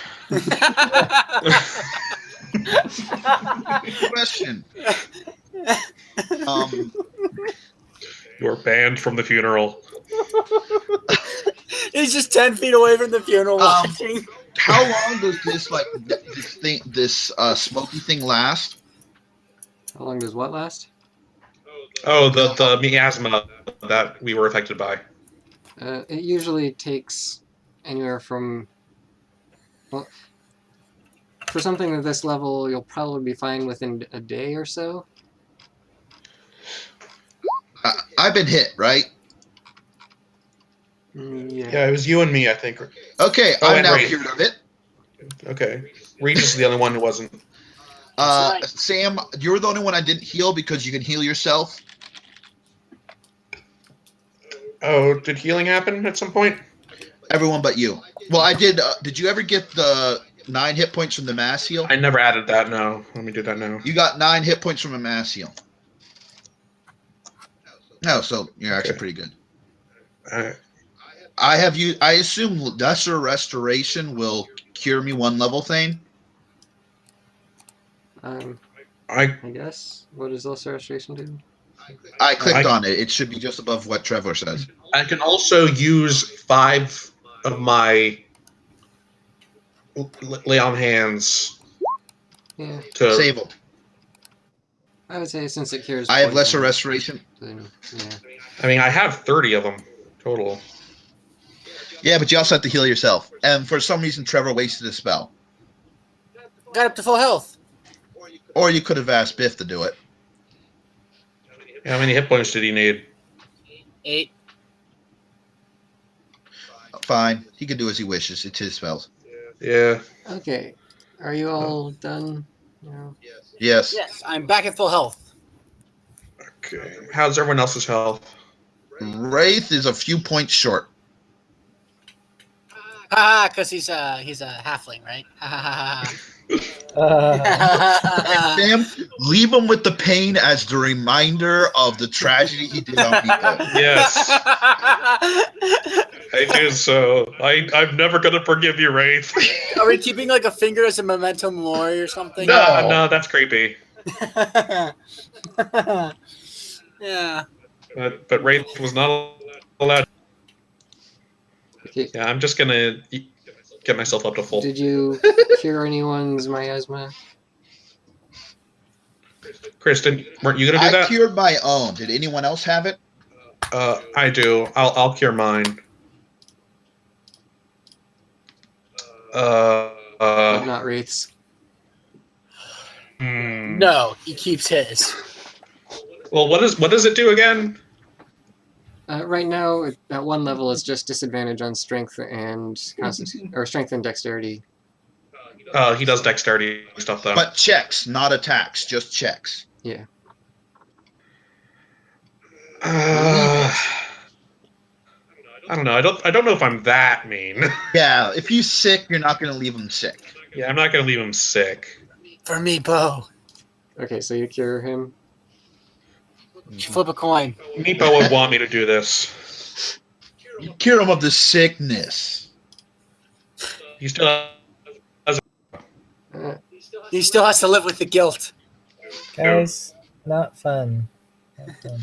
Question. You're banned from the funeral. He's just 10 feet away from the funeral watching. How long does this this smoky thing last? How long does what last? Oh, the miasma that we were affected by. It usually takes anywhere from... Well, for something at this level, you'll probably be fine within a day or so. I've been hit, right? Yeah, it was you and me, I think. Okay, Oh, I'm and now Wraith. cured of it. Okay. Regis is the only one who wasn't. right. Sam, you're the only one I didn't heal because you can heal yourself. Oh, did healing happen at some point? Everyone but you. Well, I did. Did you ever get the 9 hit points from the mass heal? I never added that, no. Let me do that now. You got 9 hit points from a mass heal. No, so you're actually Okay. pretty good. Alright. I assume Lesser Restoration will cure me 1 level thing. I guess. What does Lesser Restoration do? I clicked on it. It should be just above what Trevor says. I can also use 5 of my lay on hands Yeah, to Save them. I would say since it cures I have poison, Lesser Restoration. then, yeah. I mean, I have 30 of them total. Yeah, but you also have to heal yourself. And for some reason, Trevor wasted a spell. Got up to full health. Or you could have asked Biff to do it. How many hit points did he need? 8. Fine. He can do as he wishes. It's his spells. Yeah. Okay, are you all done? No. Yes. Yes, I'm back at full health. Okay. How's everyone else's health? Wraith is a few points short. Haha, because he's a halfling, right? Ha ha ha Sam, leave him with the pain as the reminder of the tragedy he did on Meepo. Yes. I do so. I'm never gonna forgive you, Wraith. Are we keeping like a finger as a memento mori or something? No, that's creepy. Yeah. But Wraith was not allowed. Okay. Yeah, I'm just gonna get myself up to full. Did you cure anyone's miasma? Kristen, weren't you gonna do I that? cured my own. Did anyone else have it? I do. I'll cure mine. But not Wraith's. No, he keeps his. Well, what does it do again? Right now, at 1 level, it's just disadvantage on strength and strength and dexterity. He does dexterity stuff though. But checks, not attacks, just checks. Yeah. I don't know. I don't know if I'm that mean. Yeah, if he's sick, you're not going to leave him sick. Yeah, I'm not gonna leave him sick. For Meepo. Okay, so you cure him. Flip a coin. Meepo would want me to do this. You cure him of the sickness. He still has. He still has to live with the guilt. Guys, not fun. Not fun.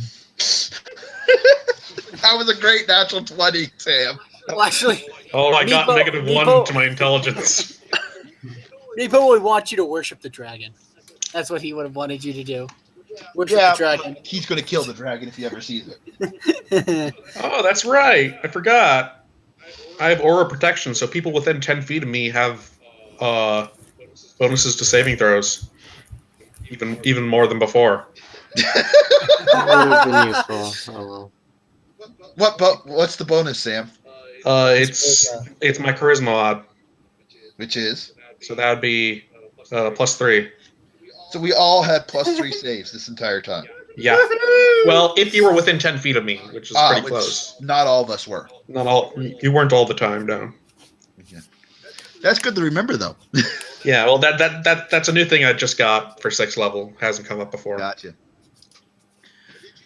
That was a great natural 20, Sam. Well, actually, Oh, I got Meepo- -1 to my intelligence. Meepo would want you to worship the dragon. That's what he would have wanted you to do. Worship the dragon. He's going to kill the dragon if he ever sees it. Oh, that's right. I forgot. I have aura protection, so people within 10 feet of me have bonuses to saving throws. Even more than before. That would have been useful. Oh well. What's the bonus, Sam? It's my charisma mod, Which is? so that would be +3. So we all had +3 saves this entire time. Yeah. Well, if you were within 10 feet of me, which is pretty Which close. not all of us were. Not all. You weren't all the time, no. That's good to remember, though. Yeah. Well, that's a new thing I just got for 6th level. Hasn't come up before. Gotcha.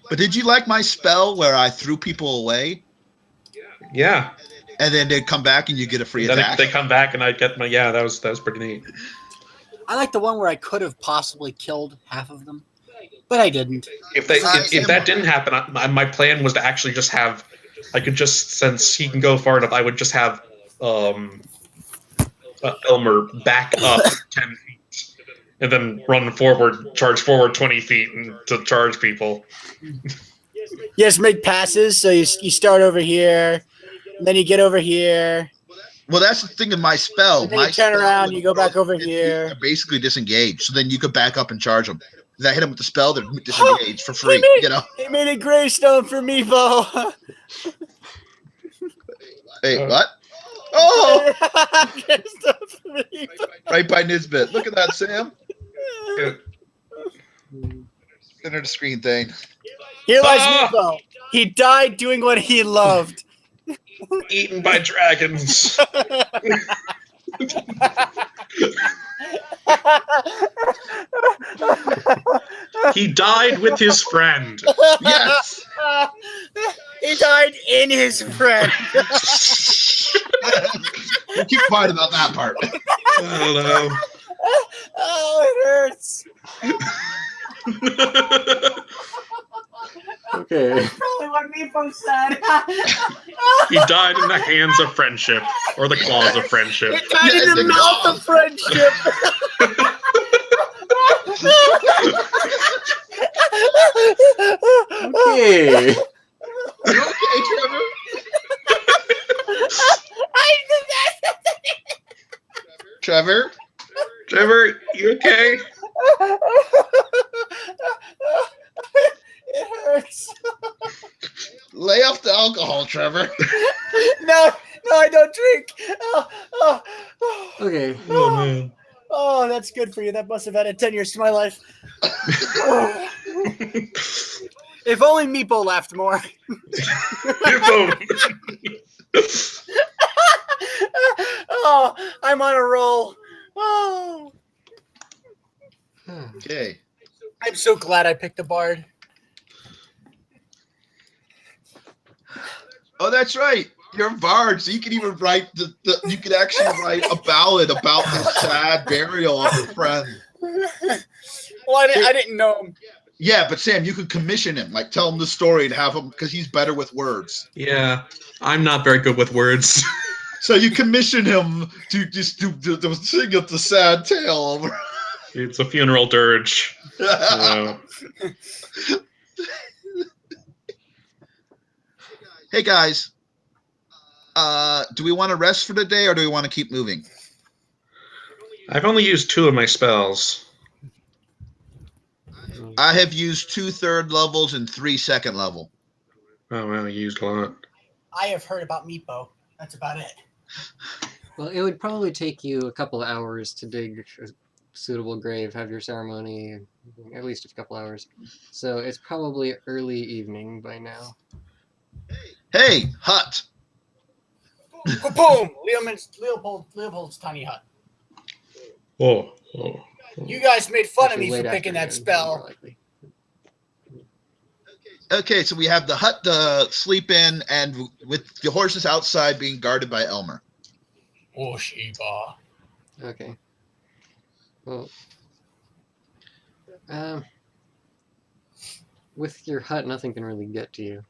But did you like my spell where I threw people away? Yeah. And then they'd come back and you get a free Then attack. they come back and I get my that was pretty neat. I like the one where I could have possibly killed half of them, but I didn't. If that didn't happen, my plan was to actually just have. I could just, since he can go far enough, I would just have Elmer back up 10 feet and then charge forward 20 feet to charge people. Yes, make passes. So you start over here, and then you get over here. Well, that's the thing in my spell. And then My you turn spell around, would you go back over 10 feet here. and basically disengage. So then you could back up and charge them. If I hit them with the spell, they're disengaged for free. He made a gravestone for Meepo. Hey, what? Oh, Gravestone for Meepo. right by Nisbet. Look at that, Sam. Good. Center the screen thing. Here lies Meepo. He died doing what he loved. Eaten by dragons. He died with his friend. Yes. He died in his friend. We'll keep quiet about that part. I don't know. Oh, it hurts. Okay. That's probably what Meepo said. He died in the hands of friendship, or the claws of friendship. He died in the mouth of friendship. Okay. You okay, Trevor? Trevor? Trevor, you okay? It hurts. Lay off the alcohol, Trevor. No, I don't drink. Okay. Oh man. Oh, that's good for you. That must have added 10 years to my life. If only Meepo laughed more. Oh, I'm on a roll. Oh, Okay. I'm so glad I picked a bard. Oh, that's right. You're a bard, so you can even write you could actually write a ballad about the sad burial of your friend. Well, I didn't know him. Yeah, but Sam, you could commission him, like tell him the story and have him, because he's better with words. Yeah, I'm not very good with words. So you commission him to just to sing it the sad tale. It's a funeral dirge. Hey guys, do we want to rest for the day or do we want to keep moving? I've only used 2 of my spells. I have used 2 third levels and 3 second level. Oh, well, I used a lot. I have heard about Meepo. That's about it. Well, it would probably take you a couple of hours to dig a suitable grave, have your ceremony, at least a couple hours. So it's probably early evening by now. Hey, hut. Boom! Leopold's tiny hut. Oh. You guys made fun of Actually, me late for picking that afternoon, spell. more likely. Okay, so we have the hut to sleep in, and with the horses outside being guarded by Elmer. Oh, Sheba. Okay. Well, with your hut, nothing can really get to you.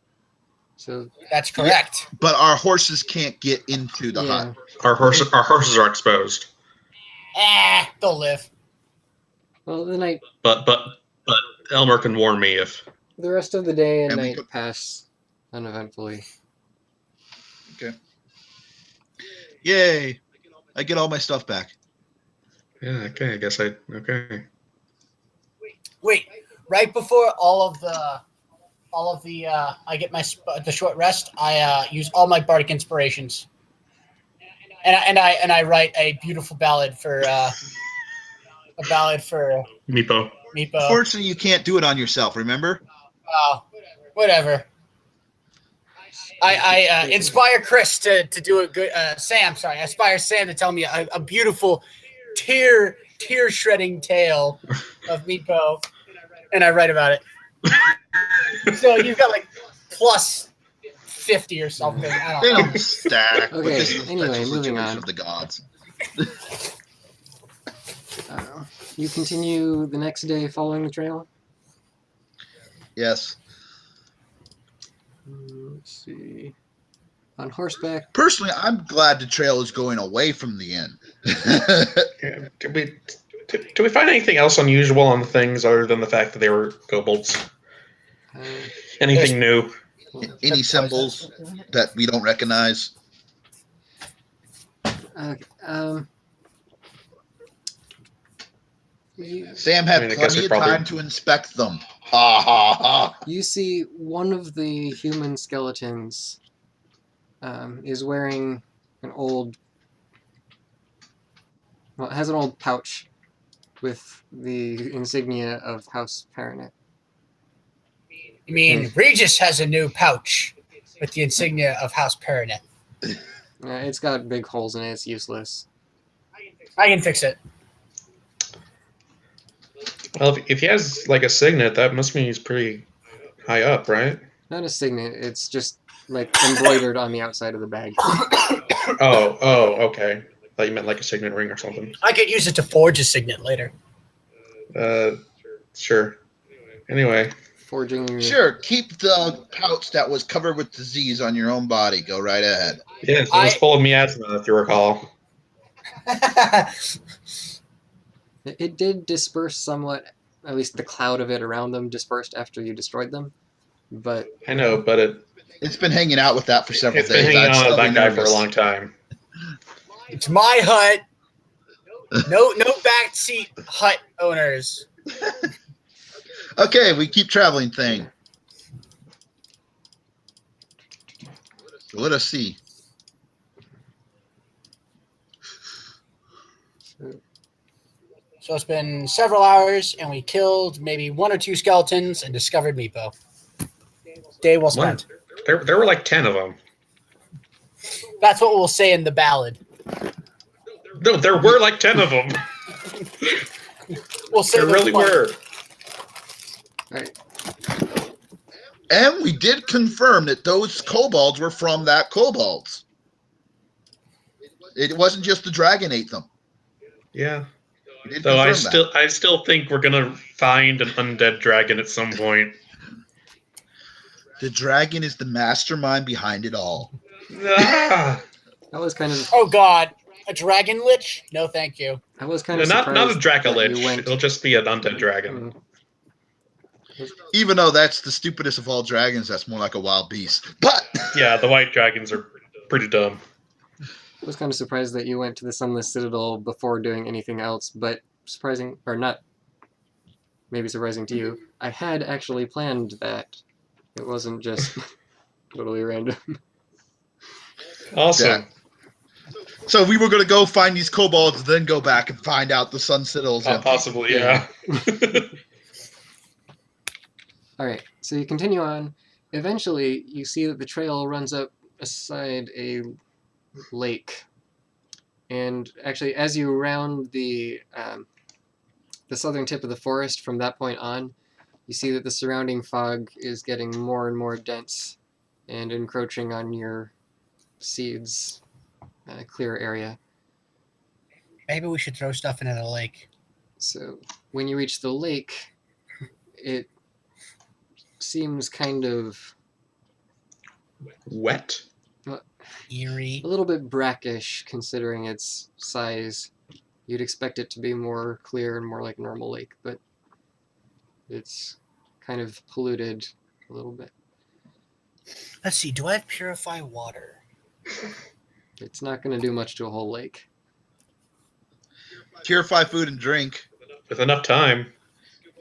So That's correct. But our horses can't get into the hut. Our horses are exposed. They'll live. Well, the night, But Elmer can warn me if. the rest of the day and And we night could- pass uneventfully. Okay. Yay! I get all my stuff back. Yeah, okay, I guess okay. Wait, right before all of the I get the short rest. I use all my bardic inspirations, and I write a beautiful ballad for Meepo. Meepo. Unfortunately, you can't do it on yourself, remember? Oh, whatever. I inspire Chris to do a good Sam. Sorry, I inspire Sam to tell me a beautiful tear shredding tale of Meepo, and I write about it. So you've got like plus 50 or something. I They don't know. don't stack. but Okay, this is a anyway, special moving situation on. of the gods. You continue the next day following the trail? Yes. Let's see. On horseback, Personally, I'm glad the trail is going away from the inn. Yeah, did we find anything else unusual on the things other than the fact that they were kobolds? uh, Anything new? Any symbols that we don't recognize? um, you, Sam had I mean, I guess plenty we of probably- time to inspect them. Ha ha ha. you see one of the human skeletons is wearing an old, well, it has an old pouch with the insignia of House Paranet. You mean Regis has a new pouch with the insignia of House Paranet? It's got big holes in it. It's useless. I can fix it. Well, if he has like a signet, that must mean he's pretty high up, right? Not a signet. It's just like embroidered on the outside of the bag. Oh, okay. Thought you meant like a signet ring or something. I could use it to forge a signet later. Sure. Anyway, Forging your Sure, keep the pouch that was covered with disease on your own body. Go right ahead. yes, it was full of miasma, if you recall. It did disperse somewhat. At least the cloud of it around them dispersed after you destroyed them. But I know, but It's been hanging out with that for several it's days. been hanging I'd on still with be that guy for a nervous. long time. It's my hut. No backseat hut owners. Okay, we keep traveling thing. So let us see. So it's been several hours, and we killed maybe 1 or 2 skeletons and discovered Meepo. Day well spent. There were like 10 of them. That's what we'll say in the ballad. No, there were like 10 of them. We'll say There there's really 20. were. right, And we did confirm that those kobolds were from that kobolds. It wasn't just the dragon ate them. Yeah. We did Though confirm I still think we're gonna find an undead dragon at some point. the dragon is the mastermind behind it all. Ah, I was kind of Oh God, a dragon lich? No, thank you. I was kind of not surprised a Dracolich. that you went. It'll just be an undead dragon. Even though that's the stupidest of all dragons, that's more like a wild beast. But Yeah, the white dragons are pretty dumb. I was kind of surprised that you went to the Sunless Citadel before doing anything else, but surprising, or not, maybe surprising to you, I had actually planned that. It wasn't just totally random. Awesome. so we were going to go find these kobolds, then go back and find out the Sun Citadel's empty. Possibly, yeah. Alright, so you continue on. Eventually, you see that the trail runs up beside a lake. And actually, as you round the southern tip of the forest from that point on, you see that the surrounding fog is getting more and more dense and encroaching on your seeds clear area. Maybe we should throw stuff into the lake. So when you reach the lake, it seems kind of Wet? Eerie. a little bit brackish considering its size. You'd expect it to be more clear and more like a normal lake, but it's kind of polluted a little bit. Let's see. Do I have purify water? It's not going to do much to a whole lake. Purify food and drink. With enough time.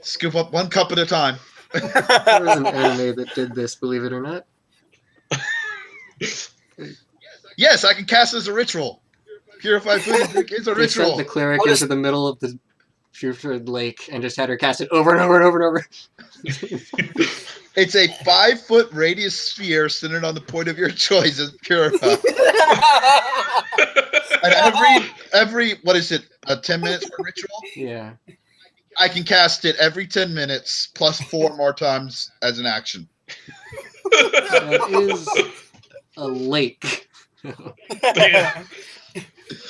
Scoop up 1 cup at a time. There was an anime that did this, believe it or not. Yes, I can cast as a ritual. Purify food and drink is a They sent ritual. the cleric What is- into the middle of the putrid lake and just had her cast it over and over and over and over. It's a 5-foot radius sphere centered on the point of your choice as purify. And every what is it? 10 minutes per ritual? Yeah. I can cast it every 10 minutes plus 4 more times as an action. That is a lake.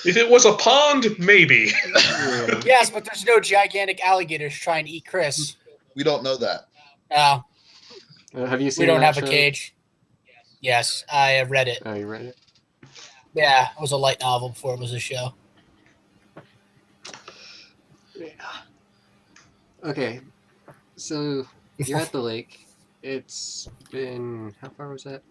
If it was a pond, maybe. Yeah. Yes, but there's no gigantic alligators trying to eat Chris. We don't know that. Oh, Have you seen we don't that have show? a cage. Yes, I have read it. Oh, you read it? Yeah, it was a light novel before it was a show. Yeah. Okay, so you're at the lake. It's been, how far was that?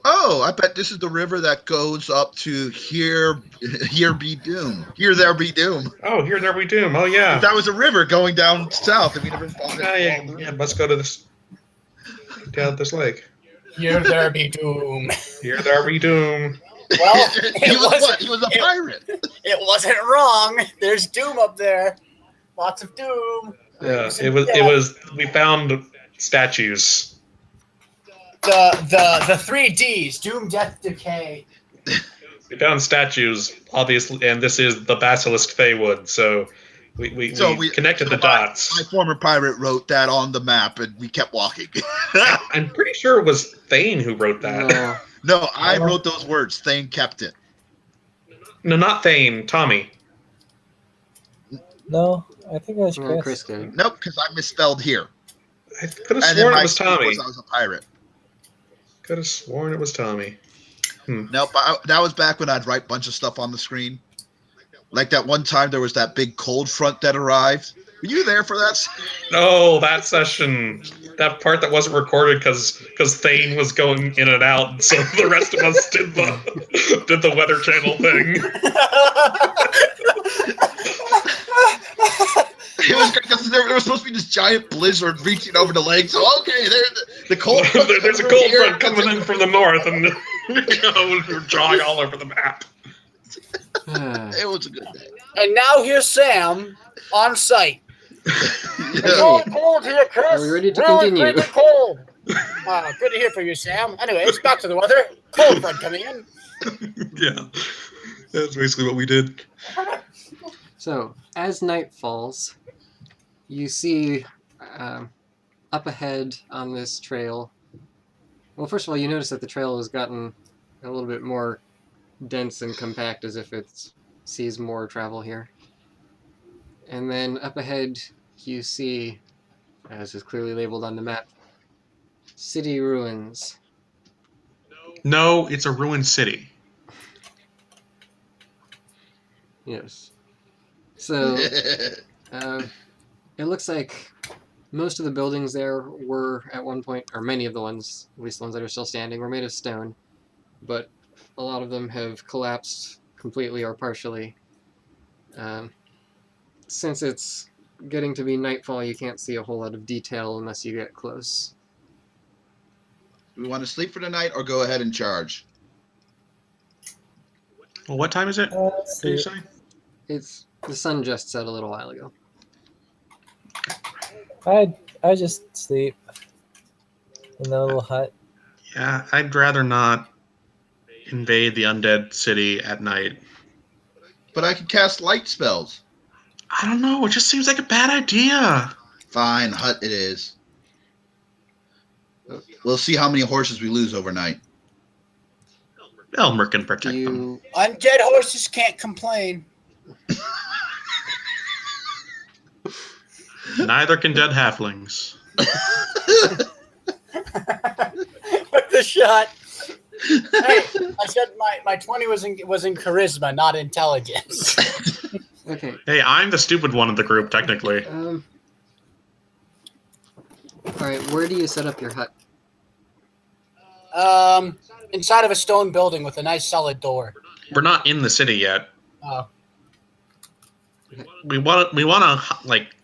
Oh, I bet this is the river that goes up to here be doom. Here there be doom. Oh, here, there we do. Oh, yeah. That was a river going down south, and we never found it. Yeah, let's go to this. Down this lake. Here there be doom. Here, there we doom. Well, he was what? He was a pirate. It wasn't wrong. There's doom up there. Lots of doom. Yeah, it was. We found statues. The 3Ds: doom, death, decay. We found statues, obviously, and this is the Basilisk Feywood. So we connected the dots. My former pirate wrote that on the map, and we kept walking. I'm pretty sure it was Thane who wrote that. No, I wrote those words. Thane kept it. No, not Thane. Tommy. No, I think it was No, Chris. Chris did. Nope, because I misspelled here. I could have And then sworn my it was Tommy. I was a pirate. Could have sworn it was Tommy. Nope, that was back when I'd write a bunch of stuff on the screen. Like that one time there was that big cold front that arrived. Were you there for that? No, that session, that part that wasn't recorded because Thane was going in and out, and so the rest of us did the Weather Channel thing. It was because there was supposed to be this giant blizzard reaching over the lake. So okay, the cold front. There's a cold front coming in from the north, and we're drawing all over the map. It was a good day. And now here's Sam on site. It's Yeah. all cold here, Chris. Are we ready to really continue? Really cold. Good to hear from you, Sam. Anyways, back to the weather. Cold front coming in. Yeah, that's basically what we did. So, as night falls, you see up ahead on this trail. Well, first of all, you notice that the trail has gotten a little bit more dense and compact, as if it sees more travel here. And then up ahead, you see, as is clearly labeled on the map, city ruins. No, it's a ruined city. Yes. So, it looks like most of the buildings there were at one point, or many of the ones, at least the ones that are still standing, were made of stone. But a lot of them have collapsed completely or partially. Since it's getting to be nightfall, you can't see a whole lot of detail unless you get close. We want to sleep for the night or go ahead and charge? Well, what time is it? Let's Did you see. It's the sun just set a little while ago. I just sleep in the little hut. Yeah, I'd rather not invade the undead city at night. But I can cast light spells. I don't know. It just seems like a bad idea. Fine, hut it is. We'll see how many horses we lose overnight. Elmer can protect them. You Undead horses can't complain. Neither can dead halflings. With the shot. Hey, I said my 20 was in charisma, not intelligence. okay? Hey, I'm the stupid one of the group, technically. All right, where do you set up your hut? Inside of a stone building with a nice solid door. We're not in the city yet. Oh. We want to like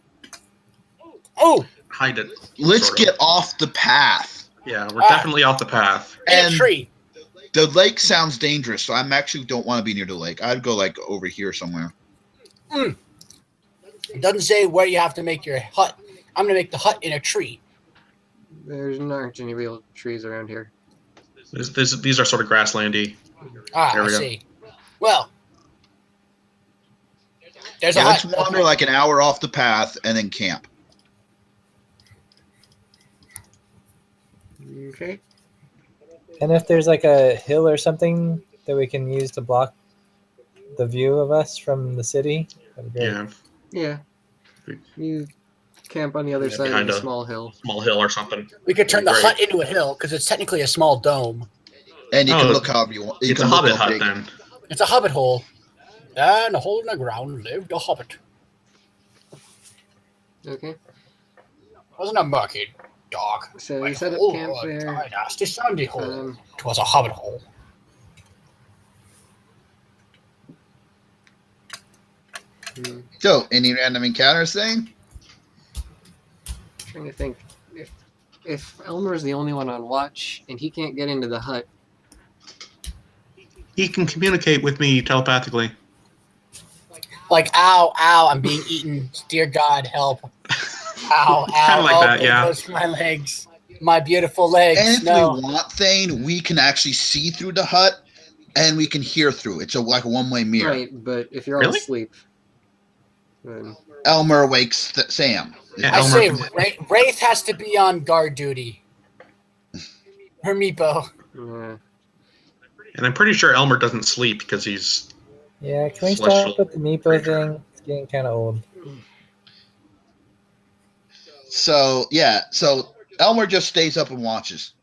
Oh, hide it. Let's sort of. get off the path. Yeah, we're definitely off the path. in And a tree. the lake sounds dangerous, so I'm actually don't want to be near the lake. I'd go like over here somewhere. It doesn't say where you have to make your hut. I'm gonna make the hut in a tree. There aren't any real trees around here. These are sort of grasslandy. There I we go. see. Well, there's a Yeah, let's hut. wander like an hour off the path and then camp. Okay. And if there's like a hill or something that we can use to block the view of us from the city, that'd be great. Yeah, Yeah. You camp on the other Yeah, side of behind a a- small hill. small hill or something. We could turn That'd the be great. hut into a hill because it's technically a small dome. And you Oh, can look however you want. You It's a can look hobbit how hut big. then. It's a hobbit hole. And a hole in the ground lived a hobbit. Okay. Wasn't a murky dog. So My you set up whole camp hood there. died nasty sandy hole. Um, 'Twas a hobbit hole. hmm, So, any random encounters thing? trying to think if Elmer's the only one on watch and he can't get into the hut. He can communicate with me telepathically. Like, ow, ow, I'm being eaten. Dear God, help. Ow, It's kinda ow, like oh, that, there yeah. goes my legs. My beautiful legs. And if No. we want Thane, we can actually see through the hut, and we can hear through. It's like a one-way mirror. Right, but if you're all Really? asleep, then Elmer wakes Sam. Yeah, I Elmer say can- Wraith has to be on guard duty. Or Meepo. And I'm pretty sure Elmer doesn't sleep because he's Yeah, can we Celestial stop with the Meepo creature. thing? It's getting kind of old. So yeah, so Elmer just stays up and watches.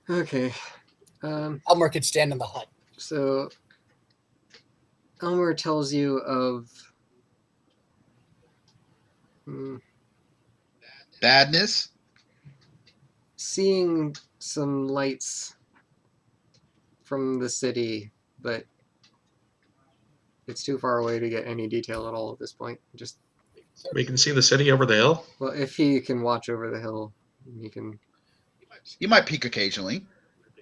okay. Elmer could stand in the hut. So Elmer tells you of Badness. seeing some lights from the city, but it's too far away to get any detail at all at this point. Just we can see the city over the hill. well, if he can watch over the hill, he can. You might peek occasionally.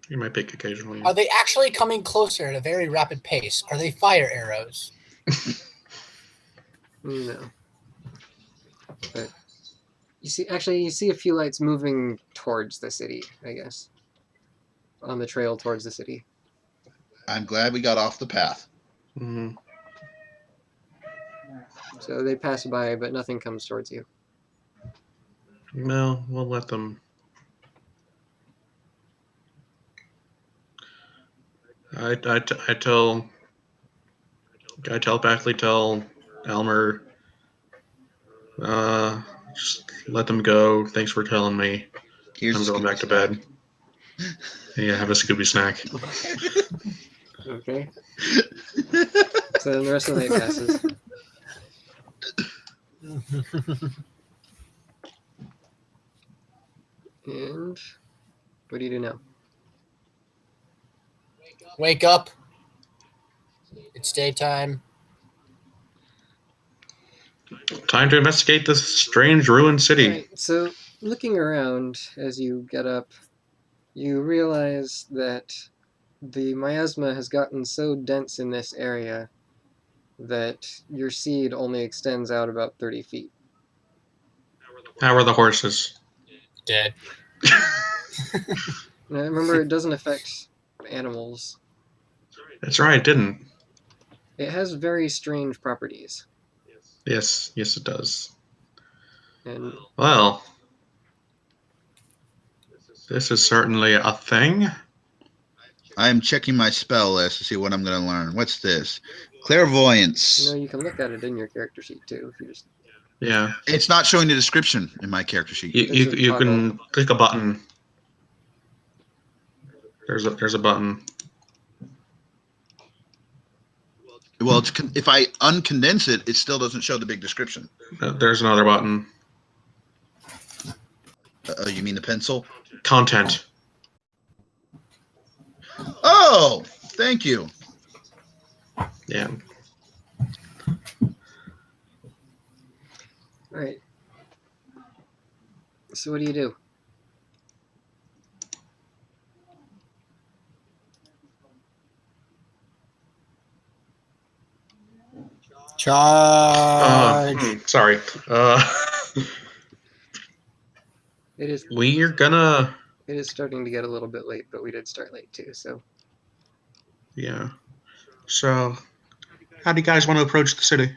You might pick occasionally. Are they actually coming closer at a very rapid pace? Are they fire arrows? No. But you see a few lights moving towards the city, I guess. On the trail towards the city. I'm glad we got off the path. Mhm. So they pass by, but nothing comes towards you. No, we'll let them. I telepathically tell Elmer, just let them go. Thanks for telling me. Here's I'm the going Scooby back to bed. Yeah, have a Scooby snack. Okay. So then the rest of the night passes. And what do you do now? Wake up. It's daytime. Time to investigate this strange ruined city. Right, so looking around as you get up, you realize that the miasma has gotten so dense in this area that your seed only extends out about 30 feet. How are the horses? Dead. Now, remember, it doesn't affect animals. That's right, it didn't. It has very strange properties. Yes, it does. And Well, this is certainly a thing. I'm checking my spell list to see what I'm going to learn. What's this? Clairvoyance. you can look at it in your character sheet too if you just. Yeah, It's not showing the description in my character sheet. you can click a button. There's a button. Well, if I uncondense it, it still doesn't show the big description. There's another button. You mean the pencil? Content. Oh, thank you. Yeah. All right. So what do you do? Charge. Sorry. It is We're gonna. It is starting to get a little bit late, but we did start late too, so. Yeah. So, how do you guys want to approach the city?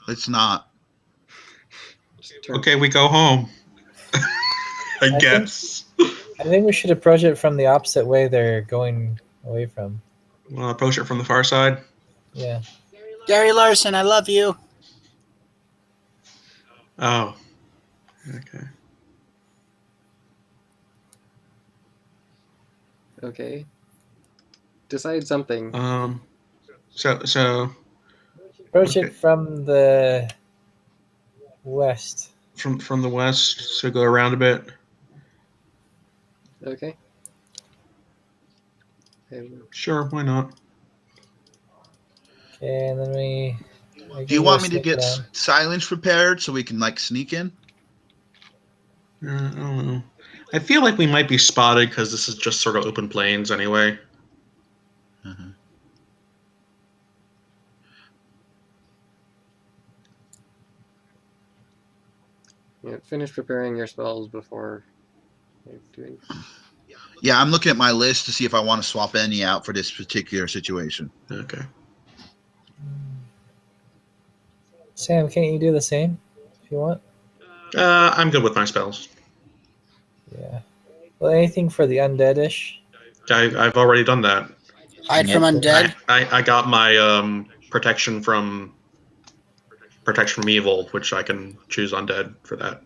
It's not. Turn, Okay, we go home. I think- guess. I think we should approach it from the opposite way they're going away from. Want to approach it from the far side? Yeah. Gary Larson, I love you. Oh. Okay. Okay. Decide something. So Approach Okay. it from the west. from the west, so go around a bit. Okay. Sure, why not? Okay, and then we. Do you want me to get silence prepared so we can like sneak in? I don't know. I feel like we might be spotted because this is just sort of open plains anyway. Uh-huh. Yeah, finish preparing your spells before doing. Yeah, I'm looking at my list to see if I want to swap any out for this particular situation. Okay. Sam, can't you do the same if you want? I'm good with my spells. Yeah. Well, anything for the undeadish? I've already done that. Hide from Yeah. undead. I got my protection from evil, which I can choose undead for that.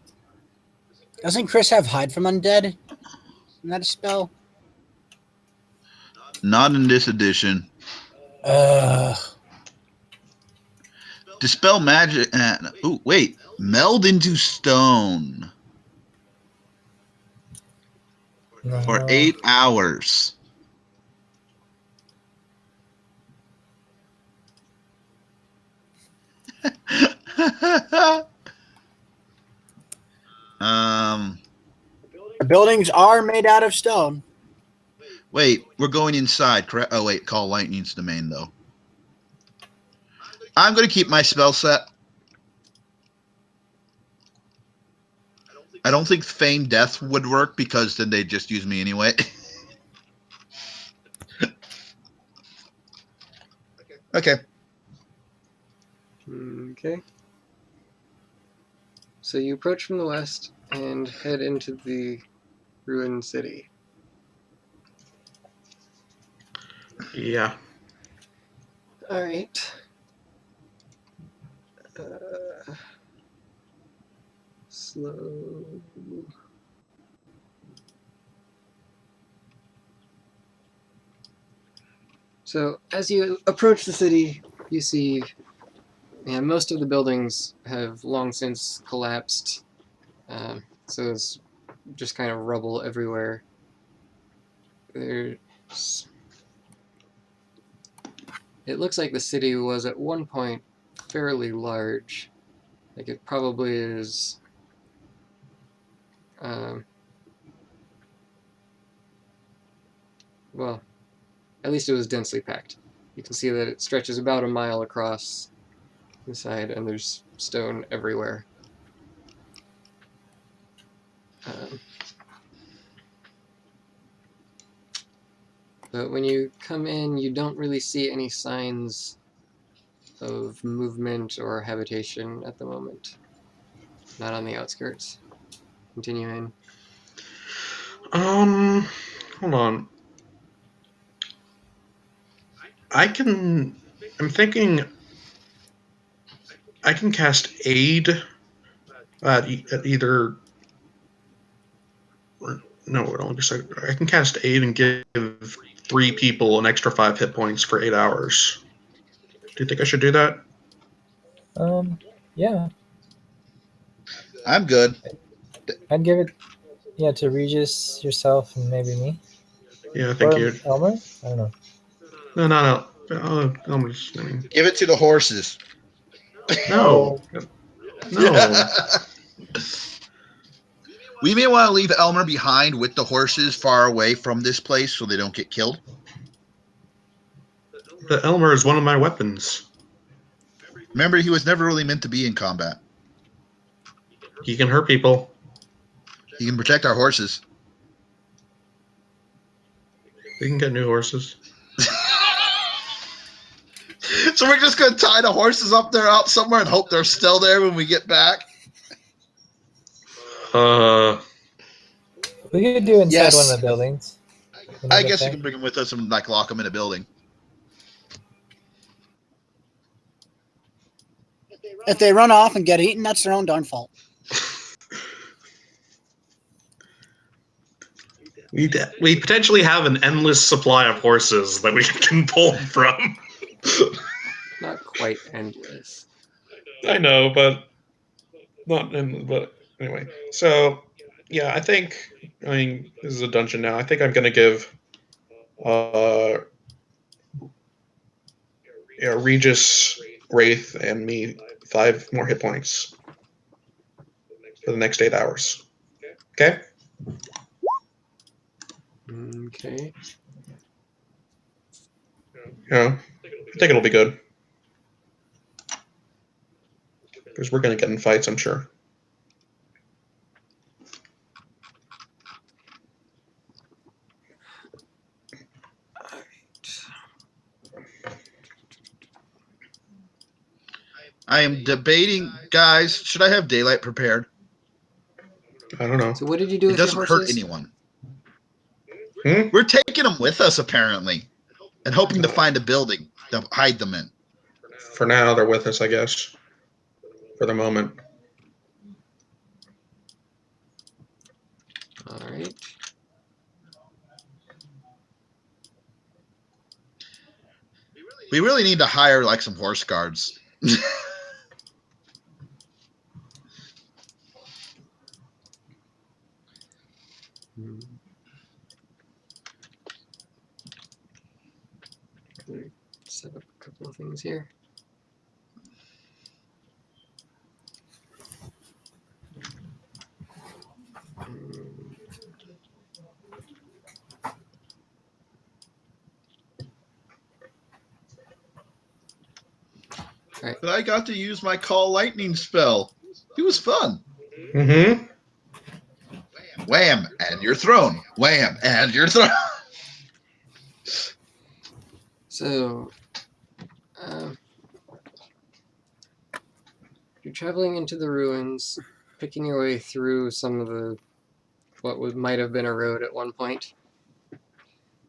Doesn't Chris have hide from undead? Isn't that a spell? Not in this edition. Ugh. Dispel magic. Oh, wait. Meld into stone for No. 8 hours. The buildings are made out of stone. Wait, we're going inside, correct? Oh, wait, call lightning's domain, though. I'm going to keep my spell set. I don't think Feign Death would work because then they'd just use me anyway. Okay. Okay. So you approach from the west and head into the ruined city. Yeah. All right. Slow. So as you approach the city, you see, most of the buildings have long since collapsed. So there's just kind of rubble everywhere. It looks like the city was at one point fairly large. Like it probably is. Well, at least it was densely packed. You can see that it stretches about a mile across the side, and there's stone everywhere. But when you come in, you don't really see any signs of movement or habitation at the moment. Not on the outskirts. Continue in. Hold on. I'm thinking I can cast aid at either. No, hold on just a second. I can cast aid and give 3 people an extra 5 hit points for 8 hours. Do you think I should do that? Yeah. I'm good. I'd give it, to Regis, yourself, and maybe me. Yeah, thank Or you. Elmer? I don't know. No. I'm just, Give it to the horses. no. No. We may want to leave Elmer behind with the horses far away from this place so they don't get killed. The Elmer is one of my weapons. Remember, he was never really meant to be in combat. He can hurt people. He can protect our horses. We can get new horses. So we're just going to tie the horses up there out somewhere and hope they're still there when we get back? We could do inside Yes. one of the buildings. You know I what I'm guess you saying? can bring them with us and like lock them in a building. If they run off and get eaten, that's their own darn fault. We potentially have an endless supply of horses that we can pull from. Not quite endless. I know, but not in. But anyway, so yeah, I mean, this is a dungeon now. I think I'm gonna give Regis, Wraith, and me 5 more hit points for the next 8 hours. Okay. Okay. I think it'll be good because we're gonna get in fights, I'm sure. I am debating, guys. Should I have daylight prepared? I don't know. So what did you do It with your doesn't hurt horses? anyone. Hmm? We're taking them with us apparently, and hoping to find a building to hide them in. For now, they're with us, I guess. For the moment. All right. We really need to hire like some horse guards. Hmm. Set up a couple of things here. But I got to use my call lightning spell. It was fun. Mm-hmm. Wham, and you're thrown. Wham, and you're thrown. So, you're traveling into the ruins, picking your way through some of the might have been a road at one point.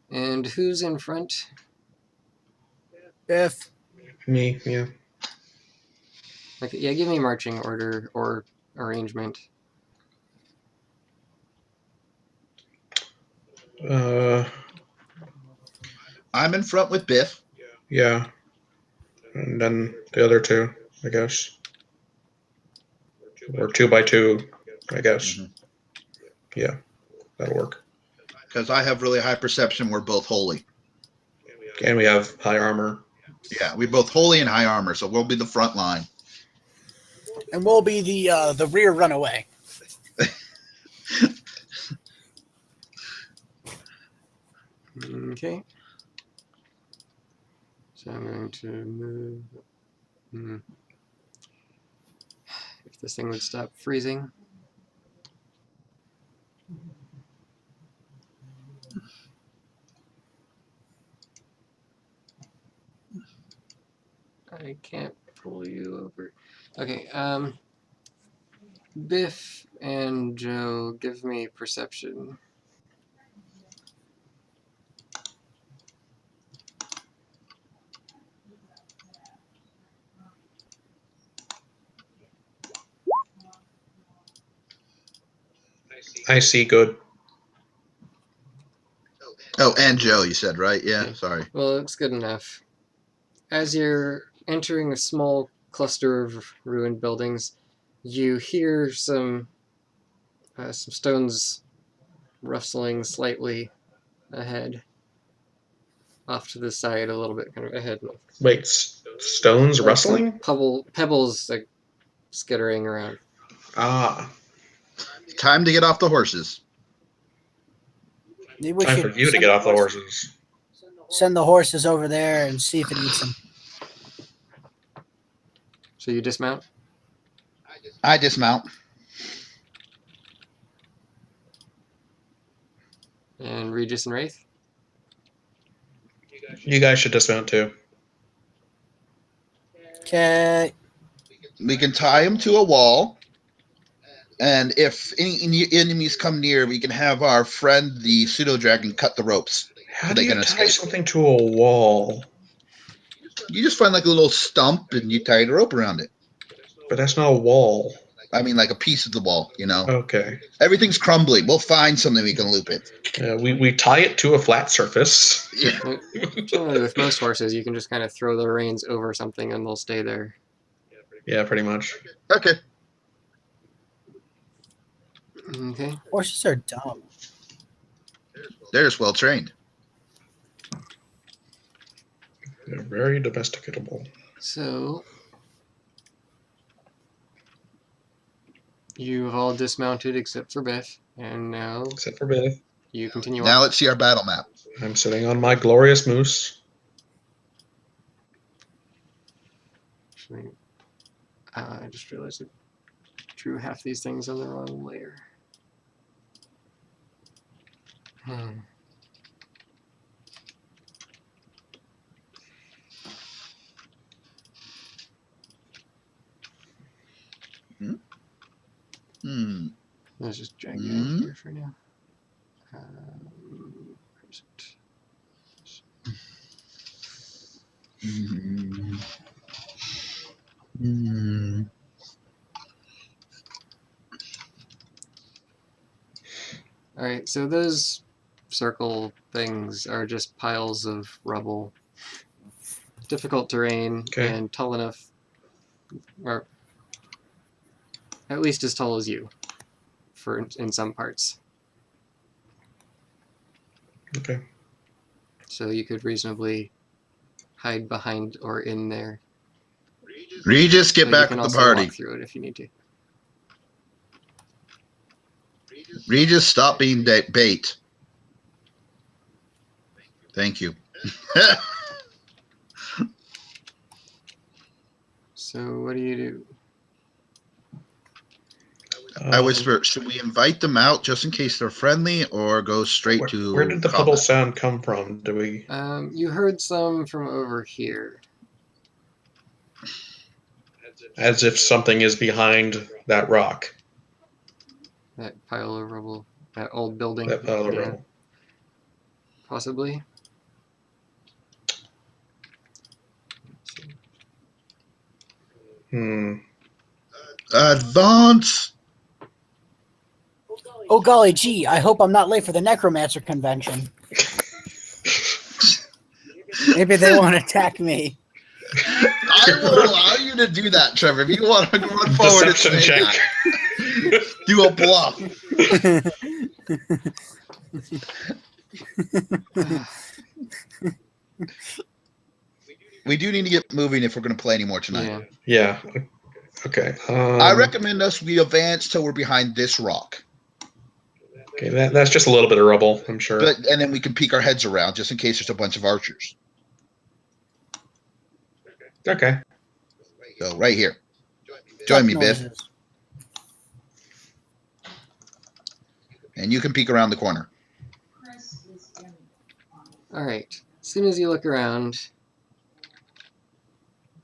And who's in front? Biff. Me, yeah. Okay, yeah, give me marching order or arrangement. I'm in front with Biff. Yeah. And then the other 2, I guess. Or 2 by 2, I guess. Mm-hmm. Yeah, that'll work. Because I have really high perception. We're both holy. And we have high armor. Yeah, we both holy and high armor, so we'll be the front line. And we'll be the rear runaway. Okay. So I'm going to move. If this thing would stop freezing. I can't pull you over. Okay, Biff and Joe, give me perception. I see good. Oh, and Joe, you said, right? Yeah, Okay. sorry. Well, it's good enough. As you're entering a small cluster of ruined buildings, you hear some stones rustling slightly ahead, off to the side a little bit, kind of ahead. Wait, stones Like some rustling? pebbles like skittering around. Ah, Time to get off the horses. Maybe we time for should you to get off the horses. send the horses over there and see if it eats them. So you dismount? I dismount. And Regis and Wraith? You guys should dismount too. Okay. We can tie him to a wall And if any enemies come near, we can have our friend, the pseudo dragon, cut the ropes. How They do you can tie escape. something to a wall? You just find like a little stump and you tie the rope around it. But that's not a wall. I mean, like a piece of the wall, you know? Okay. Everything's crumbling. We'll find something we can loop it. We tie it to a flat surface. Yeah. Generally, with most horses, you can just kind of throw the reins over something and they'll stay there. Yeah, pretty much. Okay. Okay. Horses are dumb. They're just well trained. They're very domesticatable. So you've all dismounted except for Biff, and now Except for Biff. you continue Now on. let's see our battle map. I'm sitting on my glorious moose. Actually, I just realized I drew half these things on the wrong layer. Let's just drag it in here for now. Where's it? Alright, so those circle things are just piles of rubble. Difficult terrain Okay. and tall enough, or at least as tall as you, for in some parts. Okay. So you could reasonably hide behind or in there. Regis, get But back you can with the also party. walk through it if you need to. Regis, stop being bait. Thank you. So what do you do? I whisper, should we invite them out just in case they're friendly or go straight to Where did the combat? puddle sound come from? Do we? You heard some from over here. As if something is behind that rock. That pile of rubble. That old building. That pile of Yeah, rubble. possibly. Advance! Oh golly gee, I hope I'm not late for the necromancer convention. Maybe they won't attack me. I will allow you to do that, Trevor. If you want to run forward and Deception say check. that. Do a bluff. We do need to get moving if we're going to play anymore tonight. Yeah. Yeah. Okay. I recommend us we advance till we're behind this rock. Okay, that's just a little bit of rubble, I'm sure. And then we can peek our heads around just in case there's a bunch of archers. Okay. So right here. Join me, Biff. Noises. And you can peek around the corner. Alright. As soon as you look around,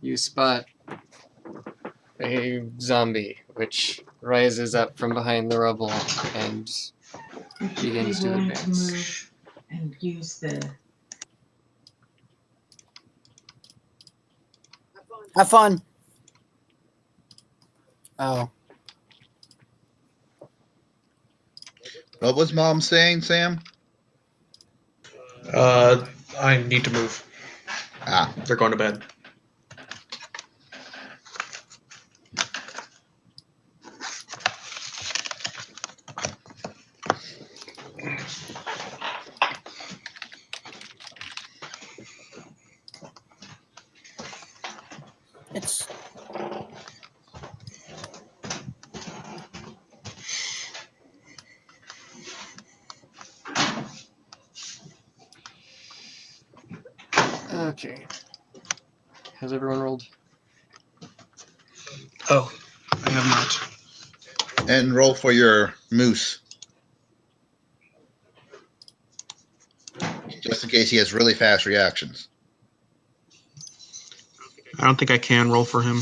you spot a zombie, which rises up from behind the rubble and begins to advance. And use the Have fun. Oh. What was Mom saying, Sam? I need to move. Ah. They're going to bed. It's Okay. Has everyone rolled? Oh, I have not. And roll for your moose. Just in case he has really fast reactions. I don't think I can roll for him.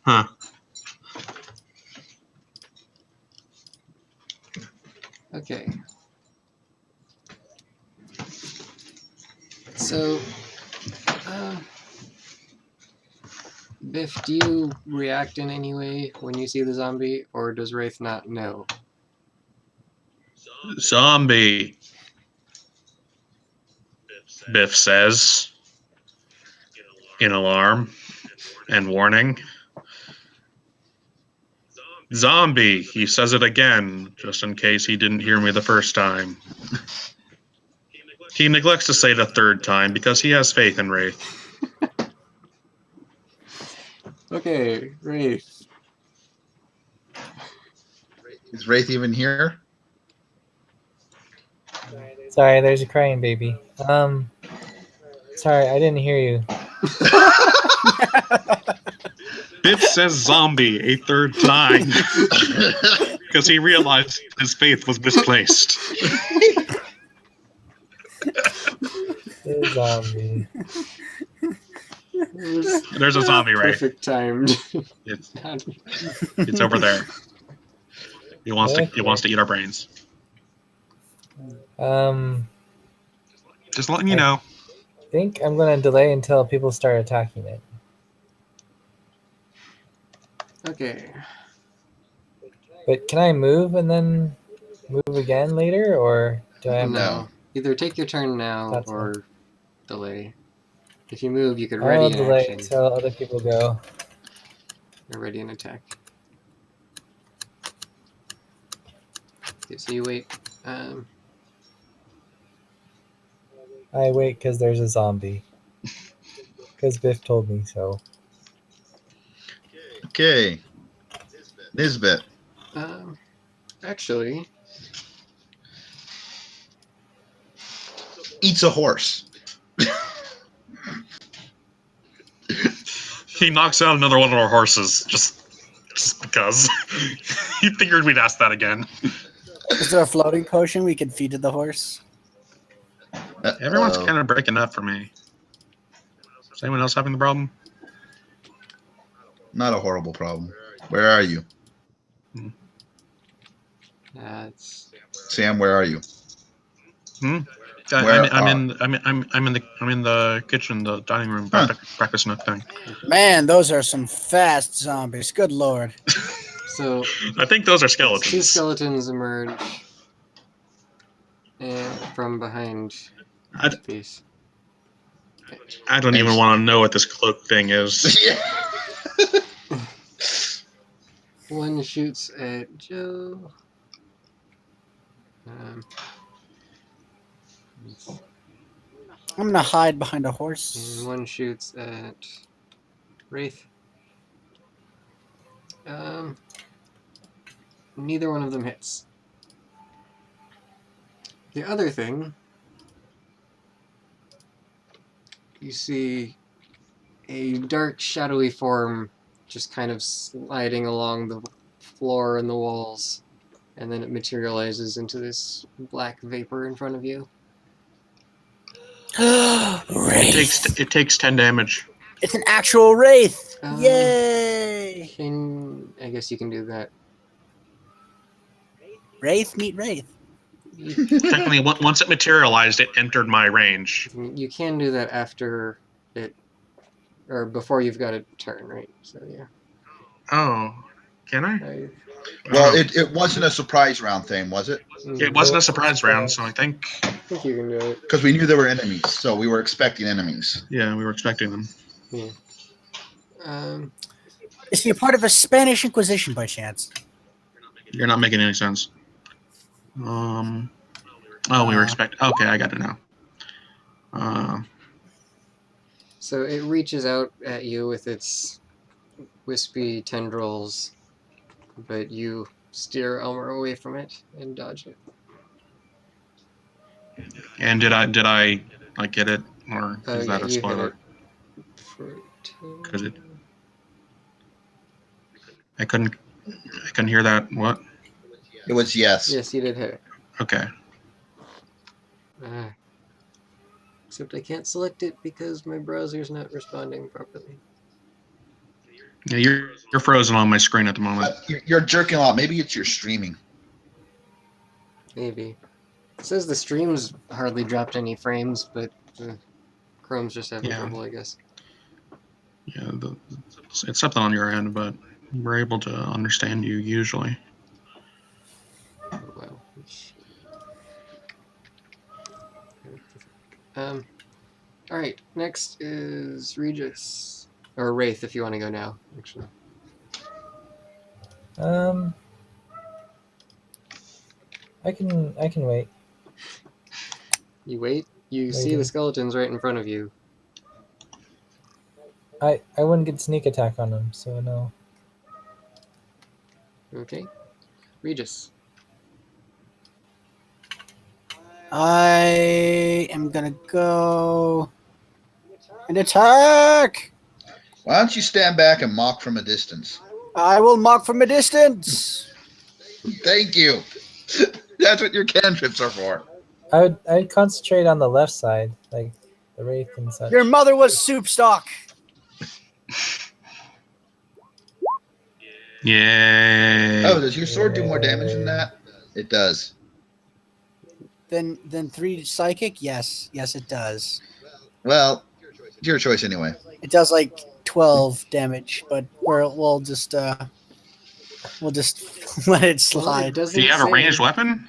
Huh. Okay. So, Biff, do you react in any way when you see the zombie, or does Wraith not know? Zombie, Biff says, in alarm and warning. Zombie, he says it again, just in case he didn't hear me the first time. He neglects to say it a third time because he has faith in Wraith. Okay, Wraith. Is Wraith even here? Sorry, there's a crying baby. Sorry, I didn't hear you. Biff says zombie a third time because he realized his faith was misplaced. The zombie. There's a zombie, right? Perfect timed. It's over there. He wants to eat our brains. Just letting you know. I think I'm gonna delay until people start attacking it. Okay. But can I move and then move again later, or do I have No. Either take your turn now That's or delay. If you move, you could I'll ready an delay action until other people go. or ready an attack. Okay, so you wait. I wait because there's a zombie. Because Biff told me so. Okay. Nisbet. Actually, Eats a horse. He knocks out another one of our horses just because. He figured we'd ask that again. Is there a floating potion we could feed to the horse? Everyone's kind of breaking up for me. Is anyone else having the problem? Not a horrible problem. Where are you? it's Sam, where are you? I'm in the kitchen, the dining room, breakfast nook thing. Man, those are some fast zombies. Good lord. so I think those are two skeletons. skeletons emerge from behind each piece. I don't even want to know what this cloak thing is. Yeah. One shoots at Joe. I'm gonna hide behind a horse. And one shoots at Wraith. Neither one of them hits. The other thing, you see a dark, shadowy form just kind of sliding along the floor and the walls, and then it materializes into this black vapor in front of you. It takes 10 damage. It's an actual wraith. Uh, Yay! I guess you can do that. Wraith meet wraith. Technically, once it materialized, it entered my range. You can do that after it, or before you've got a turn, right? So yeah. Oh, can I? Well, it wasn't a surprise round thing, was it? It wasn't a surprise round, so I think you can do it. Because we knew there were enemies, so we were expecting enemies. Yeah, we were expecting them. Yeah. Is he a part of a Spanish Inquisition by chance? You're not making any sense. Oh, we were expecting. Okay, I got it now. So it reaches out at you with its wispy tendrils, but you steer Elmer away from it and dodge it. And did I like get it, or is that a spoiler? Because I couldn't hear that. What? It was yes. Yes, you did hit it. Okay. Except I can't select it because my browser's not responding properly. Yeah, you're frozen on my screen at the moment. You're jerking off. Maybe it's your streaming. Maybe. It says the stream's hardly dropped any frames, but Chrome's just having Yeah. trouble, I guess. Yeah, it's something on your end, but we're able to understand you usually. Oh, wow. Alright, next is Regis. Or Wraith, if you want to go now, actually. I can wait. You wait, you see Waiting. the skeletons right in front of you. I wouldn't get sneak attack on them, so no. Okay. Regis. I am gonna go and attack. Why don't you stand back and mock from a distance? I will mock from a distance. Thank you. That's what your cantrips are for. I'd concentrate on the left side, like the wraith and such. Your mother was soup stock. Yay! Oh, does your sword do more damage than that? It does. Then 3 psychic. Yes, it does. Well, it's your choice anyway. It does like 12 damage, but we'll just let it Well, it slide. doesn't Do you have a say. ranged weapon?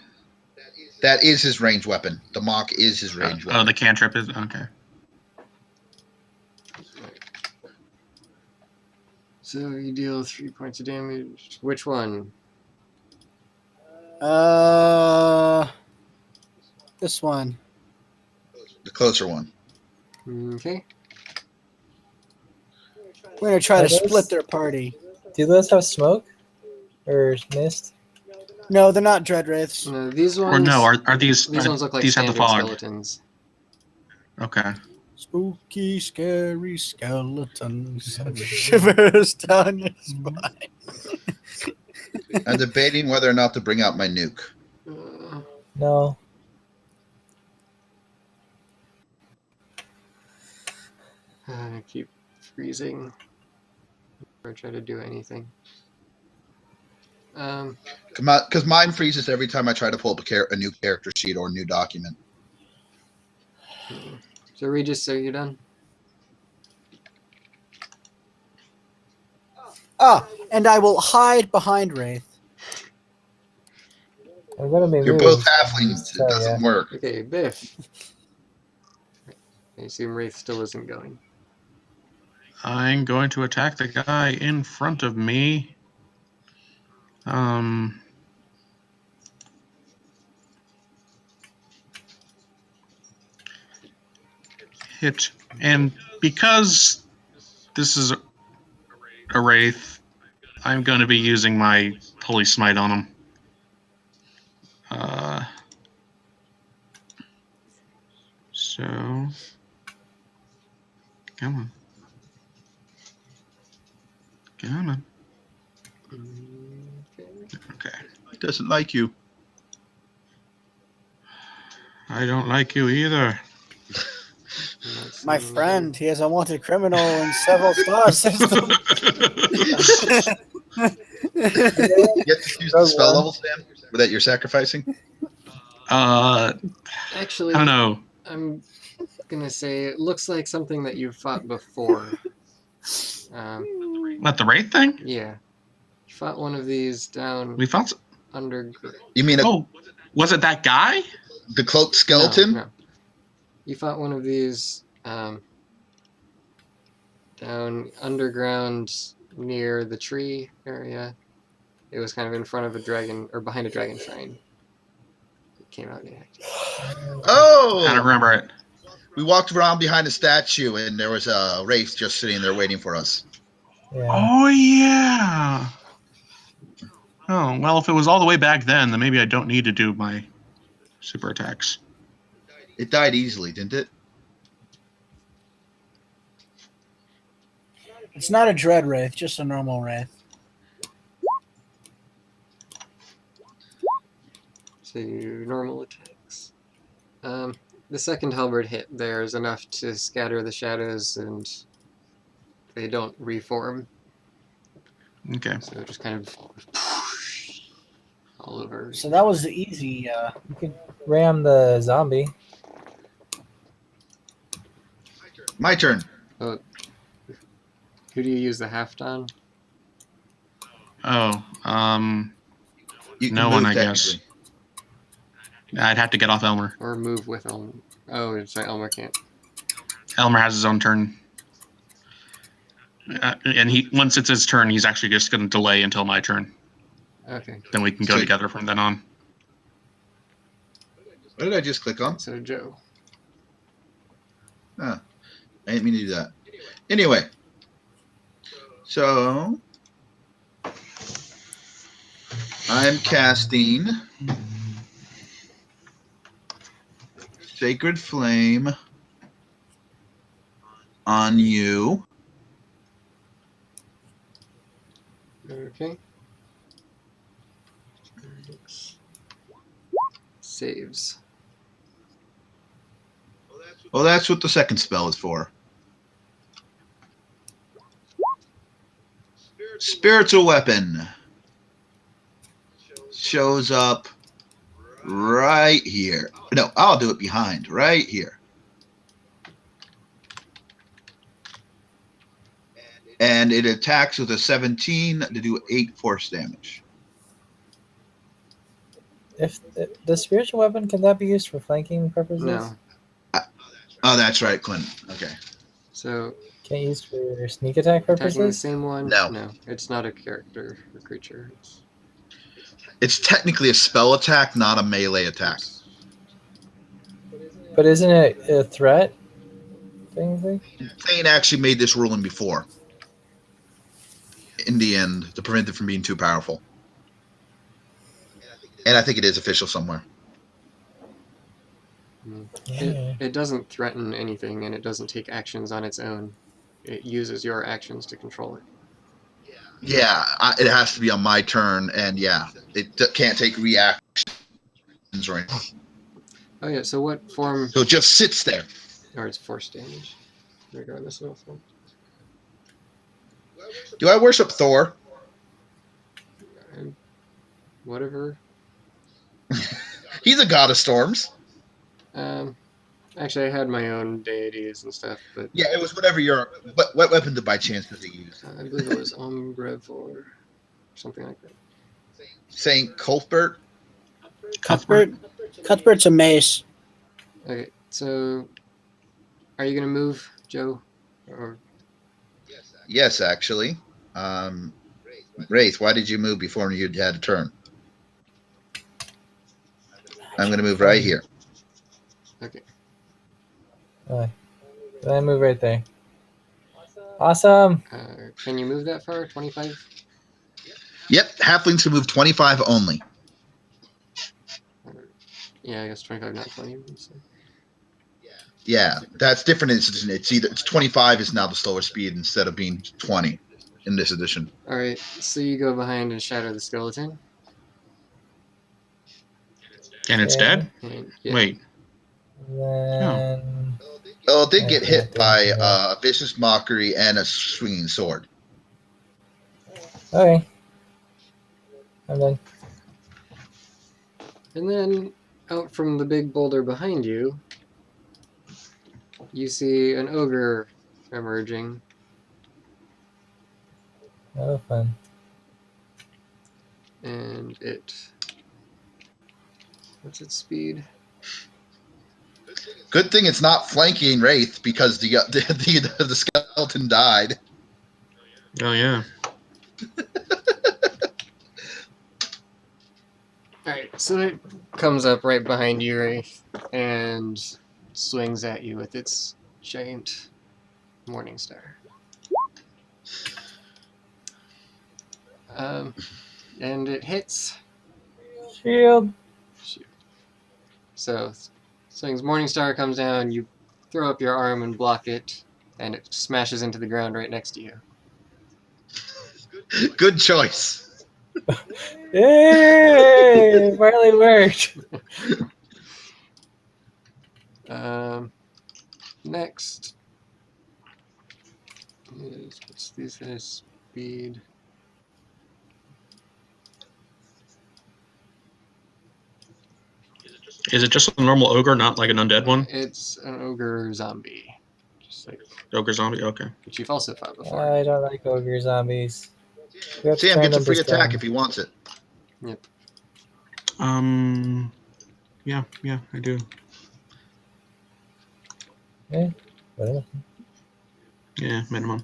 That is his ranged weapon. The mock is his ranged Oh, weapon. the cantrip is okay. So you deal 3 points of damage. Which one? This one. The closer one. Okay. We're gonna try Are to those- split their party. Do those have smoke or mist? No, they're not dread wraiths. No, these Or ones. no, are these These ones look like these have the standard fog? skeletons. Okay. Spooky, scary skeletons. Shivers down your spine. I'm debating whether or not to bring out my nuke. No. I keep freezing. Or try to do anything. Because mine freezes every time I try to pull up a new character sheet or a new document. So Regis, are you done? And I will hide behind Wraith. I'm gonna be You're moved. both halflings. So, It doesn't work. Okay, Biff. I assume Wraith still isn't going. I'm going to attack the guy in front of me. Hit. And because this is a wraith, I'm going to be using my Holy Smite on him. So, come on. Come on. Okay. He doesn't like you. I don't like you either. My friend, he is a wanted criminal in several star systems. You get to choose the spell level, Sam, that you're sacrificing. Actually, I don't know. I'm gonna say it looks like something that you've fought before. What, the wraith thing? Yeah. You fought one of these down We fought. under. You mean Oh, was it that guy? the cloaked skeleton? No. You fought one of these down underground near the tree area. It was kind of in front of a dragon, or behind a dragon shrine. It came out inactive. Oh! I don't remember it. We walked around behind a statue, and there was a wraith just sitting there waiting for us. Yeah. Oh, yeah. Oh, well, if it was all the way back then maybe I don't need to do my super attacks. It died easily, didn't it? It's not a dread wraith, just a normal wraith. So your normal attacks. The second halberd hit there is enough to scatter the shadows, and they don't reform. Okay. So just kind of all over. So that was the easy. You could ram the zombie. My turn. Oh, who do you use the haft on? Oh, You can no move one, I guess. technically. I'd have to get off Elmer. Or move with Elmer? Oh, it's right, Elmer can't. Elmer has his own turn. And once it's his turn, he's actually just going to delay until my turn. Okay, Then we can go So- together from then on. What did I just click on? so Joe. I didn't mean to do that. Anyway, so I'm casting Sacred Flame on you. Okay. Saves. Well, that's what the second spell is for. Spiritual Weapon shows up right here. No, I'll do it behind, right here. And it attacks with a 17 to do 8 force damage. If the spiritual weapon, can that be used for flanking purposes? No. Oh, that's right, Clint. Okay. So Can't use for sneak attack attacking the purposes? same one? No. It's not a character or creature. It's technically a spell attack, not a melee attack. But isn't it a threat? Technically? Thane actually made this ruling before. In the end, to prevent it from being too powerful. And I think it is official somewhere. Yeah. It doesn't threaten anything, and it doesn't take actions on its own. It uses your actions to control it. Yeah, it has to be on my turn, and yeah, it can't take reactions or anything. Oh yeah, so what form... So it just sits there. Or it's force damage, regardless of what form. Do I worship Thor? Whatever. He's a god of storms. Actually, I had my own deities and stuff, but Yeah, it was whatever your... What weapon did by chance did he use? I believe it was Ombrevor, or something like that. Saint Cuthbert? Cuthbert's a mace. Okay, so are you gonna move, Joe? Or Yes, actually. Wraith, why did you move before you had a turn? I'm going to move right here. okay, Then I move right there. Awesome. can you move that far? 25? Yep, halflings can move 25 only. Yeah, I guess 25, not 20. So. Yeah, that's different. It's 25 is now the slower speed instead of being 20 in this edition. All right, so you go behind and shatter the skeleton. And it's dead? And, yeah. Wait. Then Oh, it did get Okay, hit by thank you. a vicious mockery and a swinging sword. okay. I'm done. And then out from the big boulder behind you, you see an ogre emerging. Oh, fun. And what's its speed? Good thing it's not flanking Wraith because the skeleton died. Oh, yeah. Alright, so it comes up right behind you, Wraith, and swings at you with its giant morning star. And it hits. Shield. Shoot. So, swings morning star, comes down, you throw up your arm and block it, and it smashes into the ground right next to you. Good choice. Yay! It finally worked. Next is what's these guys' speed? Is it just a normal ogre, not like an undead one? It's an ogre zombie. Just like Ogre zombie. Okay. which you've also fought before. I don't like ogre zombies. We have to Sam turn gets a them free to attack stone. if he wants it. Yep. Yeah, I do. Yeah, whatever. Yeah, minimum.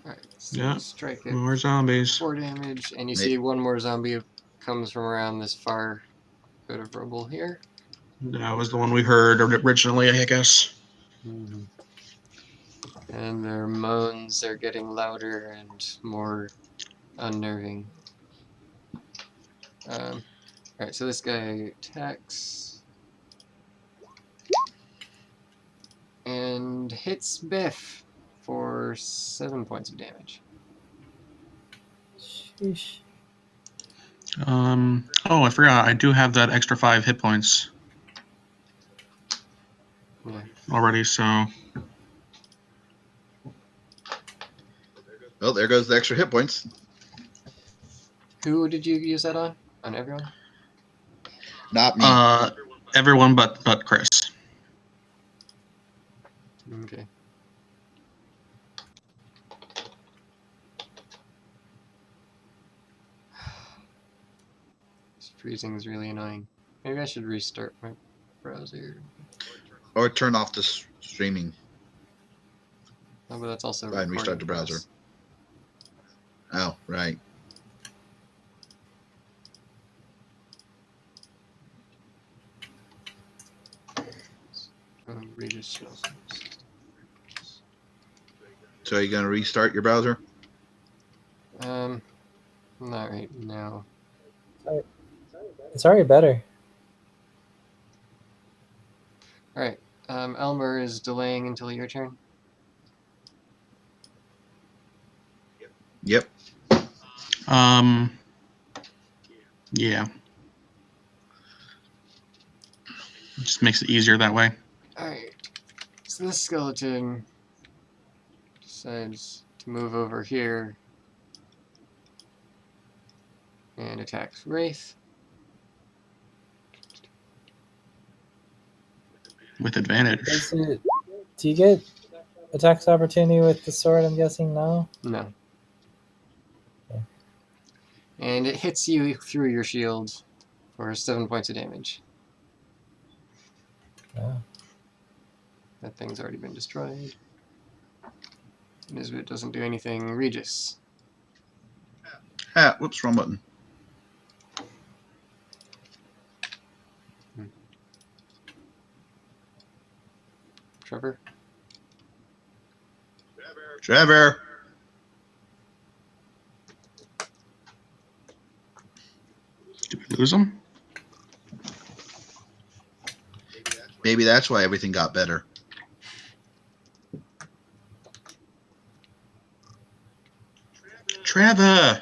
Alright, so Yeah. strike it. More zombies. 4 damage, and you Mate. see one more zombie comes from around this far bit of rubble here. That was the one we heard originally, I guess. And their moans are getting louder and more unnerving. Alright, so this guy attacks and hits Biff for 7 points of damage. Sheesh. Oh, I forgot. I do have that extra 5 hit points Yeah. already, so Well, there goes the extra hit points. Who did you use that on? On everyone? Not me. everyone but Chris. Okay. This freezing is really annoying. Maybe I should restart my browser. Or turn off the streaming. Oh, but that's also And restart recording the for browser. us. Oh, right. Regis shows. So are you going to restart your browser? Not right now. It's already better. Alright, Elmer is delaying until your turn. Yep. Yeah. It just makes it easier that way. Alright, so this skeleton decides to move over here and attacks Wraith. With advantage. Do you get attacks opportunity with the sword? I'm guessing no. No. Okay. And it hits you through your shield for 7 points of damage. Oh. That thing's already been destroyed. Nisbet doesn't do anything. Regis. Ah, whoops, wrong button. Trevor. Trevor. Did we lose him? Maybe that's why everything got better. Trevor!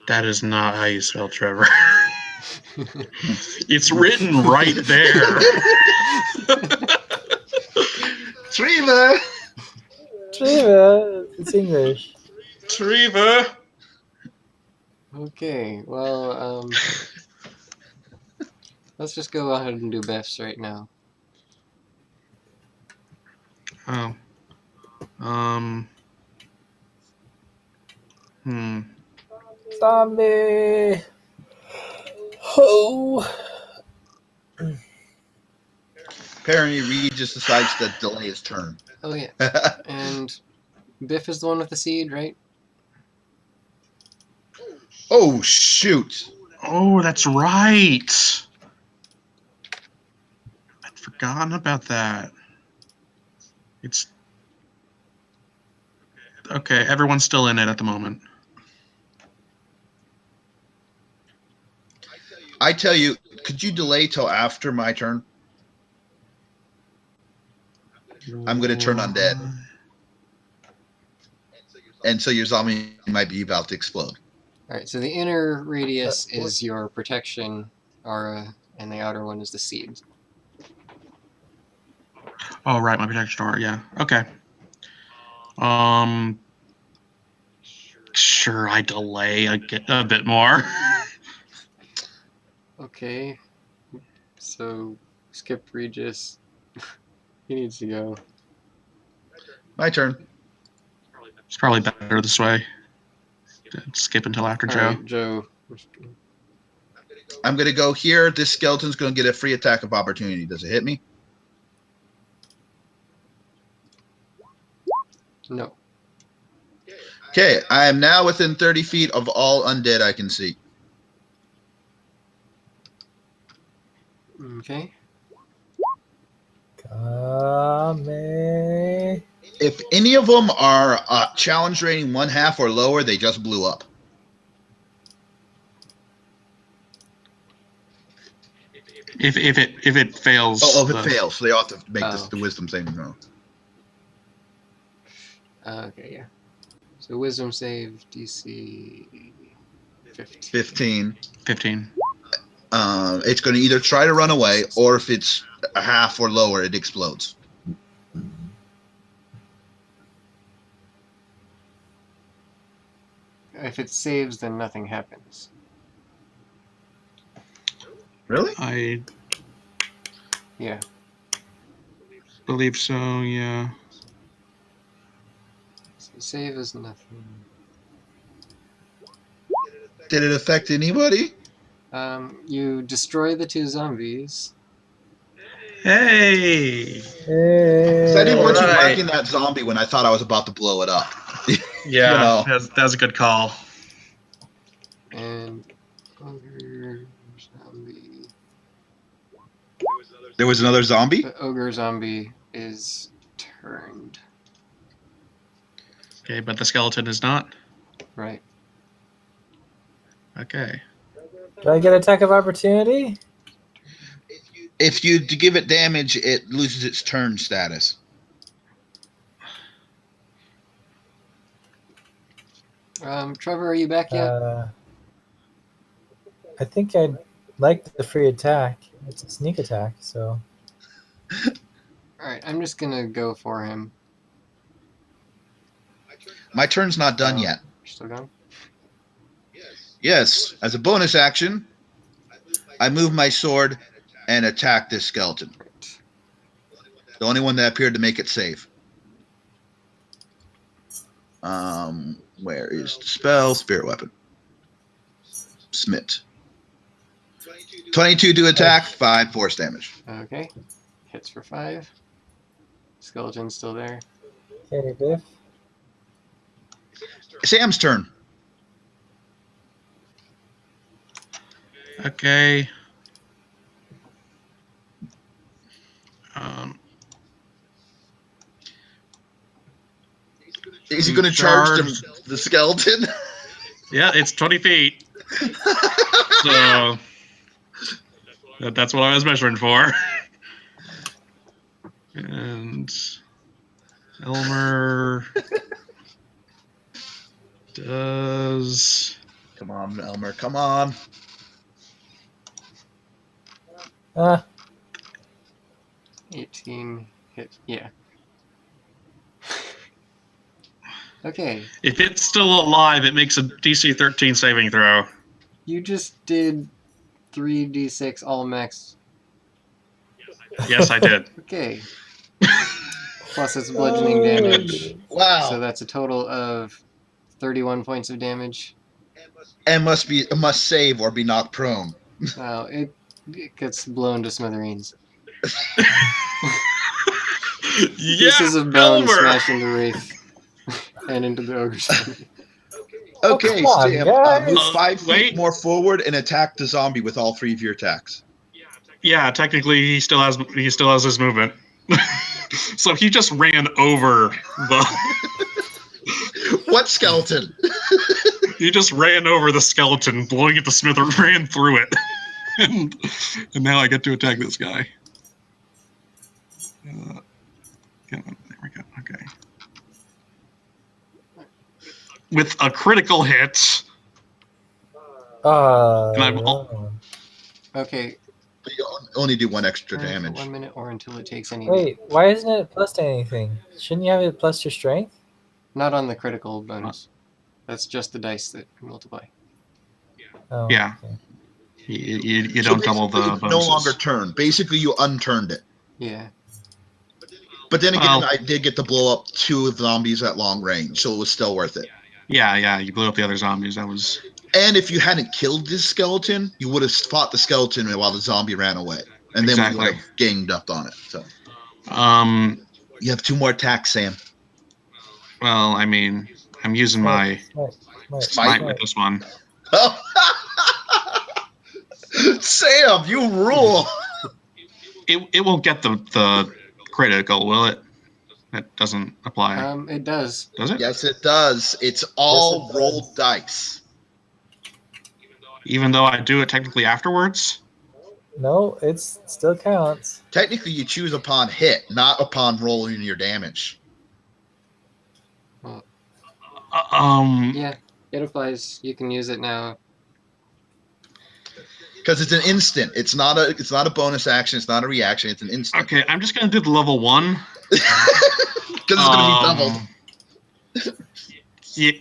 That is not how you spell Trevor. It's written right there. Trevor. Trevor, it's English. Trevor! Okay, well, let's just go ahead and do Biffs right now. Oh. Zombie. Oh. Apparently, Reed just decides to delay his turn. Oh yeah, and Biff is the one with the seed, right? Oh, shoot. Oh, that's right. I'd forgotten about that. It's okay. Everyone's still in it at the moment. I tell you, could you delay till after my turn? I'm going to turn undead. And so your zombie might be about to explode. Alright, so the inner radius is your protection aura, and the outer one is the seed. Oh, right, my protection aura. Yeah. Okay. Sure, I delay a bit more. Okay. So, skip Regis. He needs to go. My turn. It's probably better this way. Skip until after Joe. Alright, Joe. I'm gonna go here. This skeleton's gonna get a free attack of opportunity. Does it hit me? No. Okay, I am now within 30 feet of all undead I can see. Okay. Kame. If any of them are challenge rating 1/2 or lower, they just blew up. If it fails. If it fails, so they all have to make Oh. the wisdom saving throw. Okay, yeah. So wisdom save DC 15. 15. 15. It's going to either try to run away, or if it's a 1/2 or lower, it explodes. If it saves, then nothing happens. Really? I Yeah. believe so. Yeah. So save is nothing. Did it affect anybody? You destroy the 2 zombies. Hey. I didn't want you Alright. marking that zombie when I thought I was about to blow it up. Yeah. You know. That's a good call. And ogre zombie. There was another zombie? The ogre zombie is turned. Okay, but the skeleton is not. Right. Okay. Do I get attack of opportunity? If you give it damage, it loses its turn status. Trevor, are you back yet? I think I'd like the free attack. It's a sneak attack, so. Alright, I'm just gonna go for him. My turn's not done yet. Still going? Yes, as a bonus action, I move my sword and attack this skeleton. Right. The only one that appeared to make it safe. Where is the spell? Spirit weapon. Smite. 22 to attack, 5 force damage. Okay. Hits for 5. Skeleton's still there. Okay, Biff. Sam's turn. Okay. Is he going to charge the skeleton? Yeah, it's 20 feet. So that's what I was measuring for. And Elmer does. Come on, Elmer. Come on. Ah, 18 hit. Yeah. Okay. If it's still alive, it makes a DC 13 saving throw. You just did 3d6 all max. Yes, I did. Okay. Plus its bludgeoning damage. Wow. So that's a total of 31 points of damage. And must save or be knocked prone. Wow, it gets blown to smithereens. Pieces of bone Elmer! smash into Wraith and into the ogre zombie. Okay, come on, Sam, guys. move 5 feet Wait. more forward and attack the zombie with all 3 of your attacks. Yeah, technically he still has his movement. So he just ran over the. What skeleton? He just ran over the skeleton, blowing it to smither, ran through it, and now I get to attack this guy. There we go. Okay. With a critical hit. And I'm all- Oh. Okay. But you only do one extra Turn for damage. 1 minute or until it takes any. Wait, why isn't it plus to anything? Shouldn't you have it plus your strength? Not on the critical bonus. That's just the dice that multiply. Oh, Yeah. okay. You So don't double basically, the it's bonuses. no longer turn. Basically, you unturned it. Yeah. But then again, Well- I did get to blow up 2 zombies at long range, so it was still worth it. Yeah, you blew up the other zombies. That was. And if you hadn't killed this skeleton, you would have fought the skeleton while the zombie ran away, and then we Exactly. would have ganged up on it. So You have 2 more attacks, Sam. Well, I mean, I'm using my smite with this one. Oh. Sam, you rule. It won't get the critical, will it? That doesn't apply. It does. Does it? Yes, it does. It's all Yes, it rolled does. dice. Even though I do it technically afterwards? No, it still counts. Technically, you choose upon hit, not upon rolling your damage. Yeah, it applies. You can use it now. Because it's an instant. It's not a bonus action. It's not a reaction. It's an instant. Okay, I'm just gonna do the level 1. Because it's going to be doubled. Yeah,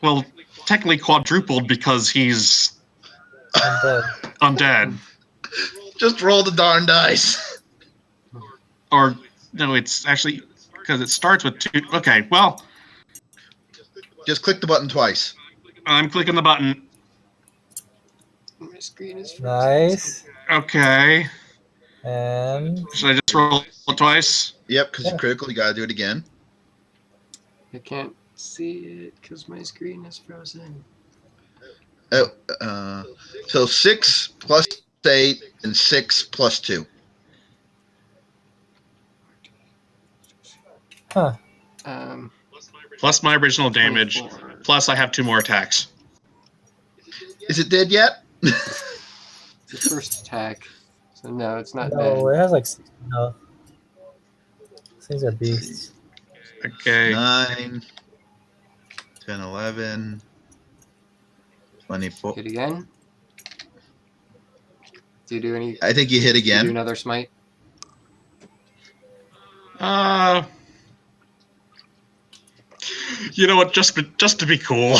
well, technically quadrupled because he's Undead. undead. Just roll the darn dice. Or no, it's actually because it starts with 2. Okay, well, Just click the button twice. I'm clicking the button. My screen is frozen. Nice. Okay, And should I just roll it twice? Yep, because Yeah. you're critical. You got to do it again. I can't see it because my screen is frozen. So 6 plus 8 and 6 plus 2. huh. Plus my original damage. 24. Plus I have 2 more attacks. Is it dead yet? It's the first attack. So no, it's not No, dead. it has like 60 health. These things are beasts. Okay. 9, 10, 11, 24. Hit again. Do you do any? I think you hit Do you do again. another smite? You know what? Just to be cool.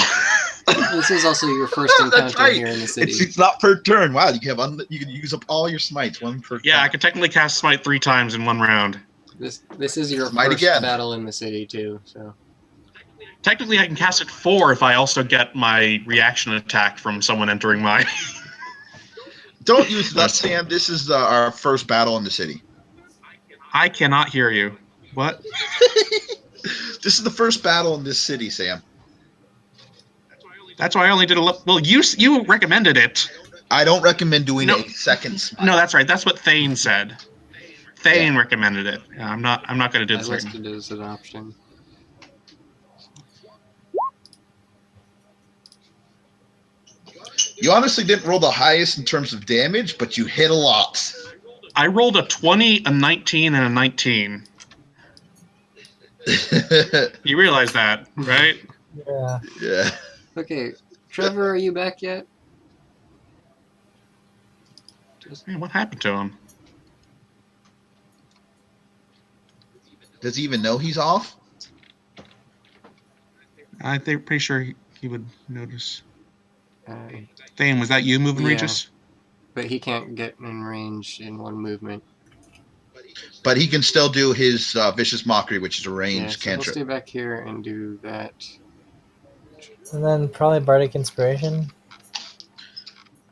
This is also your first That's encounter right. here in the city. It's not per turn. Wow, you can use up all your smites, 1 per Yeah, I turn. could technically cast smite 3 times in 1 round. This is your Smite first again. battle in the city too. So Technically, I can cast it 4 if I also get my reaction attack from someone entering my. Don't use that, Sam. This is our first battle in the city. I cannot hear you. What? This is the first battle in this city, Sam. That's why I only did a well. You recommended it. I don't recommend doing No. a second smite. No, that's right. That's what Thane said. Thane recommended it. Yeah, I'm not going to do I the second. listed it as an option. You honestly didn't roll the highest in terms of damage, but you hit a lot. I rolled a 20, a 19, and a 19. You realize that, right? Yeah. Yeah. Okay, Trevor, are you back yet? Man, what happened to him? Does he even know he's off? I think pretty sure he would notice. Uh, Thane, was that you moving, Yeah. Regis? but he can't get in range in one movement. But he can still do his vicious mockery, which is a Yeah, ranged so he'll cantrip. stay back here and do that. And then probably Bardic Inspiration.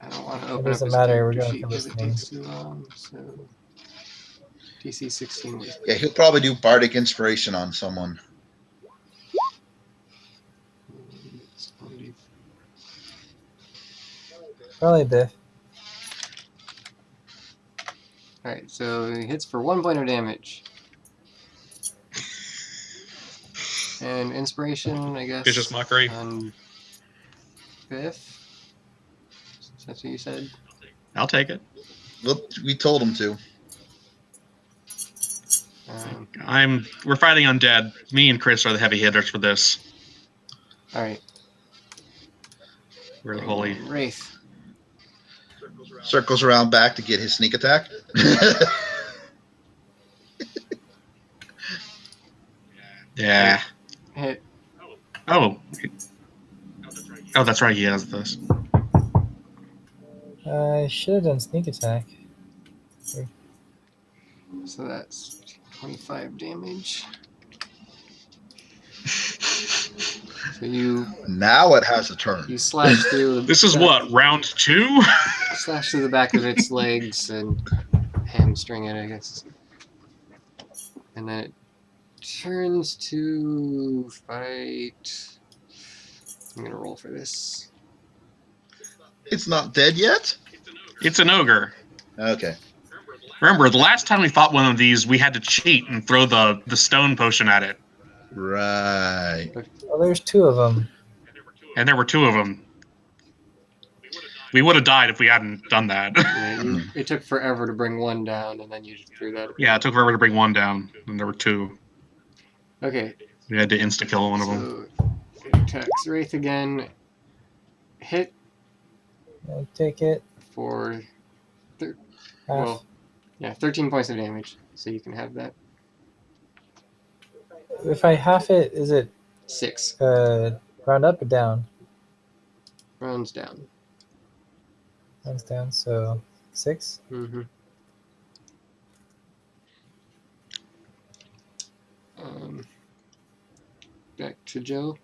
I don't want to It open up doesn't his matter, we're character going sheet for because this it thing. takes too long. So DC 16 was Yeah, he'll probably do bardic inspiration on someone. Probably Biff. Alright, so he hits for 1 point of damage. And inspiration, I guess. Vicious mockery. On Biff. That's what you said. I'll take it. Well, we told him to. We're fighting undead. Me and Chris are the heavy hitters for this. Alright. We're the holy. Wraith. Circles around back to get his sneak attack. Yeah. Hit. Oh. Oh, that's right. He has this. I should have done sneak attack. So that's 25 damage. So you Now it has a turn. slash through the This is back, what, round 2? slash through the back of its legs and hamstring it, I guess. And then it turns to fight. I'm gonna roll for this. It's not dead yet? It's an ogre. Okay. Remember, the last time we fought one of these, we had to cheat and throw the stone potion at it. Right. Oh, there's 2 of them. And there were 2 of them. We would have died if we hadn't done that. Yeah, it took forever to bring one down, and then you just threw that. Yeah, it took forever to bring one down, and there were 2. Okay, We had to insta-kill one of them. so it attacks Wraith again. Hit I take it. for Half. well, yeah, 13 points of damage. So you can have that. If I half it, is it 6 round up or down? rounds down. Rounds down, so 6. Mm-hmm. Back to Joe.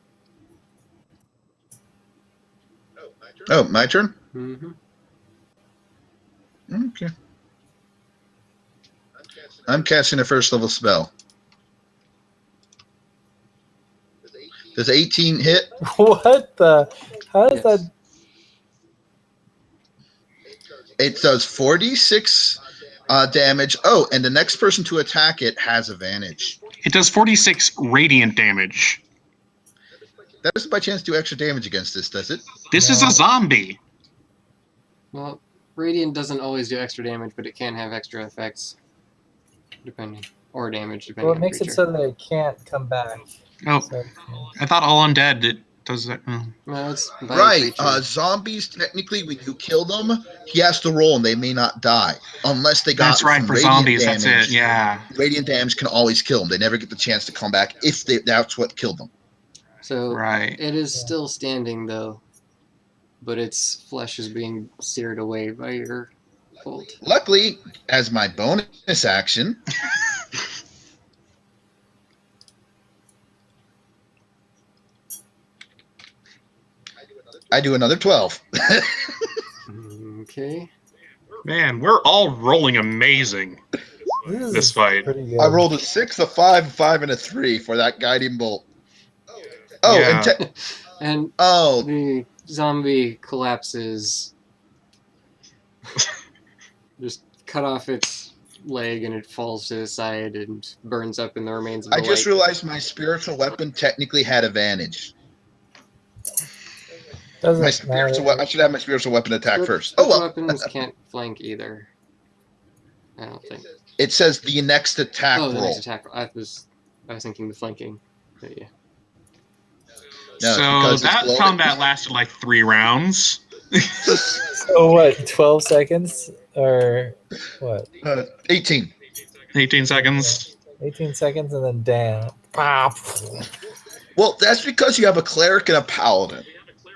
Oh, my turn? Mm-hmm. Okay. I'm casting a first level spell. Does 18 hit? What the? How does Yes. that? It does 46 damage. Oh, and the next person to attack it has advantage. It does 46 radiant damage. That doesn't by chance do extra damage against this, does it? This is No. a zombie. Well, Radiant doesn't always do extra damage, but it can have extra effects, depending, or damage depending Well, it on makes creature. it so that it can't come back. Oh, So, I thought all undead it does that. Oh. No, it's by Right. creature. Zombies, technically, when you kill them, he has to roll and they may not die. Unless they got That's right, some for radiant zombies, damage. that's it, yeah. Radiant damage can always kill them. They never get the chance to come back if that's what killed them. So Right. it is still standing though, but its flesh is being seared away by your bolt. Luckily, as my bonus action, I do another 12. Okay. Man, we're all rolling amazing this this is fight. pretty good. I rolled a 6, a 5, a 5, and a 3 for that guiding bolt. Oh, Yeah. And oh, the zombie collapses. Just cut off its leg and it falls to the side and burns up in the remains of the I just light. realized my spiritual weapon technically had advantage. Doesn't My matter. spiritual I should have my spiritual weapon attack first. Oh Spiritual well. weapons can't flank either. I don't think. It says the next attack Oh, the roll. next attack. I was thinking the flanking. But yeah. No, it's So because it's that glowing. combat lasted like 3 rounds. So what? 12 seconds or what? 18. 18 seconds. 18 seconds and then damn. Pop. Well, that's because you have a cleric and a paladin.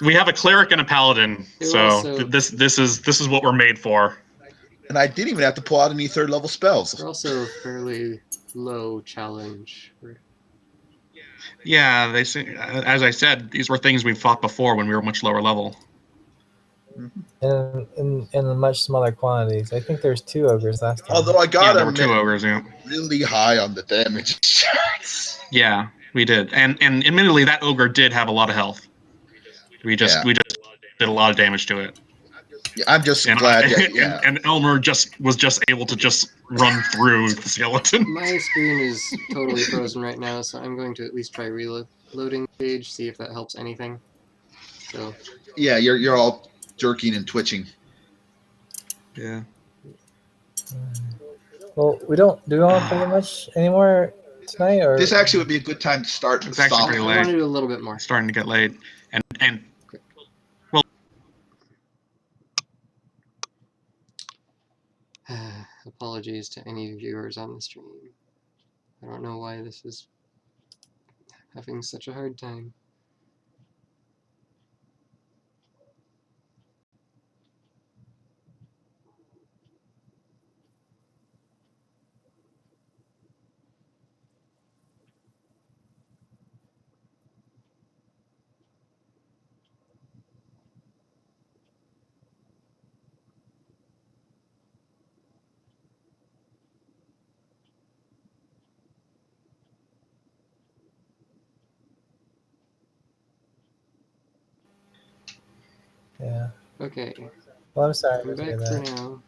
We have a cleric and a paladin, It so also- this is what we're made for. And I didn't even have to pull out any third level spells. They're also fairly low challenge. Yeah, they say, as I said, these were things we've fought before when we were much lower level. In much smaller quantities. I think there's 2 ogres last time. Although I Yeah, got there were 2 them ogres. Yeah, really high on the damage shots. yeah, we did, and admittedly, that ogre did have a lot of health. We just did a lot of damage to it. Yeah, I'm just And, glad. Yeah. and Elmer was just able to just run through the skeleton. My screen is totally frozen right now, so I'm going to at least try reloading the page, see if that helps anything. So Yeah, you're all jerking and twitching. Yeah. Well, we don't want to play much anymore tonight, or This actually would be a good time to start. It's actually stop. pretty I late. want to do a little bit more. Starting to get late, and apologies to any viewers on the stream. I don't know why this is having such a hard time. Yeah. Okay, Well, I'm sorry I'm to hear back for that. now.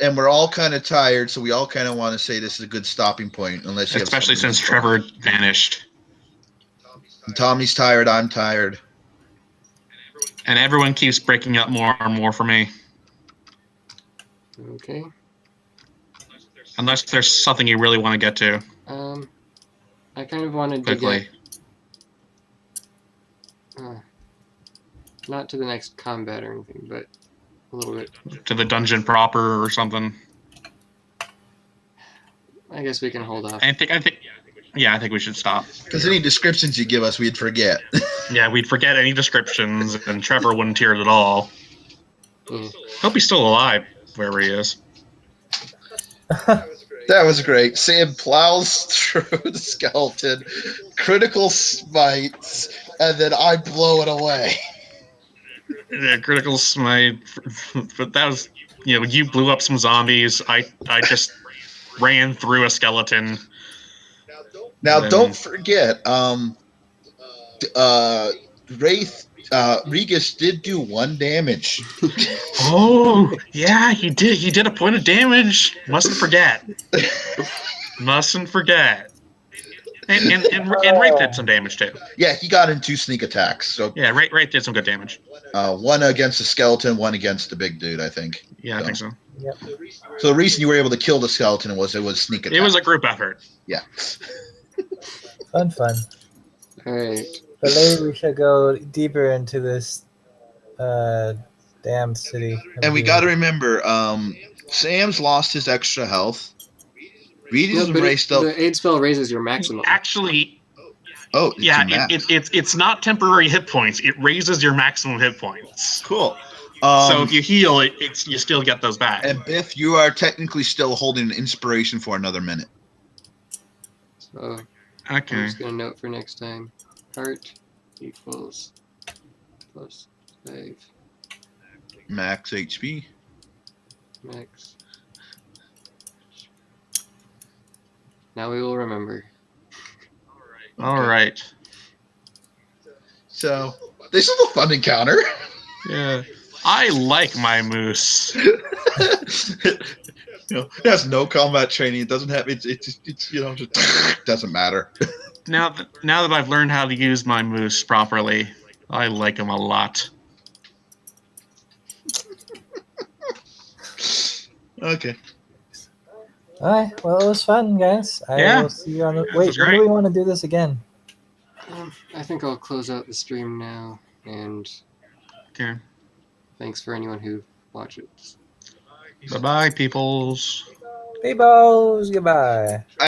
And we're all kind of tired, so we all kind of want to say this is a good stopping point, unless you Especially have something since to talk Trevor vanished. about. Tommy's tired. I'm tired. And everyone keeps breaking up more and more for me. Okay. Unless there's something you really want to get to I kind of wanted quickly. to get not to the next combat or anything, but a little bit. To the dungeon proper or something. I guess we can hold off. I think we should stop. Because any descriptions you give us, we'd forget. Yeah, we'd forget any descriptions, and Trevor wouldn't hear it at all. Yeah. Hope he's still alive, wherever he is. That was great. Sam plows through the skeleton, critical smites, and then I blow it away. Yeah, critical smite. But that was, you blew up some zombies. I just ran through a skeleton. Now, Then- don't forget, Wraith Regis did do 1 damage. Oh, yeah, he did. He did a point of damage. Mustn't forget. Mustn't forget. And Wraith did some damage too. Yeah, he got in 2 sneak attacks. So Yeah, Wraith did some good damage. 1 against the skeleton, 1 against the big dude, I think. Yeah, I think so. Yep. So the reason you were able to kill the skeleton was it was sneak attack. It was a group effort. Yeah. Fun. All right. But maybe we should go deeper into this damned city. And we got to remember, Sam's lost his extra health. Regis No, and but Ray still. the aid spell raises your maximum. Actually, Oh, it's yeah, a max. it's not temporary hit points. It raises your maximum hit points. Cool. So if you heal, you still get those back. And Biff, you are technically still holding an inspiration for another minute. So Okay. I'm just gonna note for next time. Heart equals plus 5 Max HP. max. Now we will remember. All right. So this is a fun encounter. Yeah. I like my moose. It has no combat training. It doesn't have it's just doesn't matter. Now that I've learned how to use my moose properly, I like him a lot. Okay. All right. Well, it was fun, guys. Yeah. will see you on the. This Wait, was when great. do we want to do this again? I think I'll close out the stream now, and Okay. thanks for anyone who watches. Bye-bye, peoples. Peepos, goodbye.